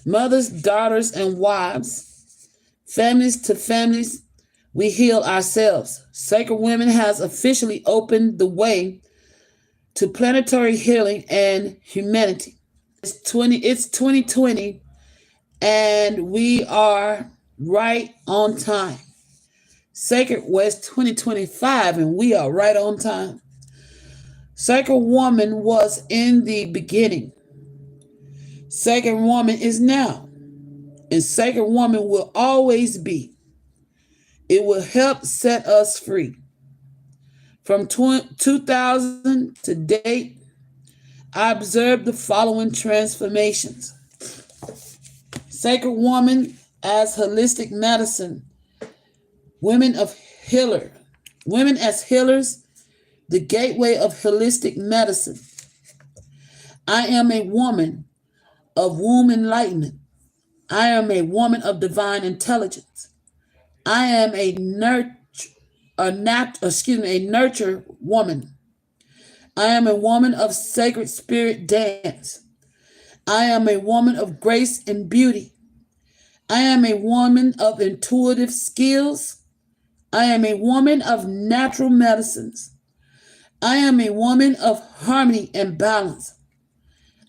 Mothers, daughters, and wives, families to families, we heal ourselves. Sacred Women has officially opened the way to planetary healing and humanity. It's 2020, and we are right on time. Sacred West 2025, and we are right on time. Sacred Woman was in the beginning. Sacred Woman is now, and Sacred Woman will always be. It will help set us free. From 2000 to date, I observed the following transformations. Sacred woman as holistic medicine. Women as healers, the gateway of holistic medicine. I am a woman of womb enlightenment. I am a woman of divine intelligence. I am a nurture woman. I am a woman of sacred spirit dance. I am a woman of grace and beauty. I am a woman of intuitive skills. I am a woman of natural medicines. I am a woman of harmony and balance.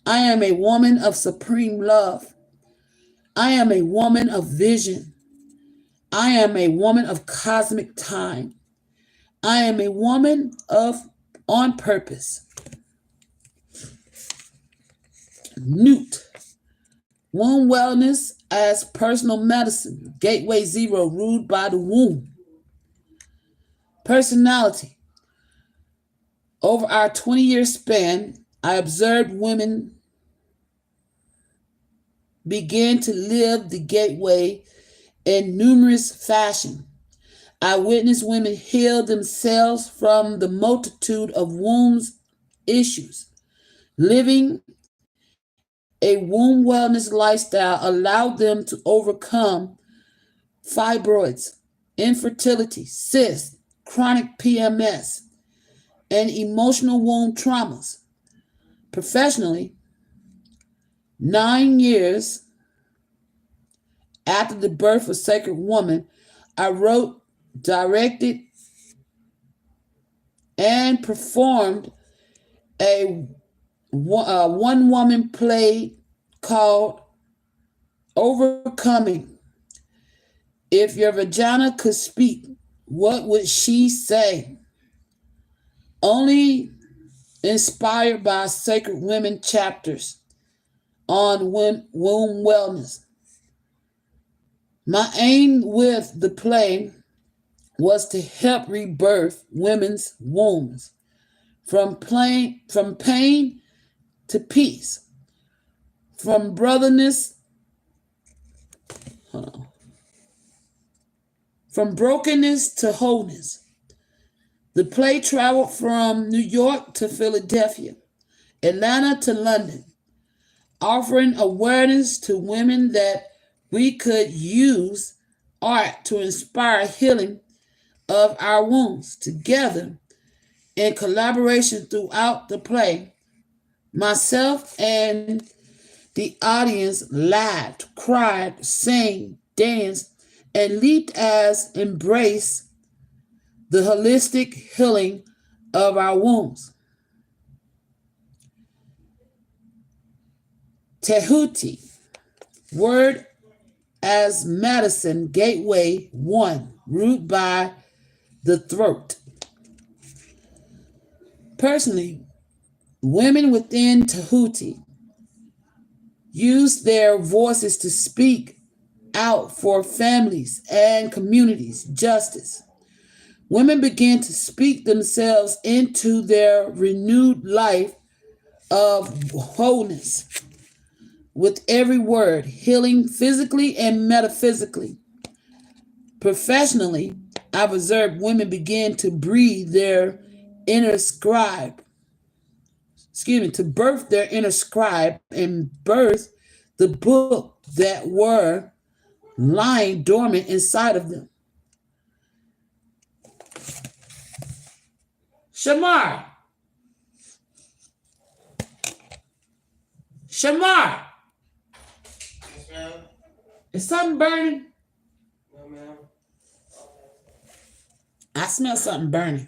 I am a woman of supreme love. I am a woman of vision. I am a woman of cosmic time. I am a woman of on purpose. Newt. Womb wellness as personal medicine. Gateway 0, ruled by the womb. Personality. Over our 20-year span, I observed women begin to live the gateway in numerous fashion. I witnessed women heal themselves from the multitude of wombs issues. Living a womb wellness lifestyle allowed them to overcome fibroids, infertility, cysts, chronic PMS, and emotional womb traumas. Professionally, 9 years after the birth of Sacred Woman, I wrote, directed, and performed a one-woman play called Overcoming. If your vagina could speak, what would she say? Only inspired by Sacred Women chapters on womb wellness. My aim with the play was to help rebirth women's wombs from pain to peace, from brokenness to wholeness. The play traveled from New York to Philadelphia, Atlanta to London, offering awareness to women that we could use art to inspire healing of our wounds. Together, in collaboration throughout the play, myself and the audience laughed, cried, sang, danced, and leaped as embrace the holistic healing of our wounds. Tehuti, word as medicine, gateway 1, root by the throat. Personally, women within Tehuti use their voices to speak out for families and communities, justice. Women begin to speak themselves into their renewed life of wholeness. With every word, healing physically and metaphysically. Professionally, I've observed women begin to breathe their inner scribe, to birth their inner scribe and birth the book that were lying dormant inside of them. Shamar. Yes, ma'am. Is something burning? No, ma'am. I smell something burning.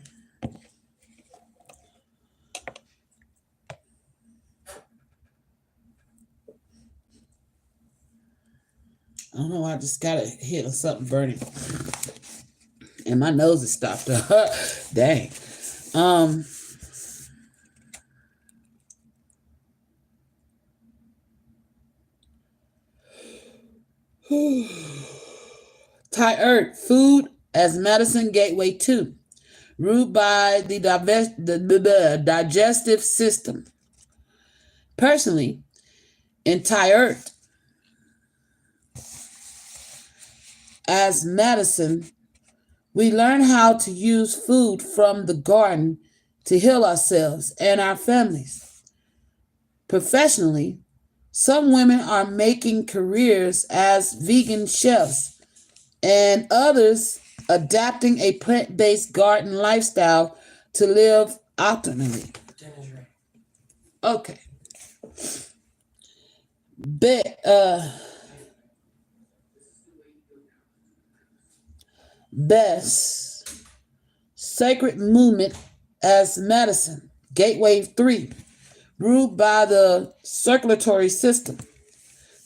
I don't know. I just got a hit of something burning, and my nose is stopped up. Dang. Tired, food as medicine, gateway 2, ruled by the digestive system. Personally, in Tired as medicine, we learn how to use food from the garden to heal ourselves and our families. Professionally, some women are making careers as vegan chefs, and others adapting a plant based garden lifestyle to live optimally. Okay. Best Sacred Movement as Medicine, Gateway 3, ruled by the circulatory system.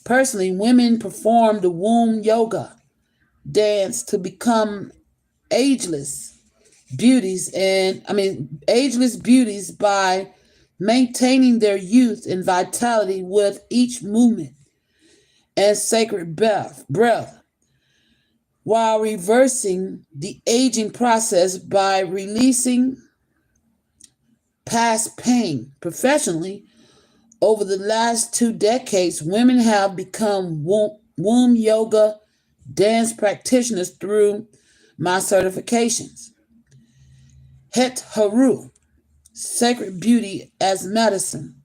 Personally, women perform the womb yoga dance to become ageless ageless beauties by maintaining their youth and vitality with each movement and sacred breath while reversing the aging process by releasing past pain. Professionally, over the last 2 decades, women have become womb yoga dance practitioners through my certifications. Het Haru, Sacred Beauty as Medicine,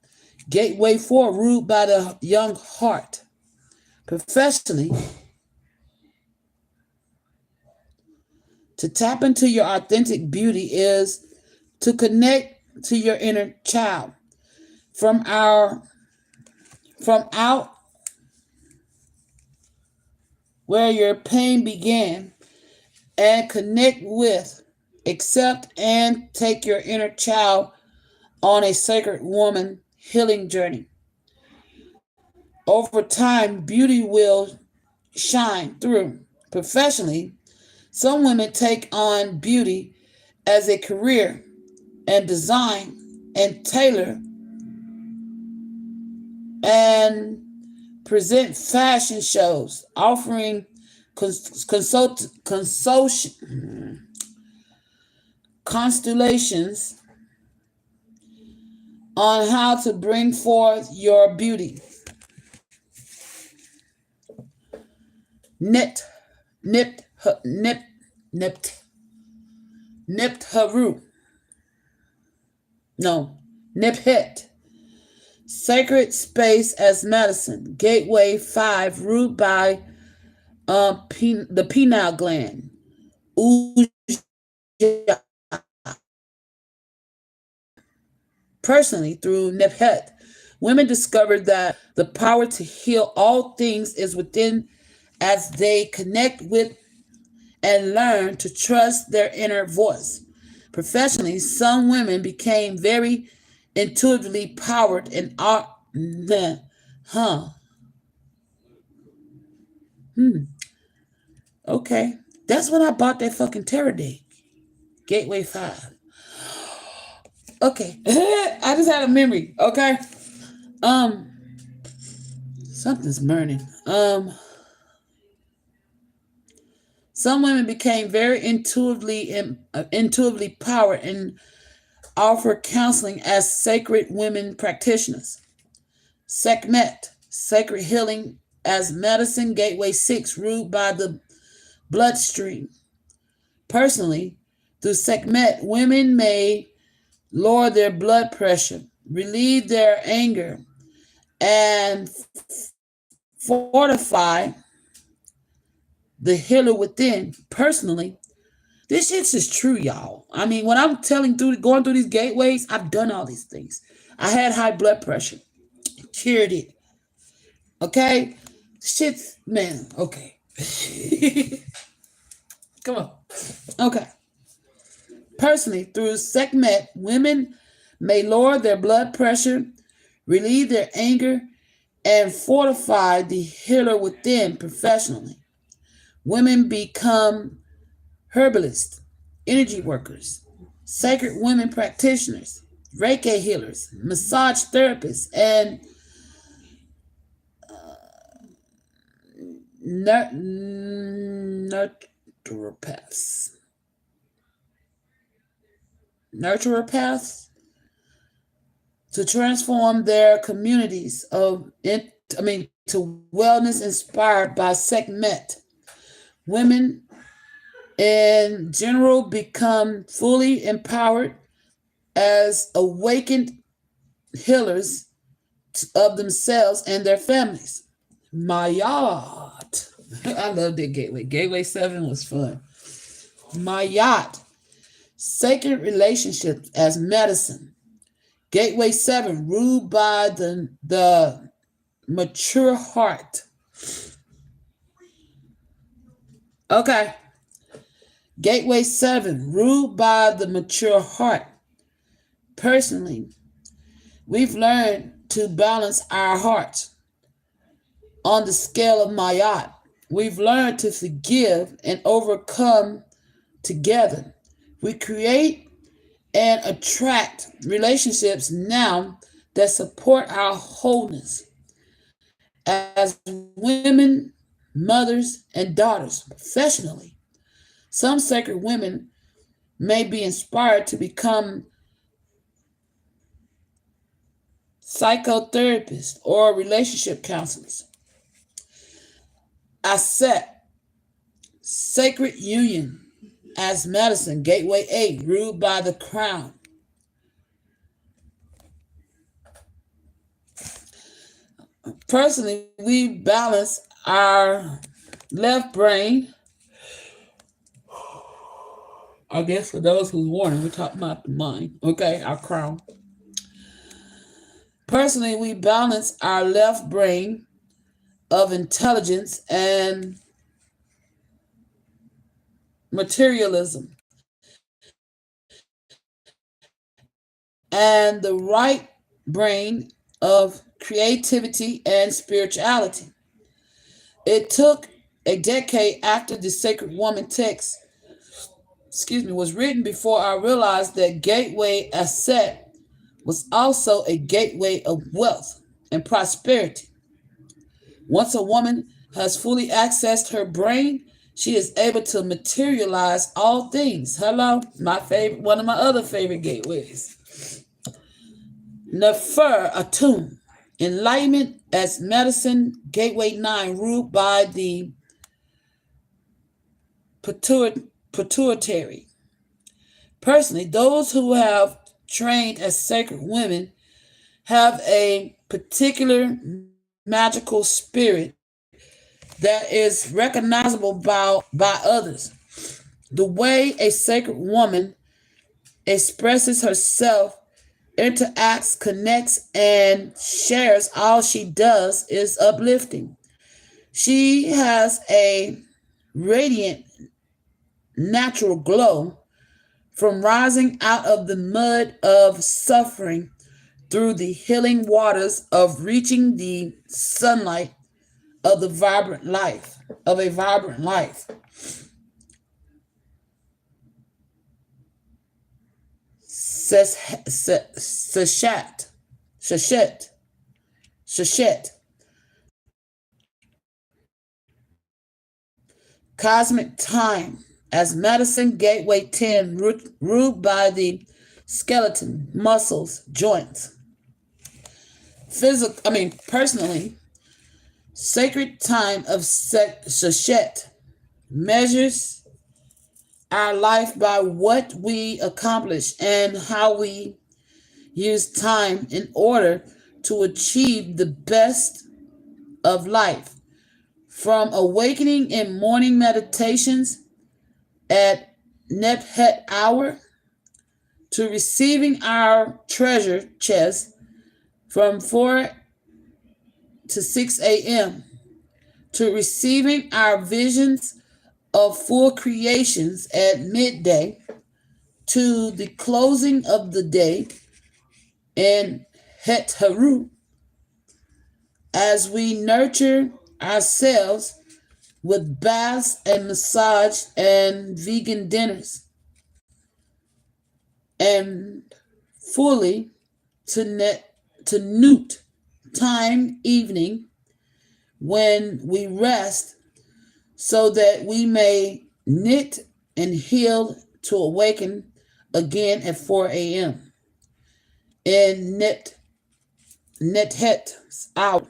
Gateway 4, ruled by the young heart. Professionally, to tap into your authentic beauty is to connect to your inner child from out where your pain began and connect with, accept, and take your inner child on a sacred woman healing journey. Over time, beauty will shine through. Professionally, some women take on beauty as a career and design and tailor and present fashion shows, offering constellations on how to bring forth your beauty. Niphet. Sacred Space as Medicine, Gateway 5, ruled by the pineal gland. Personally, through Niphet, women discovered that the power to heal all things is within as they connect with and learn to trust their inner voice. Professionally, some women became very intuitively powered and art. Okay. That's when I bought that fucking Terror Day. Gateway 5. Okay. I just had a memory. Okay. Something's burning. Some women became very intuitively powered and offer counseling as sacred women practitioners. Sekhmet, Sacred Healing as Medicine, Gateway 6, ruled by the bloodstream. Personally, through Sekhmet, women may lower their blood pressure, relieve their anger, and fortify the healer within. Personally, this shit's is true, y'all. I mean, when I'm going through these gateways, I've done all these things. I had high blood pressure, cured it. Okay, shit's man. Okay, come on. Okay. Personally, through Sekhmet, women may lower their blood pressure, relieve their anger, and fortify the healer within. Professionally, women become herbalists, energy workers, sacred women practitioners, Reiki healers, massage therapists, and naturopaths. Naturopaths. to transform their communities to wellness inspired by Sekhmet. Women in general become fully empowered as awakened healers of themselves and their families. Mayat. I love that gateway. Gateway 7 was fun. Mayat. Sacred relationships as medicine. Gateway 7, ruled by the mature heart. Okay. Gateway 7, ruled by the mature heart. Personally, we've learned to balance our hearts on the scale of Mayat. We've learned to forgive and overcome together. We create and attract relationships now that support our wholeness as women, mothers, and daughters professionally. Some sacred women may be inspired to become psychotherapists or relationship counselors. Aset, sacred union as medicine, gateway 8, ruled by the crown. Personally, we balance our left brain. I guess for those who's warning, we're talking about the mind, okay, our crown. Personally, we balance our left brain of intelligence and materialism and the right brain of creativity and spirituality. It took a decade after the Sacred Woman text was written before I realized that Gateway Aset was also a gateway of wealth and prosperity. Once a woman has fully accessed her brain, she is able to materialize all things. Hello, one of my other favorite gateways. Nefer Atum, enlightenment as medicine, gateway 9, ruled by the pituitary. Personally, those who have trained as sacred women have a particular magical spirit that is recognizable by others. The way a sacred woman expresses herself, interacts, connects, and shares all she does is uplifting. She has a radiant, natural glow from rising out of the mud of suffering through the healing waters of reaching the sunlight of a vibrant life. Sachet. Cosmic time as medicine, gateway 10, ruled by the skeleton, muscles, joints. Personally, sacred time of Sachet measures our life by what we accomplish and how we use time in order to achieve the best of life. From awakening in morning meditations at Nebhet hour to receiving our treasure chest from 4 to 6 a.m. to receiving our visions of full creations at midday to the closing of the day in Het Haru as we nurture ourselves with baths and massage and vegan dinners and fully to Newt time evening when we rest so that we may knit and heal to awaken again at 4 a.m. in Nit Nethet out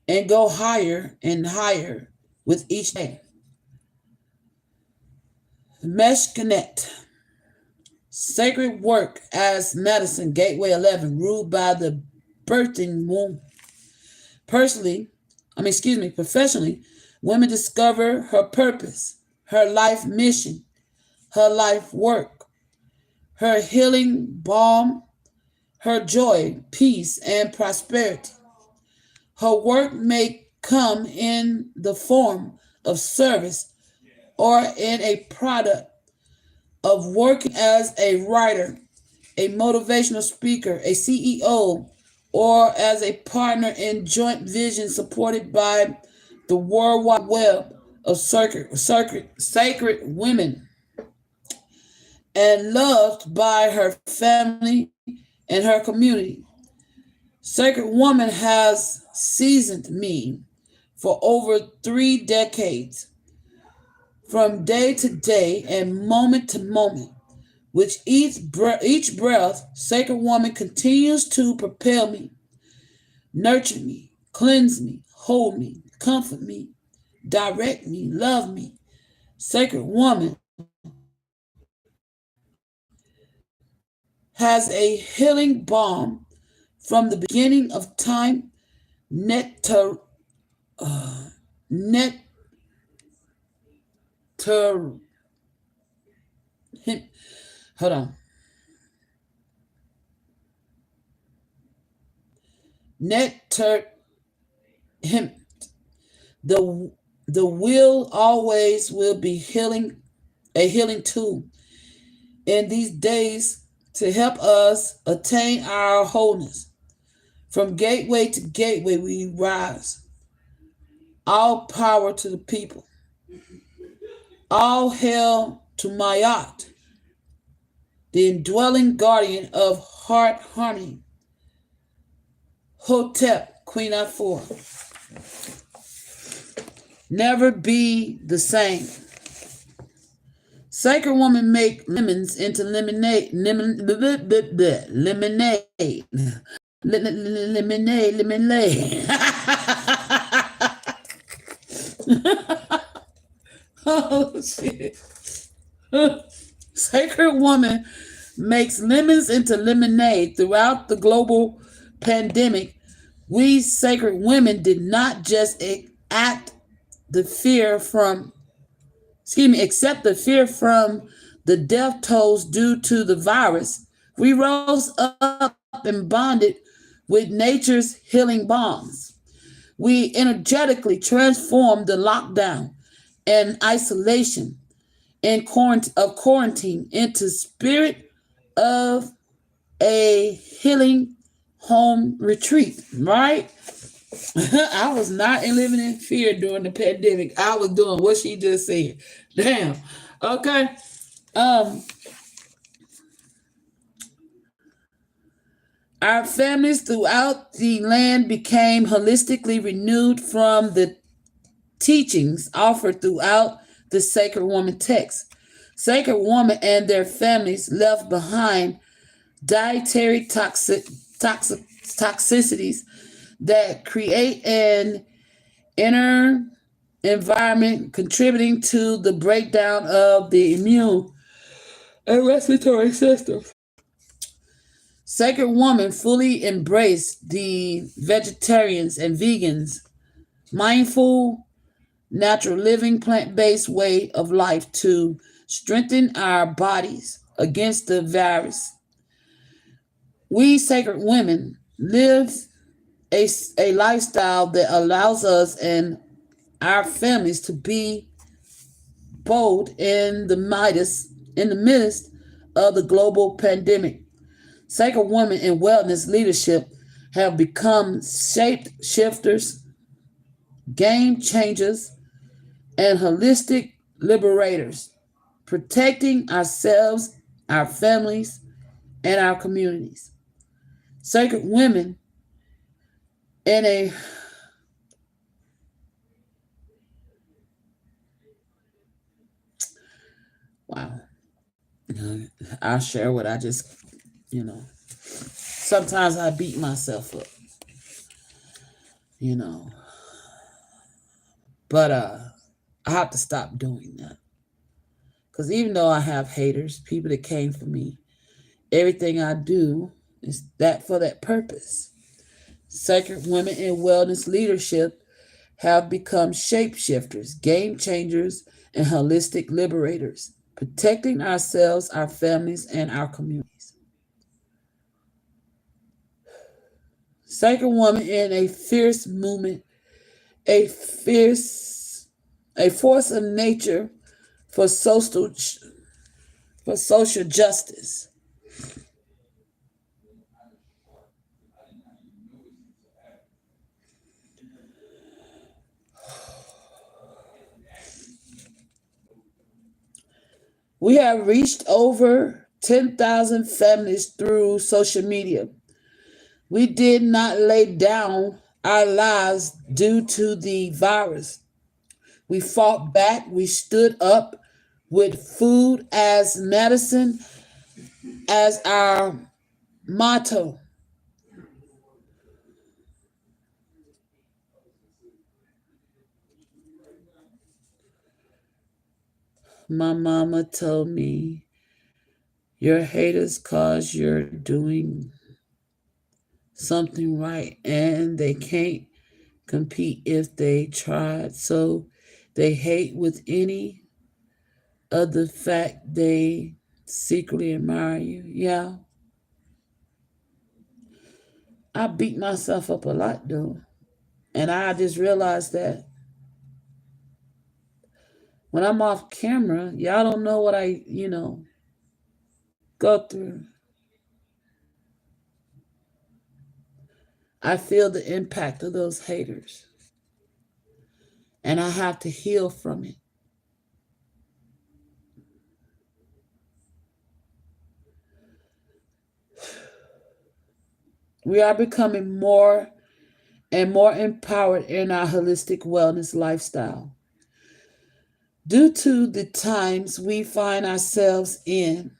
and go higher and higher with each day. Meshkanet, sacred work as medicine, Gateway 11, ruled by the birthing womb. Professionally, women discover her purpose, her life mission, her life work, her healing balm, her joy, peace, and prosperity. Her work may come in the form of service or in a product of working as a writer, a motivational speaker, a CEO, or as a partner in joint vision supported by the World Wide Web of sacred women and loved by her family and her community. Sacred Woman has seasoned me for over 3 decades, from day to day and moment to moment. With each breath, Sacred Woman continues to propel me, nurture me, cleanse me, hold me, comfort me, direct me, love me. Sacred Woman has a healing balm from the beginning of time, nectar, nectar, hold on, nectar, him. The the will always will be healing, a healing tool in these days to help us attain our wholeness. From gateway to gateway we rise. All power to the people. All hail to Mayat, the indwelling guardian of heart harmony. Hotep, Queen of Four. Never be the same. Sacred Woman make lemons into lemonade. Lemonade. Lemonade. Oh, shit. Sacred Woman makes lemons into lemonade throughout the global pandemic. We sacred women did not just accept the fear from the death tolls due to the virus. We rose up and bonded with nature's healing balms. We energetically transformed the lockdown and isolation and quarantine into spirit of a healing home retreat, right? I was not living in fear during the pandemic. I was doing what she just said. Damn. Okay. Our families throughout the land became holistically renewed from the teachings offered throughout the Sacred Woman text. Sacred Woman and their families left behind dietary toxicities that create an inner environment contributing to the breakdown of the immune and respiratory systems. Sacred Woman fully embraced the vegetarians and vegans, mindful, natural living, plant-based way of life to strengthen our bodies against the virus. We sacred women live a lifestyle that allows us and our families to be bold in the midst of the global pandemic. Sacred women in wellness leadership have become shape shifters, game changers, and holistic liberators, protecting ourselves, our families, and our communities. Sacred women in a wow. I'll share what I just, sometimes I beat myself up, you know, but I have to stop doing that. Because even though I have haters, people that came for me, everything I do is that for that purpose. Sacred women in wellness leadership have become shapeshifters, game changers, and holistic liberators, protecting ourselves, our families, and our communities. Sacred woman in a fierce movement, a fierce, a force of nature for social justice. We have reached over 10,000 families through social media. We did not lay down our lives due to the virus. We fought back. We stood up with food as medicine as our motto. My mama told me, your haters cause you're doing something right and they can't compete if they tried. So they hate with any of the fact they secretly admire you. Yeah, I beat myself up a lot though. And I just realized that when I'm off camera, y'all don't know what I, go through. I feel the impact of those haters. And I have to heal from it. We are becoming more and more empowered in our holistic wellness lifestyle. Due to the times we find ourselves in,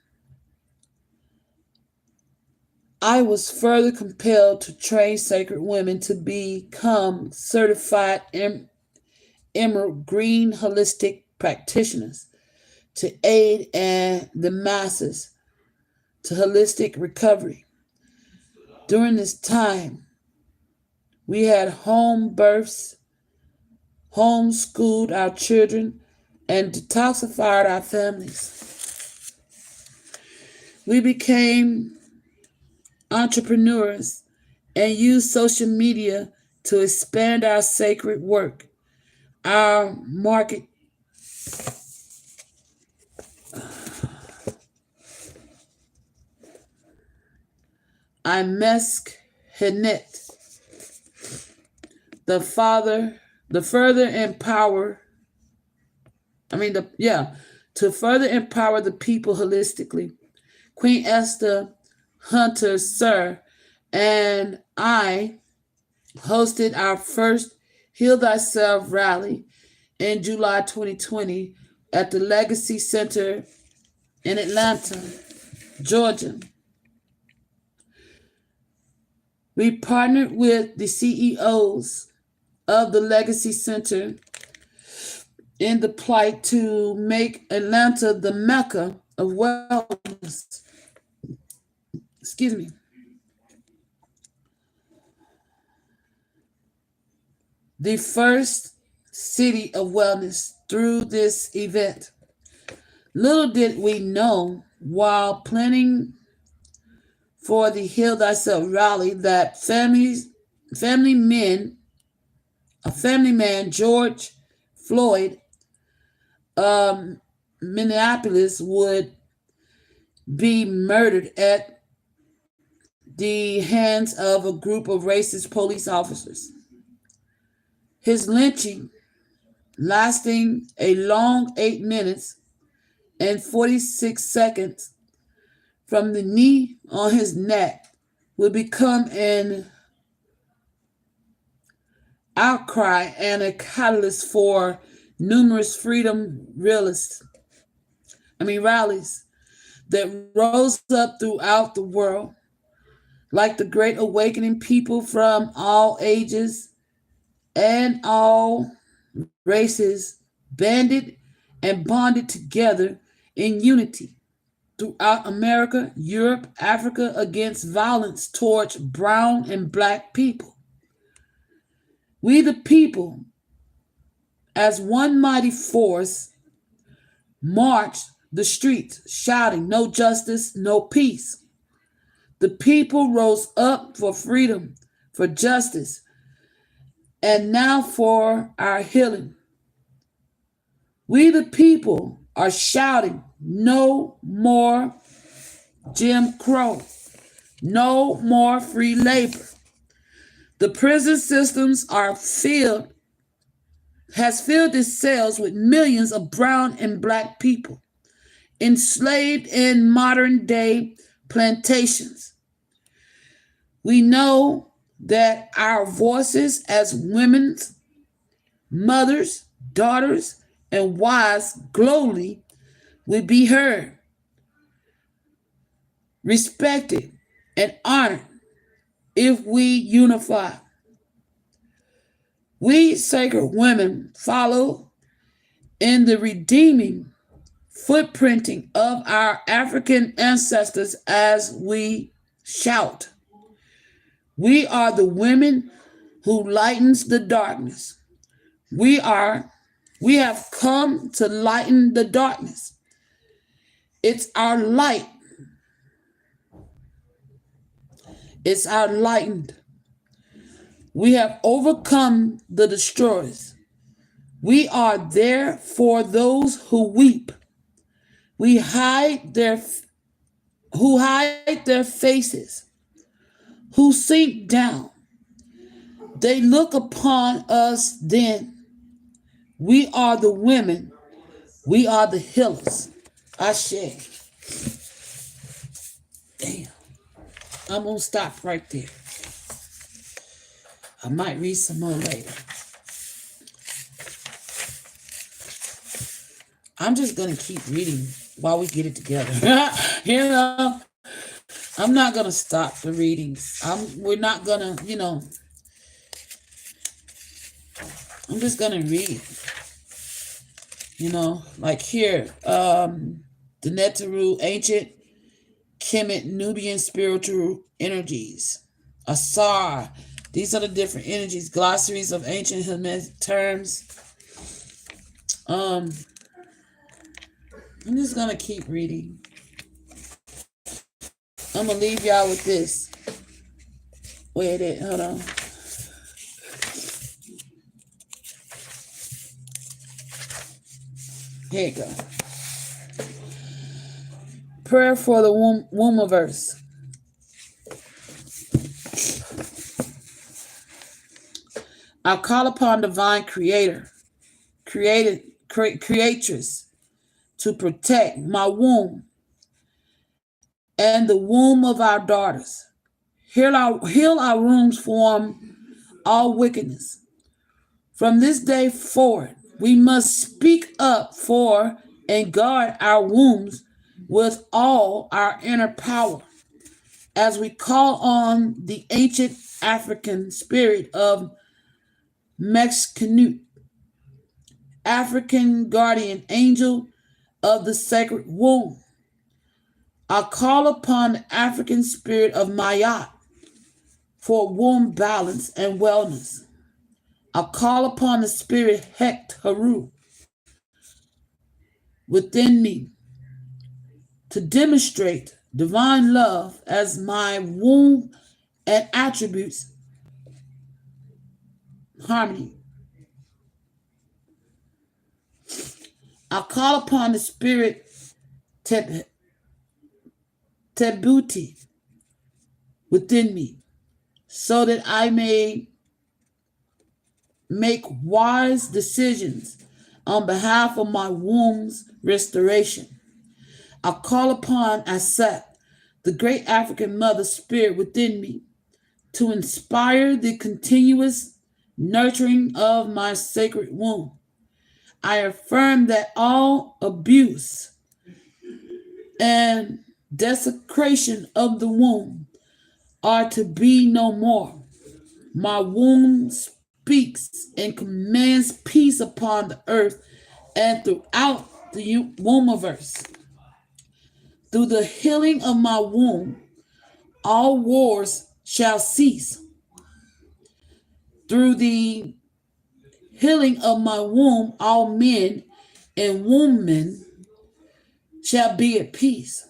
I was further compelled to train sacred women to become certified Emerald Green holistic practitioners to aid in the masses to holistic recovery. During this time, we had home births, homeschooled our children, and detoxified our families. We became entrepreneurs and used social media to expand our sacred work. Our market Imesk Henet, the father, the further empower, to further empower the people holistically. Queen Esther Hunter Sir and I hosted our first Heal Thyself rally in July 2020 at the Legacy Center in Atlanta, Georgia. We partnered with the CEOs of the Legacy Center in the plight to make Atlanta the mecca of wellness. Excuse me. The first city of wellness through this event. Little did we know while planning for the Heal Thyself rally that family man George Floyd, Minneapolis, would be murdered at the hands of a group of racist police officers. His lynching, lasting a long 8 minutes and 46 seconds from the knee on his neck, would become an outcry and a catalyst for numerous freedom rallies. that rose up throughout the world, like the great awakening people from all ages and all races, banded and bonded together in unity throughout America, Europe, Africa against violence towards brown and black people. We, the people, as one mighty force, marched the streets shouting, "No justice, no peace." The people rose up for freedom, for justice, and now for our healing. We, the people, are shouting, "No more Jim Crow, no more free labor." The prison systems has filled its cells with millions of brown and black people enslaved in modern day plantations. We know that our voices as women, mothers, daughters, and wives globally will be heard, respected, and honored if we unify. We sacred women follow in the redeeming footprinting of our African ancestors as we shout. We are the women who lightens the darkness. We have come to lighten the darkness. It's our light. It's our lightened. We have overcome the destroyers. We are there for those who weep. We hide who hide their faces, who sink down. They look upon us then. We are the women. We are the healers. Ashe. Damn. I'm going to stop right there. I might read some more later. I'm just going to keep reading while we get it together. I'm not going to stop the readings. We're not going to, I'm just going to read. Like here, the Netaru, ancient Kemet, Nubian spiritual energies. Asar, these are the different energies. Glossaries of ancient Hermetic terms. I'm just going to keep reading. I'm going to leave y'all with this. Wait, hold on. Here you go. Prayer for the Wombiverse. I call upon divine creatress to protect my womb and the womb of our daughters. Heal our wombs from all wickedness. From this day forward, we must speak up for and guard our wombs with all our inner power as we call on the ancient African spirit of Mexcanute, African guardian angel of the sacred womb. I call upon the African spirit of Mayat for womb balance and wellness. I call upon the spirit Hekt Haru within me to demonstrate divine love as my womb and attributes harmony. I call upon the spirit Tebuti within me so that I may make wise decisions on behalf of my womb's restoration. I call upon Aset, the great African mother spirit within me, to inspire the continuous nurturing of my sacred womb. I affirm that all abuse and desecration of the womb are to be no more. My womb speaks and commands peace upon the earth and throughout the wombiverse. Through the healing of my womb, all wars shall cease. Through the healing of my womb, all men and women shall be at peace.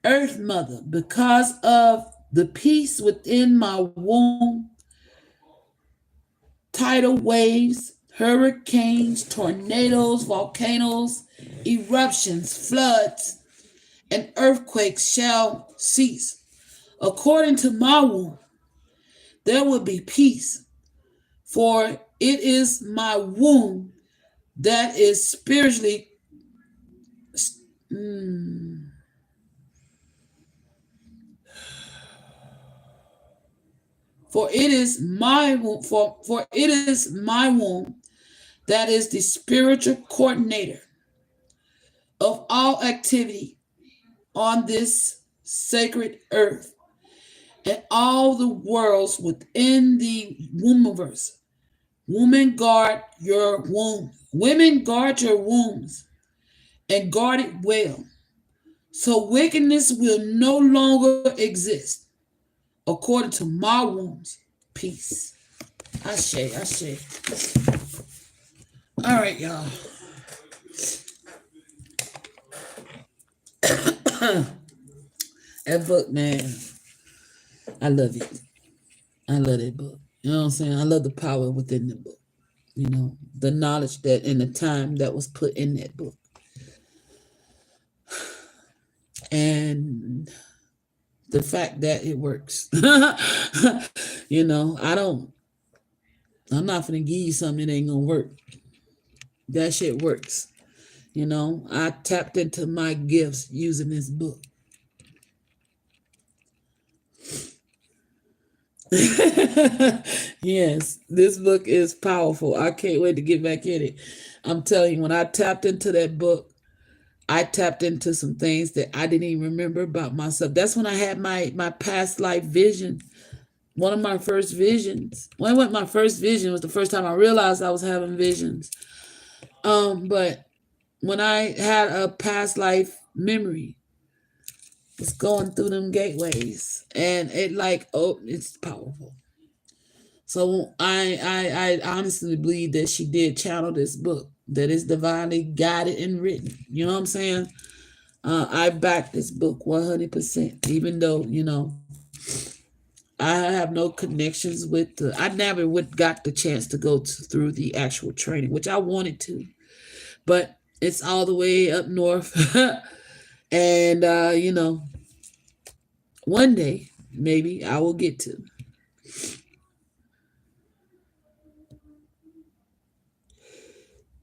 Earth Mother, because of the peace within my womb, tidal waves, hurricanes, tornadoes, volcanoes, eruptions, floods, and earthquakes shall cease. According to my womb, there will be peace, for it is my womb that is spiritually. For it is my womb, for it is my womb that is the spiritual coordinator of all activity on this sacred earth and all the worlds within the wombiverse. Women guard your womb. Women guard your wombs and guard it well. So wickedness will no longer exist. According to my womb's peace. Ashe, ashe. All right, y'all. That book, man, I love it. I love that book. You know what I'm saying? I love the power within the book. You know, the knowledge that in the time that was put in that book. And the fact that it works. You know, I'm not gonna give you something that ain't gonna work. That shit works. You know, I tapped into my gifts using this book. Yes, this book is powerful. I can't wait to get back in it. I'm telling you, when I tapped into that book, I tapped into some things that I didn't even remember about myself. That's when I had my past life vision. One of my first visions. Well, it wasn't my first vision. It was the first time I realized I was having visions. But when I had a past life memory, it's going through them gateways, and it's powerful. So I honestly believe that she did channel this book, that is divinely guided and written. You know what I'm saying? I back this book 100%, even though, you know, I have no connections with I never got the chance to go through the actual training, which I wanted to, but it's all the way up north. And, you know, one day, maybe I will get to.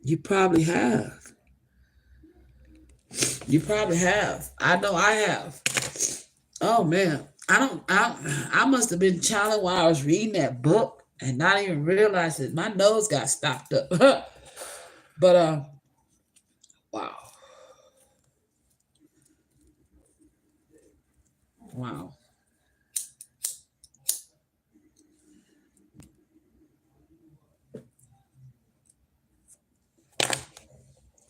You probably have. You probably have. I know I have. Oh man. I must have been challenged while I was reading that book and not even realize that my nose got stopped up. But wow. Wow.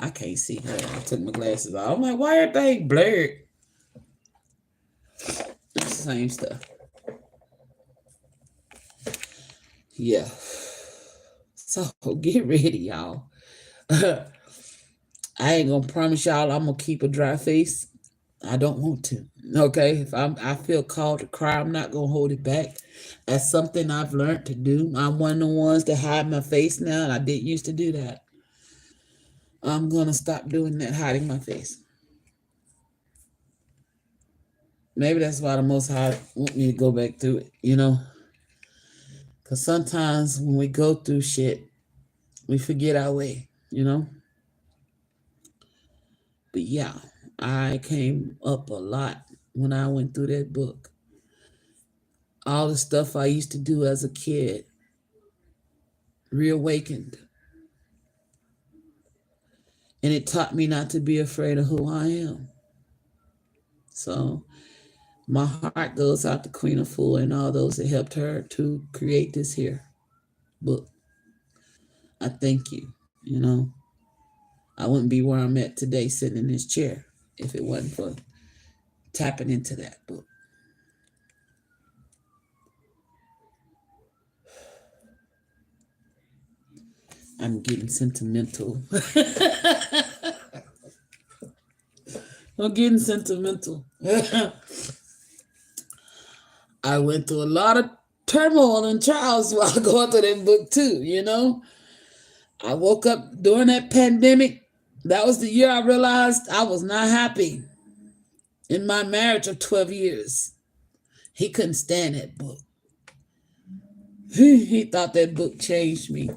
I can't see her. I took my glasses off. I'm like, why are they blurred? It's the same stuff. Yeah. So get ready, y'all. I ain't gonna promise y'all I'm gonna keep a dry face. I don't want to. Okay. If I feel called to cry, I'm not gonna hold it back. That's something I've learned to do. I'm one of the ones that hide my face now, and I didn't used to do that. I'm gonna stop doing that, hiding my face. Maybe that's why the Most High want me to go back through it, you know? Because sometimes when we go through shit, we forget our way, you know? But yeah, I came up a lot when I went through that book. All the stuff I used to do as a kid reawakened. And it taught me not to be afraid of who I am. So my heart goes out to Queen Afua and all those that helped her to create this here book. I thank you. You know, I wouldn't be where I'm at today sitting in this chair if it wasn't for tapping into that book. I'm getting sentimental. I'm getting sentimental. I went through a lot of turmoil and trials while going through that book too, you know. I woke up during that pandemic. That was the year I realized I was not happy in my marriage of 12 years. He couldn't stand that book. He thought that book changed me.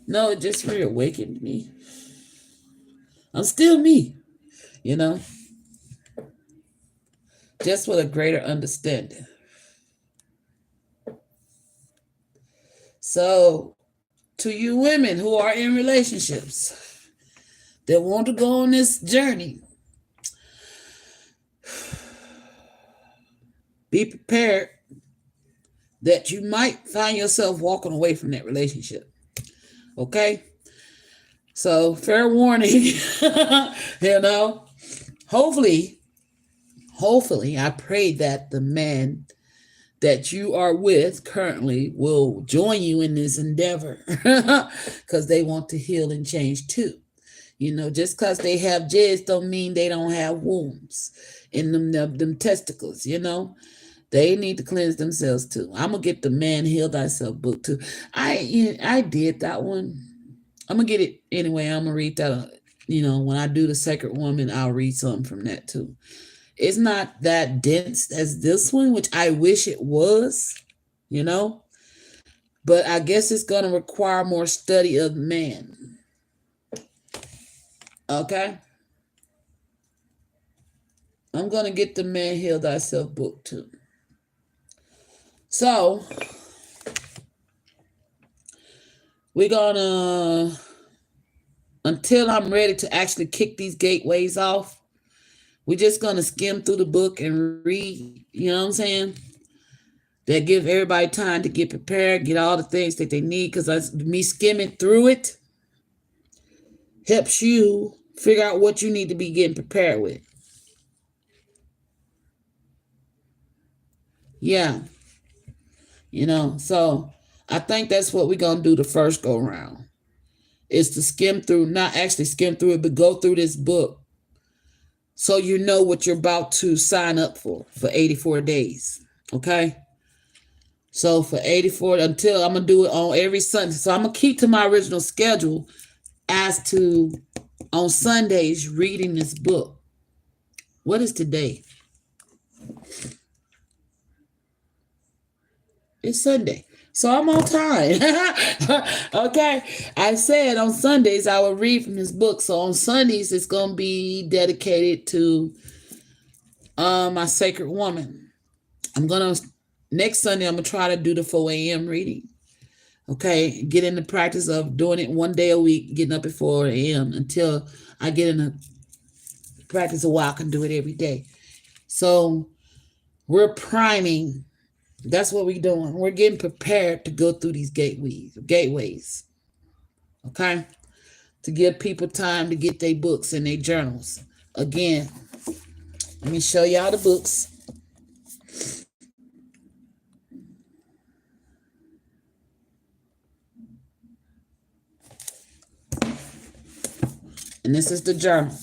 No, it just reawakened me. I'm still me, you know, just with a greater understanding. So, to you women who are in relationships that want to go on this journey, be prepared that you might find yourself walking away from that relationship. Okay? So, fair warning, you know, hopefully, I pray that the man that you are with currently will join you in this endeavor because they want to heal and change too. You know, just because they have jizz don't mean they don't have wombs in them testicles, you know. They need to cleanse themselves too. I'm going to get the Man Heal Thyself book too. I did that one. I'm going to get it anyway. I'm going to read that. You know, when I do the Sacred Woman, I'll read something from that too. It's not that dense as this one, which I wish it was, you know. But I guess it's going to require more study of man. Okay? I'm going to get the Man Heal Thyself book too. So, we're going to, until I'm ready to actually kick these gateways off, we're just going to skim through the book and read, you know what I'm saying? That give everybody time to get prepared, get all the things that they need, because me skimming through it helps you figure out what you need to be getting prepared with. Yeah. You know, so I think that's what we're going to do the first go round, is to skim through, not actually skim through it, but go through this book so you know what you're about to sign up for 84 days. Okay? So for 84, until I'm going to do it on every Sunday. So I'm going to keep to my original schedule as to on Sundays reading this book. What is today? It's Sunday. So I'm on time. Okay. I said on Sundays I will read from this book. So on Sundays it's going to be dedicated to my Sacred Woman. Next Sunday I'm going to try to do the 4 a.m. reading. Okay. Get in the practice of doing it one day a week, getting up at 4 a.m. until I get in the practice of where I can do it every day. So we're priming. That's what we're doing. We're getting prepared to go through these gateways. Okay? To give people time to get their books and their journals. Again, let me show y'all the books. And this is the journal.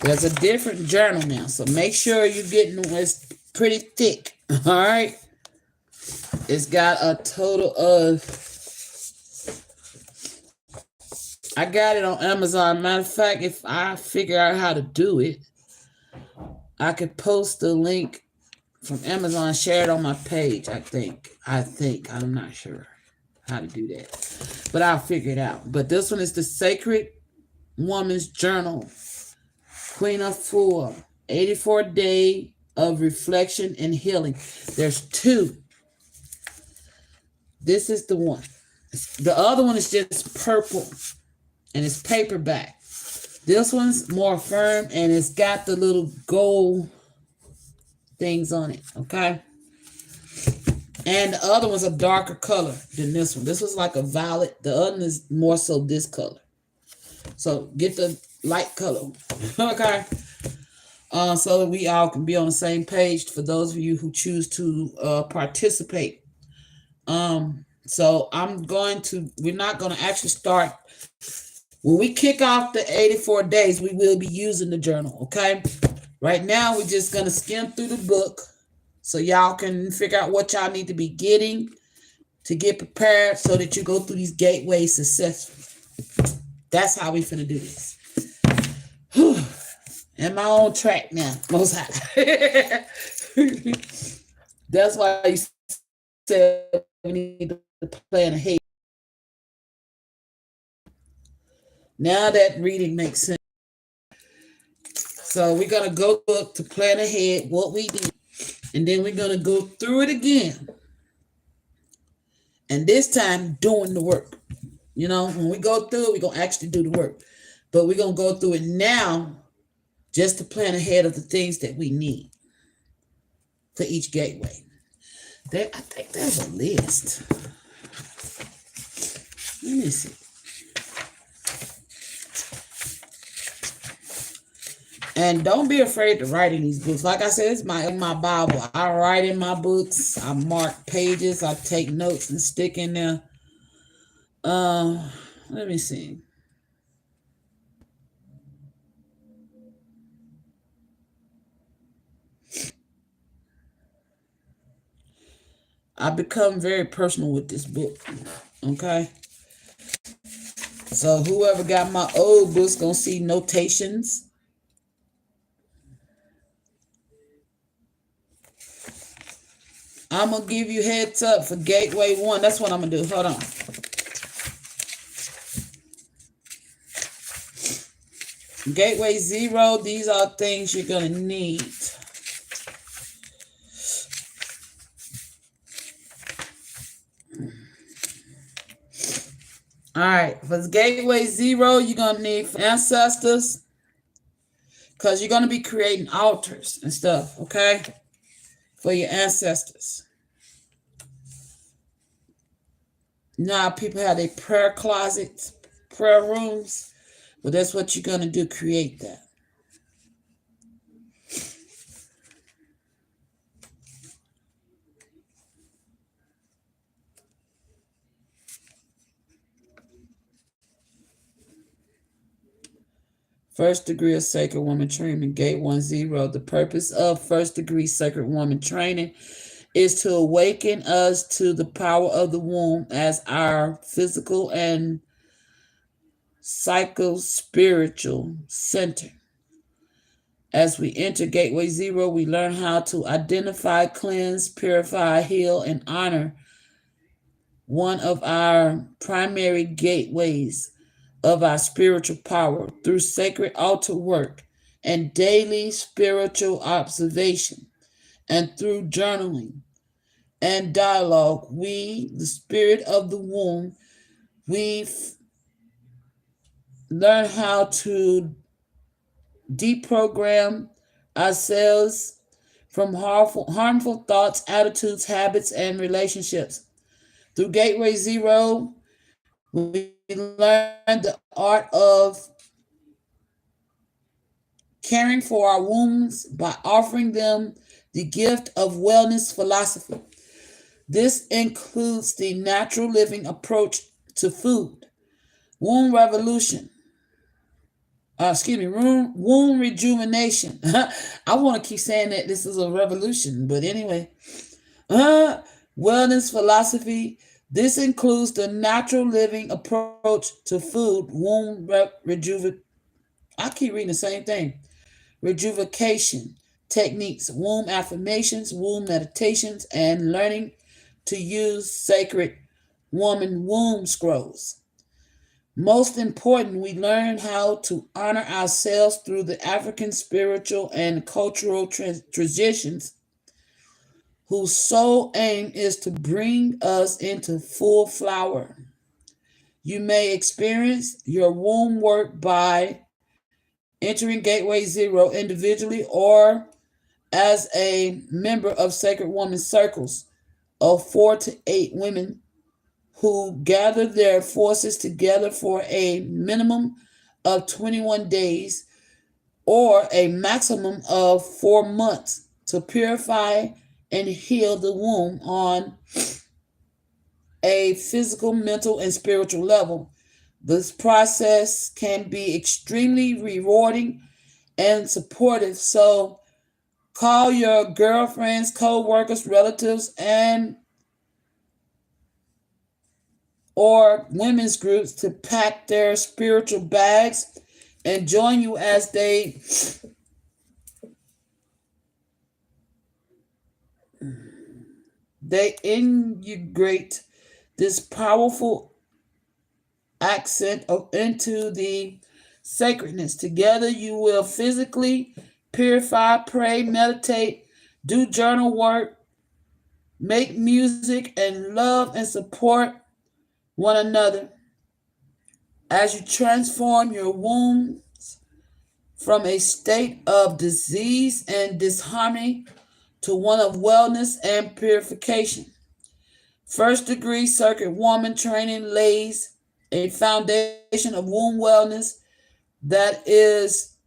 There's a different journal now, so make sure you're getting it's pretty thick. All right. It's got a total of, I got it on Amazon. Matter of fact, if I figure out how to do it, I could post the link from Amazon, share it on my page. I think. I'm not sure how to do that, but I'll figure it out. But this one is the Sacred Woman's Journal. Queen Afua, 84 Day of Reflection and Healing. There's two. This is the one. The other one is just purple and it's paperback. This one's more firm and it's got the little gold things on it, okay? And the other one's a darker color than this one. This was like a violet. The other one is more so this color. So get the light color, okay? So that we all can be on the same page for those of you who choose to participate. So we're not going to actually start. When we kick off the 84 days, we will be using the journal, okay? Right now, we're just going to skim through the book so y'all can figure out what y'all need to be getting to get prepared so that you go through these gateways successfully. That's how we finna do this. Whew. Am I on track now? Most high. That's why you said we need to plan ahead. Now that reading makes sense. So we're going to go up to plan ahead what we did. And then we're going to go through it again. And this time doing the work. You know, when we go through it, we're going to actually do the work. But we're going to go through it now just to plan ahead of the things that we need for each gateway. I think there's a list. Let me see. And don't be afraid to write in these books. Like I said, it's my Bible. I write in my books. I mark pages. I take notes and stick in there. Let me see. I become very personal with this book. Okay. So whoever got my old books gonna see notations. I'm gonna give you heads up for Gateway 1. That's what I'm gonna do. Hold on. Gateway 0, these are things you're gonna need. All right, for Gateway 0, you're gonna need ancestors, because you're gonna be creating altars and stuff, okay? For your ancestors. Now people have their prayer closets, prayer rooms, but that's what you're gonna do, create that. First degree of Sacred Woman Training, Gate 1-0. The purpose of first degree Sacred Woman Training is to awaken us to the power of the womb as our physical and psycho-spiritual center. As we enter Gateway 0, we learn how to identify, cleanse, purify, heal, and honor one of our primary gateways of our spiritual power through sacred altar work and daily spiritual observation, and through journaling and dialogue. We, the spirit of the womb, we learn how to deprogram ourselves from harmful thoughts, attitudes, habits, and relationships. Through Gateway 0, we learn the art of caring for our wombs by offering them the gift of wellness philosophy. This includes the natural living approach to food, womb revolution, womb rejuvenation. I want to keep saying that this is a revolution, but anyway. Wellness philosophy. This includes the natural living approach to food, womb rejuvenation. I keep reading the same thing. Rejuvenation techniques, womb affirmations, womb meditations, and learning to use sacred woman womb scrolls. Most important, we learn how to honor ourselves through the African spiritual and cultural traditions whose sole aim is to bring us into full flower. You may experience your womb work by entering Gateway Zero individually or as a member of Sacred Woman circles of 4 to 8 women who gather their forces together for a minimum of 21 days or a maximum of 4 months to purify and heal the womb on a physical, mental, and spiritual level. This process can be extremely rewarding and supportive. So call your girlfriends, co-workers, relatives, and or women's groups to pack their spiritual bags and join you as they integrate this powerful accent into the sacredness. Together you will physically purify, pray, meditate, do journal work, make music, and love and support one another as you transform your wombs from a state of disease and disharmony to one of wellness and purification. First degree Sacred Woman training lays a foundation of womb wellness that is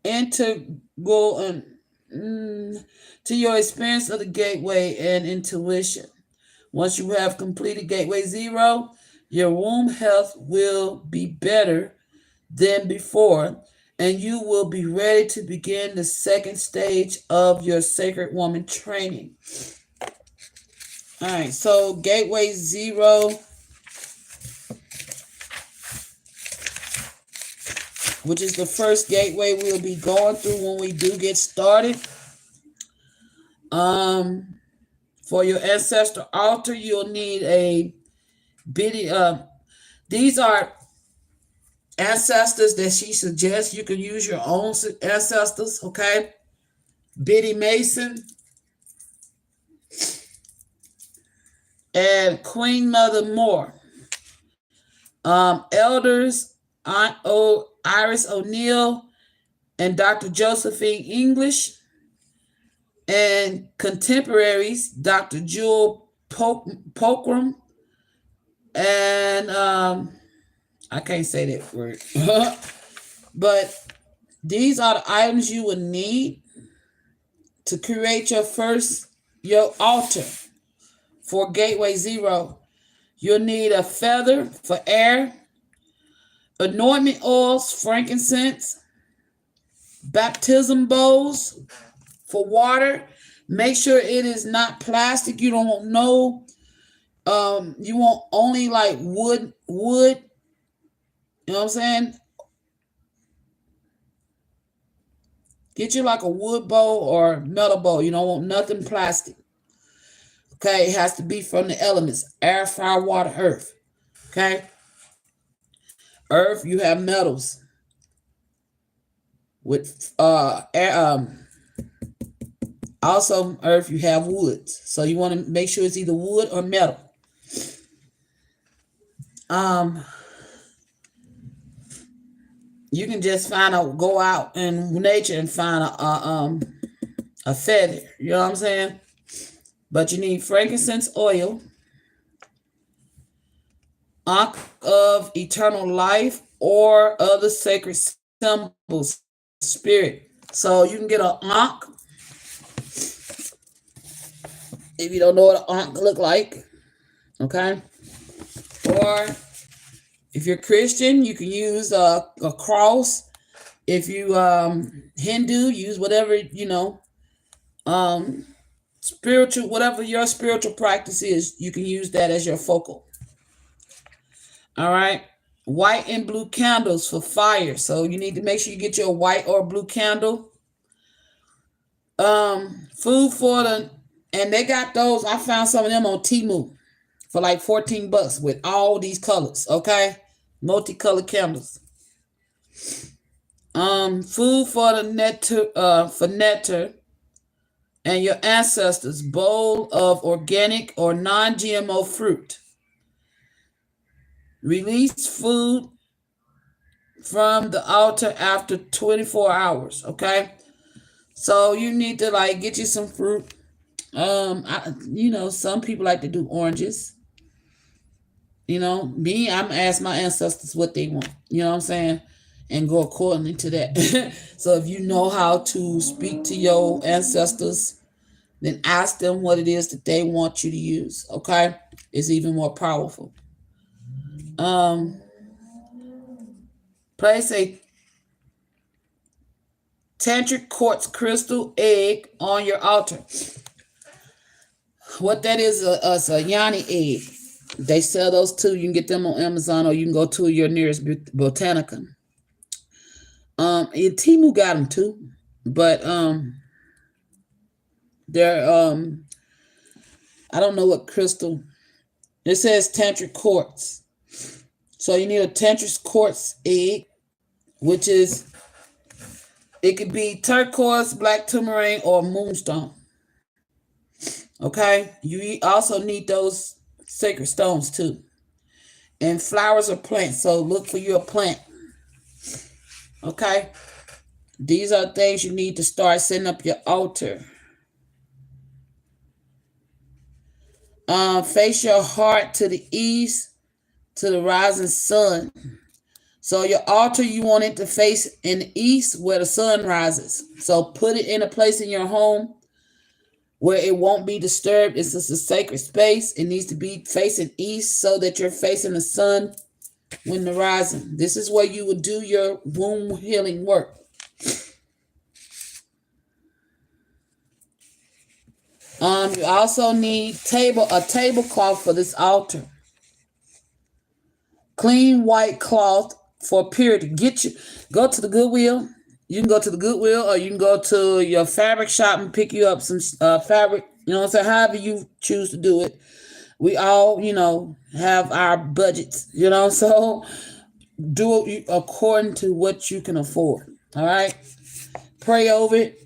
integral to your experience of the gateway and intuition. Once you have completed Gateway Zero, your womb health will be better than before, and you will be ready to begin the second stage of your Sacred Woman training. All right, so Gateway Zero, which is the first gateway we'll be going through when we do get started. For your ancestor altar, you'll need a bitty. These are ancestors that she suggests. You can use your own ancestors, okay? Biddy Mason and Queen Mother Moore. Elders Aunt Iris O'Neill and Dr. Josephine English. And contemporaries, Dr. Jewel Pockram, and I can't say that word, but these are the items you would need to create your altar for Gateway Zero. You'll need a feather for air, anointment oils, frankincense, baptism bowls for water. Make sure it is not plastic. You don't want you want only like wood. You know what I'm saying? Get you like a wood bowl or metal bowl. You don't want nothing plastic. Okay, it has to be from the elements: air, fire, water, earth. Okay. Earth, you have metals. With air, also, earth, you have woods. So you want to make sure it's either wood or metal. You can just go out in nature and find a feather. You know what I'm saying? But you need frankincense oil, Ankh of eternal life, or other sacred symbols, spirit. So you can get an Ankh. If you don't know what an Ankh look like, okay? Or if you're Christian, you can use a cross. If you Hindu, use whatever, spiritual, whatever your spiritual practice is, you can use that as your focal. All right. White and blue candles for fire. So you need to make sure you get your white or blue candle. Food and they got those. I found some of them on Temu for like $14 with all these colors. Okay. Multicolored candles. Food for the nectar, and your ancestors' bowl of organic or non-GMO fruit. Release food from the altar after 24 hours. Okay, so you need to like get you some fruit. Some people like to do oranges. I'm ask my ancestors what they want. You know what I'm saying? And go accordingly to that. So if you know how to speak to your ancestors, then ask them what it is that they want you to use. Okay? It's even more powerful. Place a tantric quartz crystal egg on your altar. What that is, a Yanni egg. They sell those too. You can get them on Amazon, or you can go to your nearest Botanica. Timu got them too, but they're I don't know what crystal. It says tantric quartz, so you need a tantric quartz egg, which is it could be turquoise, black tourmaline, or moonstone. Okay, you also need those sacred stones too, and flowers or plants. So look for your plant. Okay, these are things you need to start setting up your altar. Face your heart to the east, to the rising sun. So your altar, you want it to face in the east where the sun rises. So put it in a place in your home where it won't be disturbed. It's just a sacred space. It needs to be facing east so that you're facing the sun when the rising. This is where you would do your womb healing work. You also need a tablecloth for this altar. Clean white cloth for purity. Go to the Goodwill. You can go to the Goodwill, or you can go to your fabric shop and pick you up some fabric. You know what I'm saying? However you choose to do it. We all, have our budgets. So do it according to what you can afford. All right. Pray over it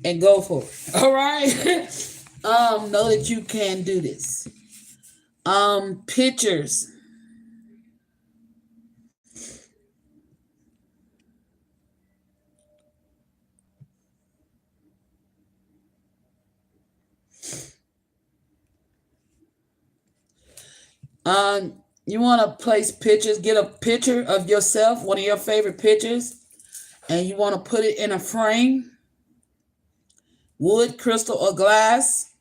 and go for it. All right. Know that you can do this. Pictures. You want to place pictures, get a picture of yourself, one of your favorite pictures, and you want to put it in a frame, wood, crystal, or glass.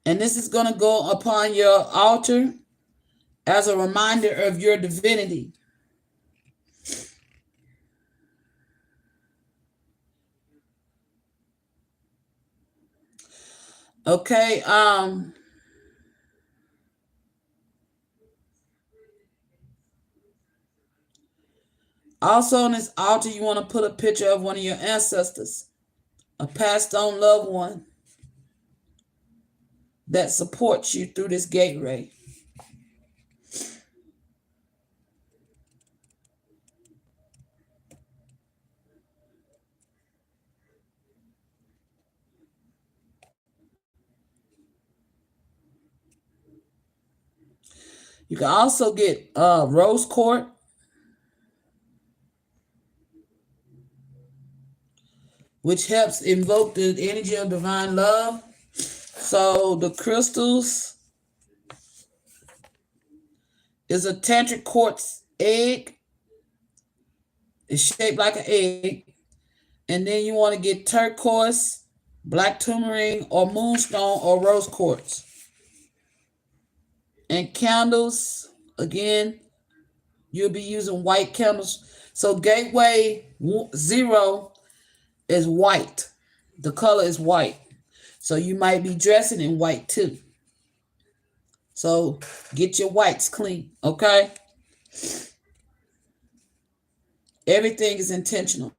And this is going to go upon your altar as a reminder of your divinity. Okay, also on this altar, you want to put a picture of one of your ancestors, a passed on loved one that supports you through this gateway. You can also get rose quartz, which helps invoke the energy of divine love. So the crystals is a tantric quartz egg. It's shaped like an egg. And then you want to get turquoise, black tourmaline, or moonstone, or rose quartz. And candles, again, you'll be using white candles. So gateway 0 is white. The color is white. So you might be dressing in white too. So get your whites clean, okay? Everything is intentional.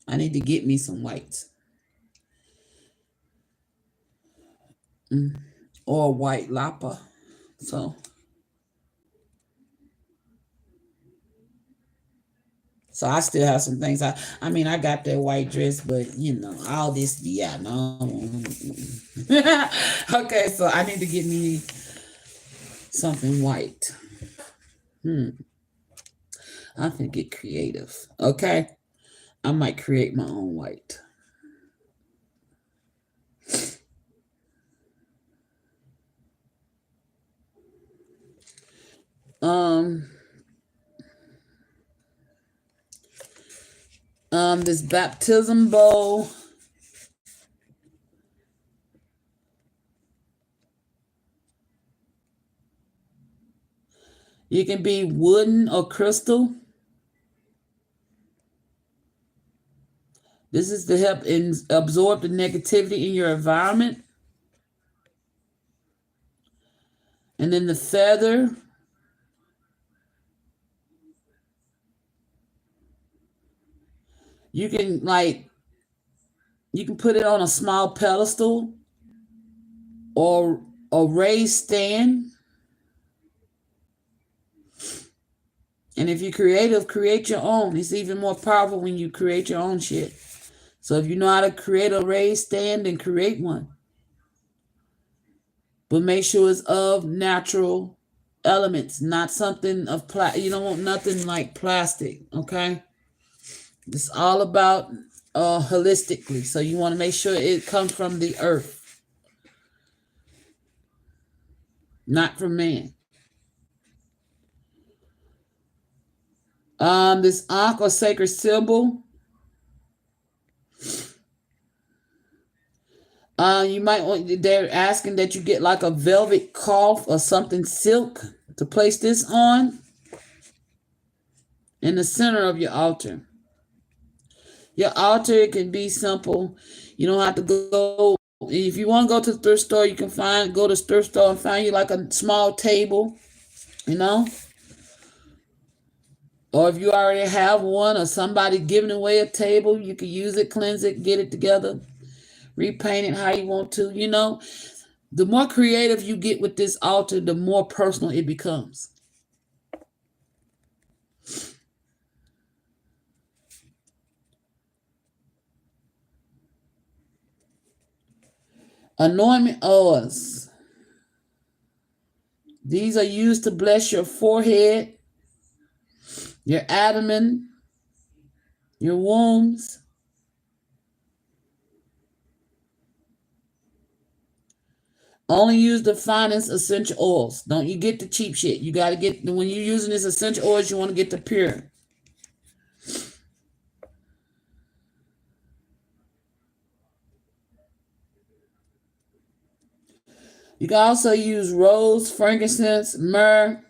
I need to get me some whites. Or white lapa. So So I still have some things. I mean, I got that white dress, but all this, yeah, no. Okay, so I need to get me something white. I can get creative. Okay, I might create my own white. This baptism bowl. You can be wooden or crystal. This is to help absorb the negativity in your environment. And then the feather. You can put it on a small pedestal or a raised stand. And if you're creative, create your own. It's even more powerful when you create your own shit. So if you know how to create a raised stand, then create one. But make sure it's of natural elements, not something of plastic. You don't want nothing like plastic, okay? It's all about holistically. So you want to make sure it comes from the earth, not from man. This Ankh or sacred symbol. You might want. They're asking that you get like a velvet cloth or something silk to place this on in the center of your altar. Your altar can be simple. You don't have to go. If you want to go to the thrift store, you can go to the thrift store and find you like a small table, Or if you already have one or somebody giving away a table, you can use it, cleanse it, get it together, repaint it how you want to. The more creative you get with this altar, the more personal it becomes. Anointment oils. These are used to bless your forehead, your abdomen, your wombs. Only use the finest essential oils. Don't you get the cheap shit. You got to get, when you're using this essential oils, you want to get the pure. You can also use rose, frankincense, myrrh,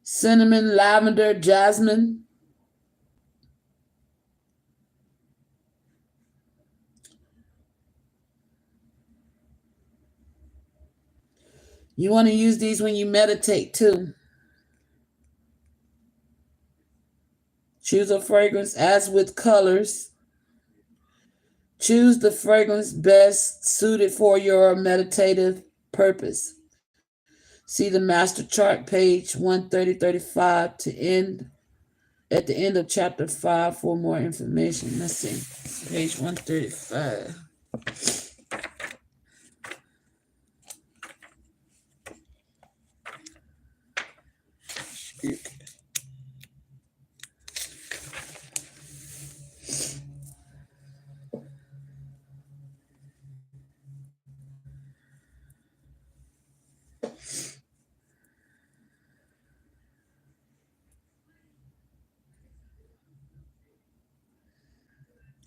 cinnamon, lavender, jasmine. You want to use these when you meditate too. Choose a fragrance as with colors. Choose the fragrance best suited for your meditative purpose. See the master chart, page 130-35 at the end of chapter 5 for more information. Let's see. Page 135.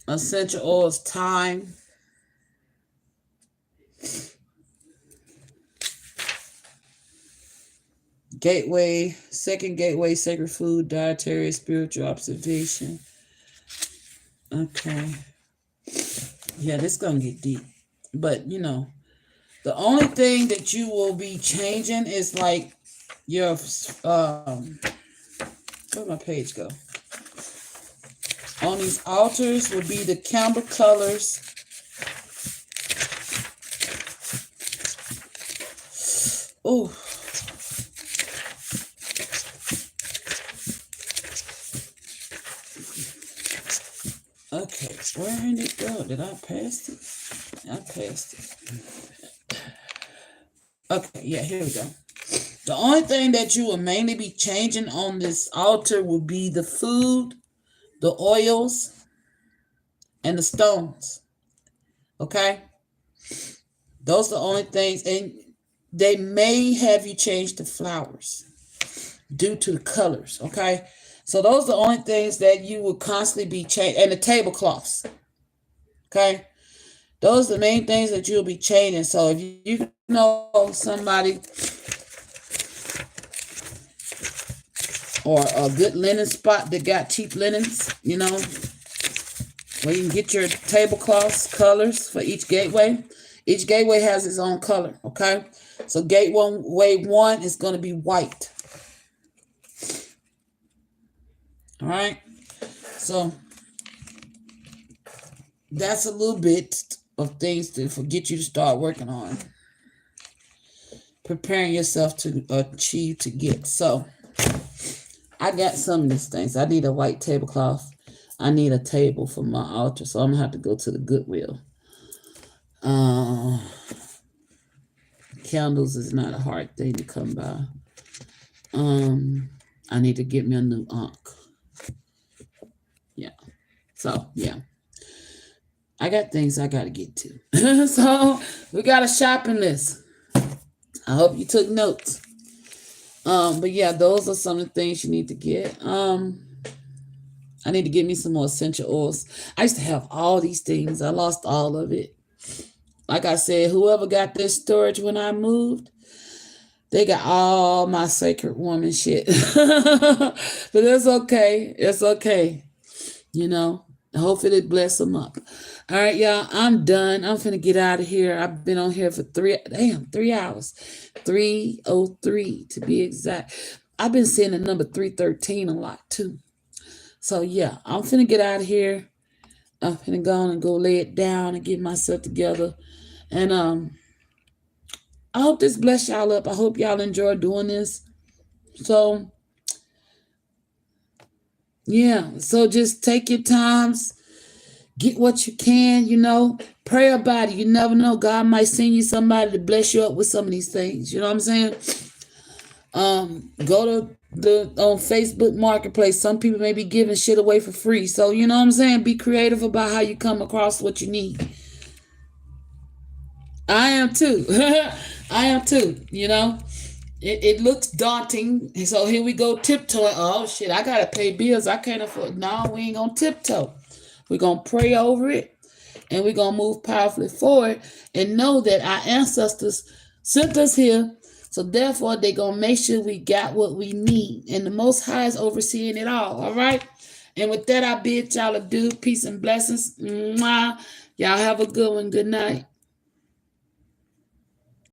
Essential oils, thyme. Gateway, second gateway, sacred food, dietary, spiritual observation. Okay. Yeah, this gonna get deep. But the only thing that you will be changing is like your where'd my page go? On these altars will be the camber colors. Oh. it go? Did I pass it? I passed it. Okay, yeah, here we go. The only thing that you will mainly be changing on this altar will be the food, the oils, and the stones. Okay? Those are the only things. And they may have you change the flowers due to the colors. Okay? So those are the only things that you will constantly be changing. And the tablecloths. Okay? Those are the main things that you'll be changing. So if you know somebody or a good linen spot that got cheap linens, you know, where you can get your tablecloths, colors for each gateway. Each gateway has its own color, okay? So gateway 1 is going to be white. All right? So that's a little bit of things to get you to start working on. Preparing yourself to achieve, to get. So I got some of these things. I need a white tablecloth. I need a table for my altar, so I'm going to have to go to the Goodwill. Candles is not a hard thing to come by. I need to get me a new ankh. Yeah. So, yeah. I got things I got to get to. So, we got a shopping list. I hope you took notes. But yeah, those are some of the things you need to get. I need to get me some more essential oils. I used to have all these things. I lost all of it. Like I said, whoever got this storage when I moved, they got all my Sacred Woman shit. But it's okay. It's okay. You know, hopefully it bless them up. All right, y'all, I'm done. I'm finna get out of here. I've been on here for 3 hours. 3:03 to be exact. I've been seeing the number 313 a lot too. So yeah, I'm finna get out of here. I'm finna go on and go lay it down and get myself together. And I hope this bless y'all up. I hope y'all enjoy doing this. So yeah, so just take your times. Get what you can, you know. Pray about it. You never know. God might send you somebody to bless you up with some of these things. You know what I'm saying? Go to on Facebook Marketplace. Some people may be giving shit away for free. So, you know what I'm saying? Be creative about how you come across what you need. I am too. I am too, you know. It looks daunting. So here we go tiptoeing. Oh, shit, I got to pay bills. I can't afford. No, we ain't going to tiptoe. We're going to pray over it, and we're going to move powerfully forward and know that our ancestors sent us here. So therefore, they're going to make sure we got what we need. And the Most High is overseeing it all right? And with that, I bid y'all adieu. Peace and blessings. Mwah. Y'all have a good one. Good night.